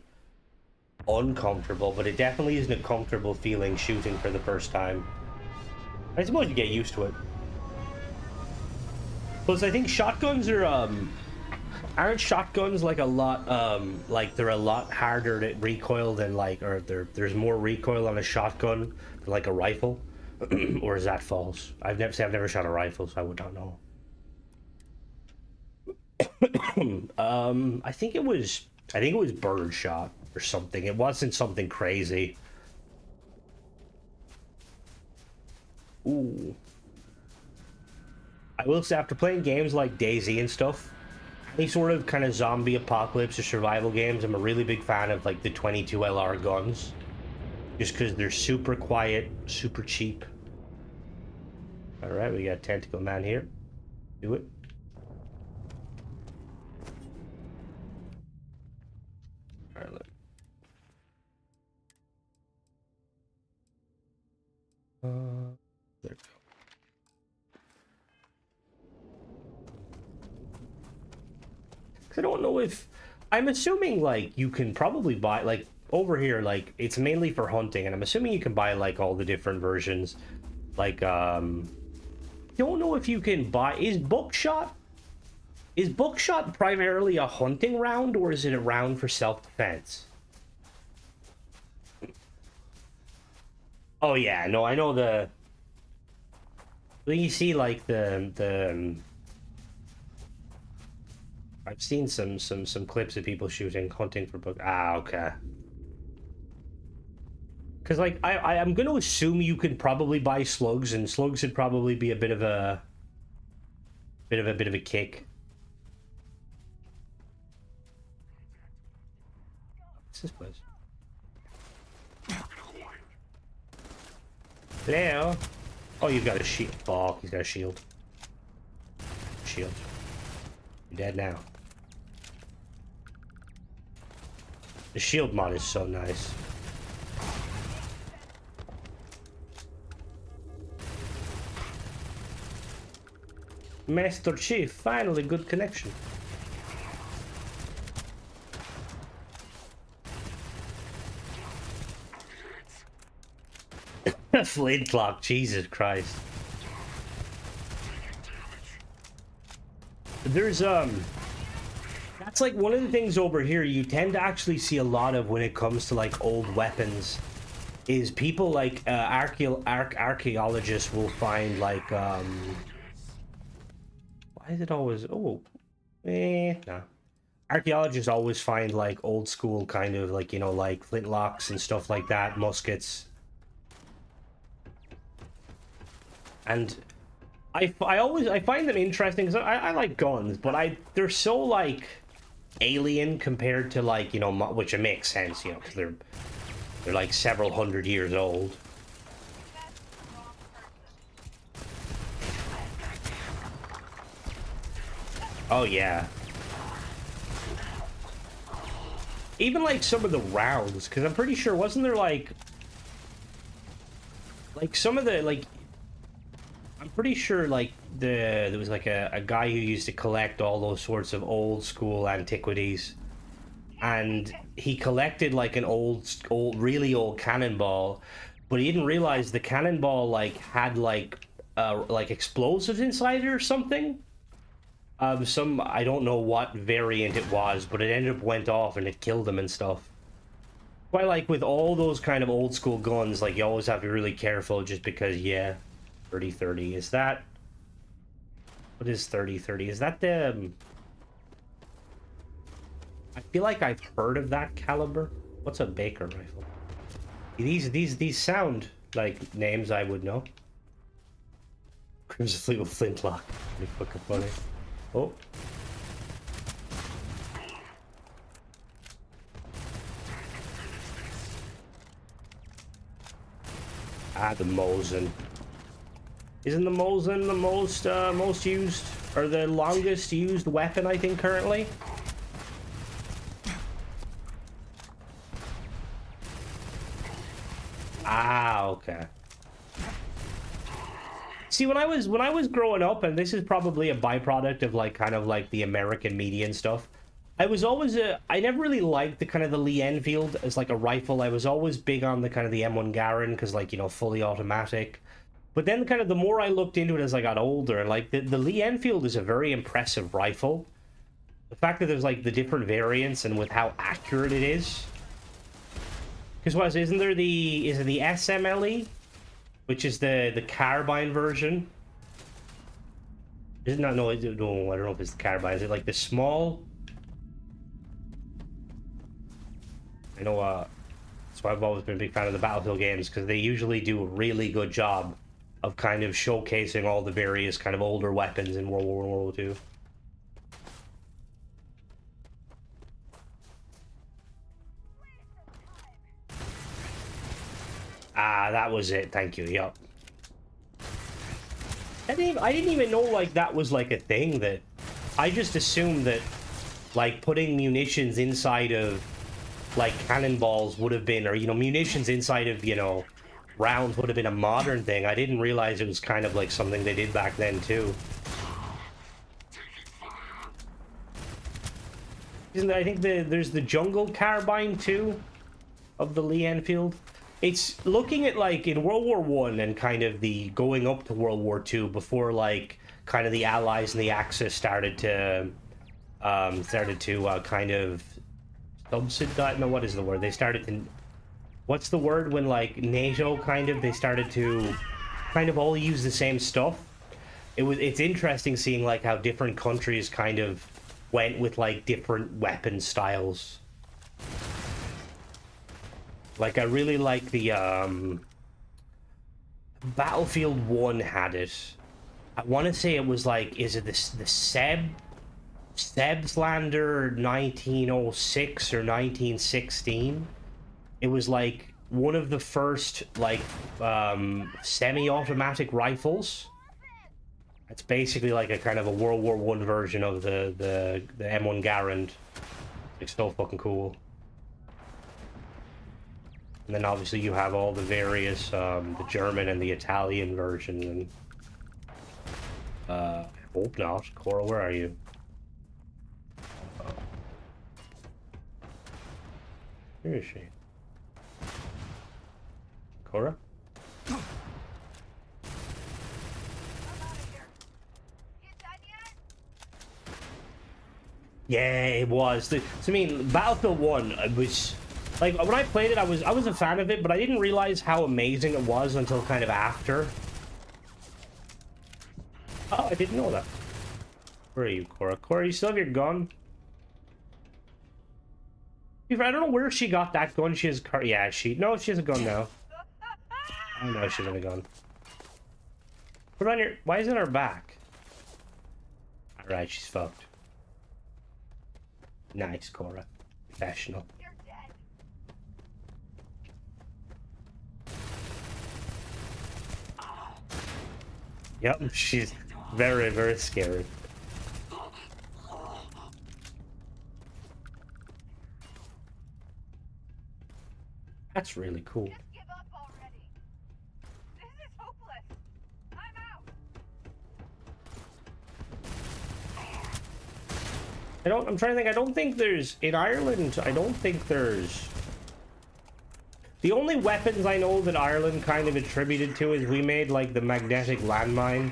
uncomfortable, but it definitely isn't a comfortable feeling shooting for the first time. I suppose you get used to it. Plus, I think shotguns are, aren't shotguns like a lot, like they're a lot harder to recoil than like, or there's more recoil on a shotgun than like a rifle? Or is that false? I've never shot a rifle, so I would not know. I think it was birdshot or something. It wasn't something crazy. Ooh. I will say, after playing games like DayZ and stuff, any sort of kind of zombie apocalypse or survival games, I'm a really big fan of like the 22 LR guns. Just because they're super quiet, super cheap. Alright, we got Tentacle Man here. Do it. Alright, look. There we go. I don't know if... I'm assuming, like, you can probably buy, like, over here, like, it's mainly for hunting, and I'm assuming you can buy, like, all the different versions. Like, don't know if you can buy... Is buckshot primarily a hunting round, or is it a round for self-defense? Oh, yeah, no, I know the... When you see, like, I've seen some clips of people shooting, hunting for book. Ah, okay. Because like I'm going to assume you can probably buy slugs, and slugs would probably be a bit of a kick. What's this place? Hello. Oh, you've got a shield. Oh, he's got a shield. Shield. You're dead now. The shield mod is so nice. Master Chief, finally good connection. Flintlock, Jesus Christ. There's that's like one of the things over here you tend to actually see a lot of when it comes to like old weapons, is people like archaeologists will find like why is it always nah. Archaeologists always find like old school kind of like, you know, like flintlocks and stuff like that, muskets. And I find them interesting because I like guns, but they're so like alien compared to like, you know, which it makes sense, you know, because they're like several hundred years old. Oh yeah. Even like some of the rounds, because I'm pretty sure wasn't there like some of the like. I'm pretty sure, like, there was, like, a guy who used to collect all those sorts of old-school antiquities. And he collected, like, an really old cannonball. But he didn't realize the cannonball, like, had, like explosives inside it or something. I don't know what variant it was, but it ended up went off and it killed him and stuff. But, like, with all those kind of old-school guns, like, you always have to be really careful just because, yeah... 30-30, is that... What is 30-30? Is that the... I feel like I've heard of that caliber. What's a Baker rifle? These sound like names I would know. Crimson Fleet with Flintlock. Pretty fucking funny. Oh. Ah, the Mosin. Isn't the Mosin the most used, or the longest used weapon, I think, currently? Ah, okay. See, when I was growing up, and this is probably a byproduct of like kind of like the American media and stuff, I was always I never really liked the kind of the Lee Enfield as like a rifle. I was always big on the kind of the M1 Garand because, like, you know, fully automatic. But then kind of the more I looked into it as I got older, and like the Lee Enfield is a very impressive rifle. The fact that there's like the different variants and with how accurate it is. Because isn't there the SMLE, which is the carbine version? Is it not? No, I don't know if it's the carbine. Is it like the small? I know. That's why I've always been a big fan of the Battlefield games, because they usually do a really good job of kind of showcasing all the various kind of older weapons in World War I and World War II. Ah, that was it. Thank you. Yup. I didn't even know like that was like a thing. That I just assumed that like putting munitions inside of like cannonballs would have been, or, you know, munitions inside of, you know, rounds would have been a modern thing. I didn't realize it was kind of like something they did back then too. I think there's the jungle carbine too of the Lee Enfield. It's looking at like in World War I and kind of the going up to World War II, before like kind of the Allies and the Axis started to kind of subsidize. No, what is the word? They started to. What's the word when like NATO they started to kind of all use the same stuff? It's interesting seeing like how different countries kind of went with like different weapon styles. Like I really like the Battlefield 1 had it. I want to say it was like, is it the Sebslander 1906 or 1916? It was like one of the first like semi-automatic rifles. It's basically like a kind of a World War I version of the M1 Garand. It's so fucking cool. And then obviously you have all the various the German and the Italian version, and Hope not. Cora, where are you? Where is she? Cora? Yeah, it was. So, I mean, Battlefield 1, it was... Like, when I played it, I was a fan of it, but I didn't realize how amazing it was until kind of after. Oh, I didn't know that. Where are you, Cora? Cora, you still have your gun? I don't know where she got that gun. She has... Yeah, No, she has a gun now. I know she has a gun. Put on your... Why is it on her back? Alright, she's fucked. Nice, Cora. Professional. Yep, she's very, very scary. That's really cool.
Just give up already. This is hopeless. I'm out.
I'm trying to think. I don't think there's... In Ireland, I don't think there's... The only weapons I know that Ireland kind of attributed to is we made, like, the magnetic landmine.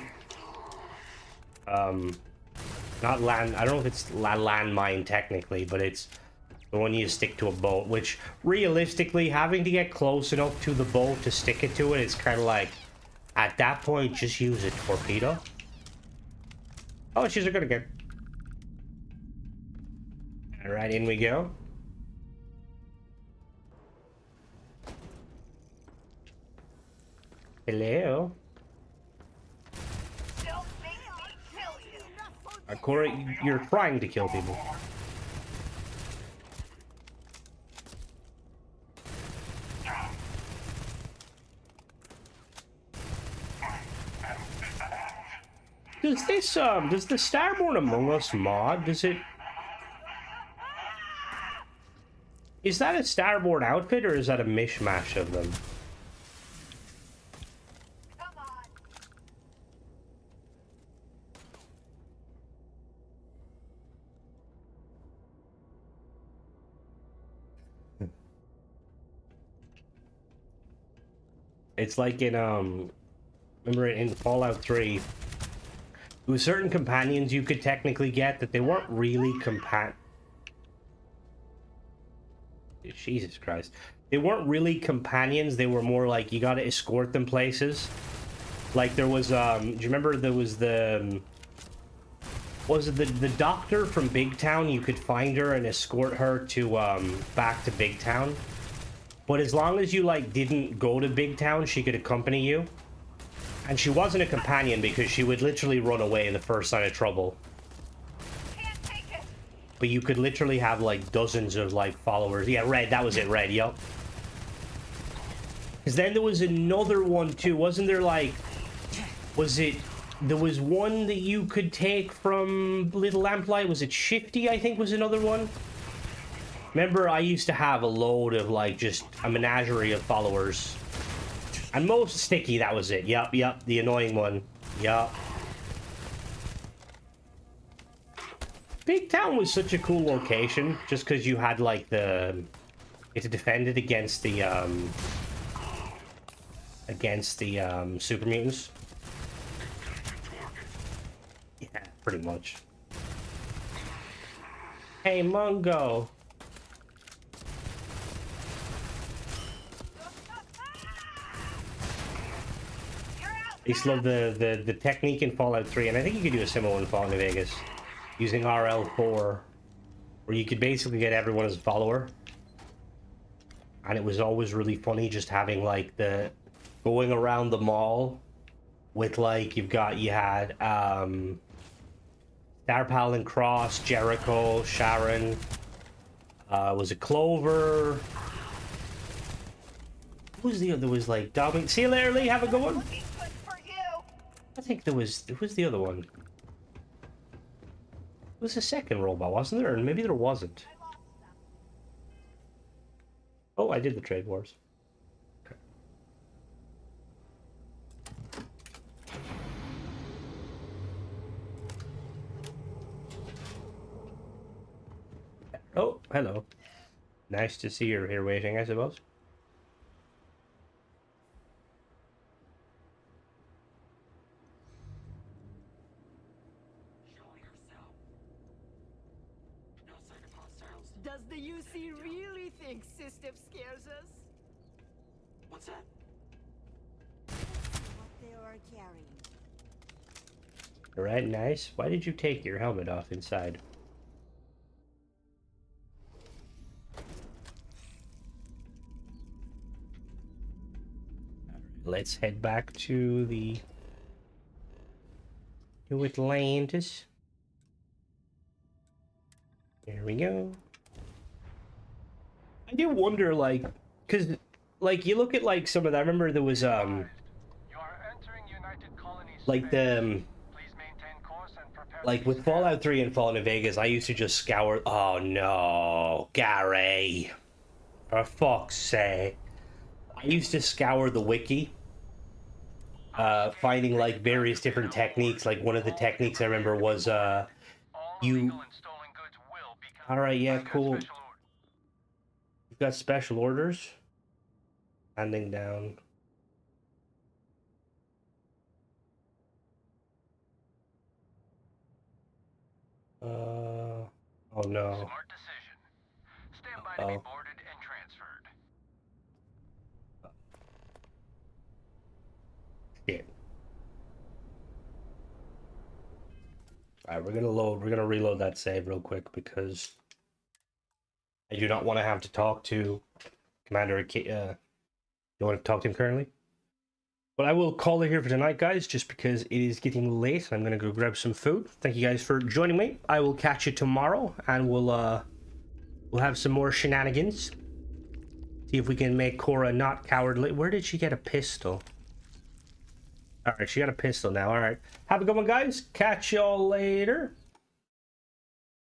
Not land... I don't know if it's landmine technically, but it's the one you stick to a boat, which, realistically, having to get close enough to the boat to stick it to it, it's kind of like, at that point, just use a torpedo. Oh, she's a good again. Alright, in we go. Hello.
Don't make me kill you.
Corey, you're trying to kill people. Does the Starborn Among Us mod, is that a Starborn outfit, or is that a mishmash of them? It's like in, remember in Fallout 3, there were certain companions you could technically get that they weren't really Jesus Christ. They weren't really companions, they were more like you gotta escort them places. Like there was, do you remember there was the doctor from Big Town? You could find her and escort her to, back to Big Town. But as long as you, like, didn't go to Big Town, she could accompany you. And she wasn't a companion because she would literally run away the first sign of trouble.
Can't take it.
But you could literally have, like, dozens of, like, followers. Yeah, Red, that was it, Red, yup. Because then there was another one, too. Wasn't there, like... There was one that you could take from Little Lamplight. Was it Shifty, I think, was another one? Remember, I used to have a load of, like, just a menagerie of followers. And most Sticky, that was it. Yup, the annoying one. Yup. Big Town was such a cool location, just because you had, like, you had to defend it against the super mutants. Yeah, pretty much. Hey, Mungo. I used to love the technique in Fallout 3, and I think you could do a similar one in Fallout New Vegas, using RL4, where you could basically get everyone as a follower. And it was always really funny just having, like, going around the mall with, like, you had, Star Pal and Cross, Jericho, Sharon, was it Clover? Who was the other? Was, like, Dominic. See you later, Lee, have a good one. I think there was the other one? It was a second robot, wasn't there? Or maybe there wasn't. Oh, I did the Trade Wars. Okay. Hello. Nice to see you're here waiting, I suppose.
Does the UC really think System scares us?
What's that?
What they are carrying.
Alright, nice. Why did you take your helmet off inside? Let's head back to the New Atlantis. There we go. I do wonder, like, cause, like, you look at like some of that. I remember there was like the like with Fallout 3 and Fallout New Vegas, I used to just scour. Oh no, Gary! For fuck's sake! I used to scour the wiki, finding like various different techniques. Like one of the techniques I remember was you. All right, yeah, cool. You've got special orders. Handing down. Oh no.
Smart decision. Stand by to be boarded and transferred.
Shit. Alright, we're gonna reload that save real quick because I do not want to have to talk to Commander you want to talk to him currently? But I will call it here for tonight, guys, just because it is getting late. I'm gonna go grab some food. Thank you guys for joining me. I will catch you tomorrow, and we'll have some more shenanigans. See if we can make Cora not cowardly. Where did she get a pistol? All right, she got a pistol now. All right, have a good one, guys. Catch y'all later.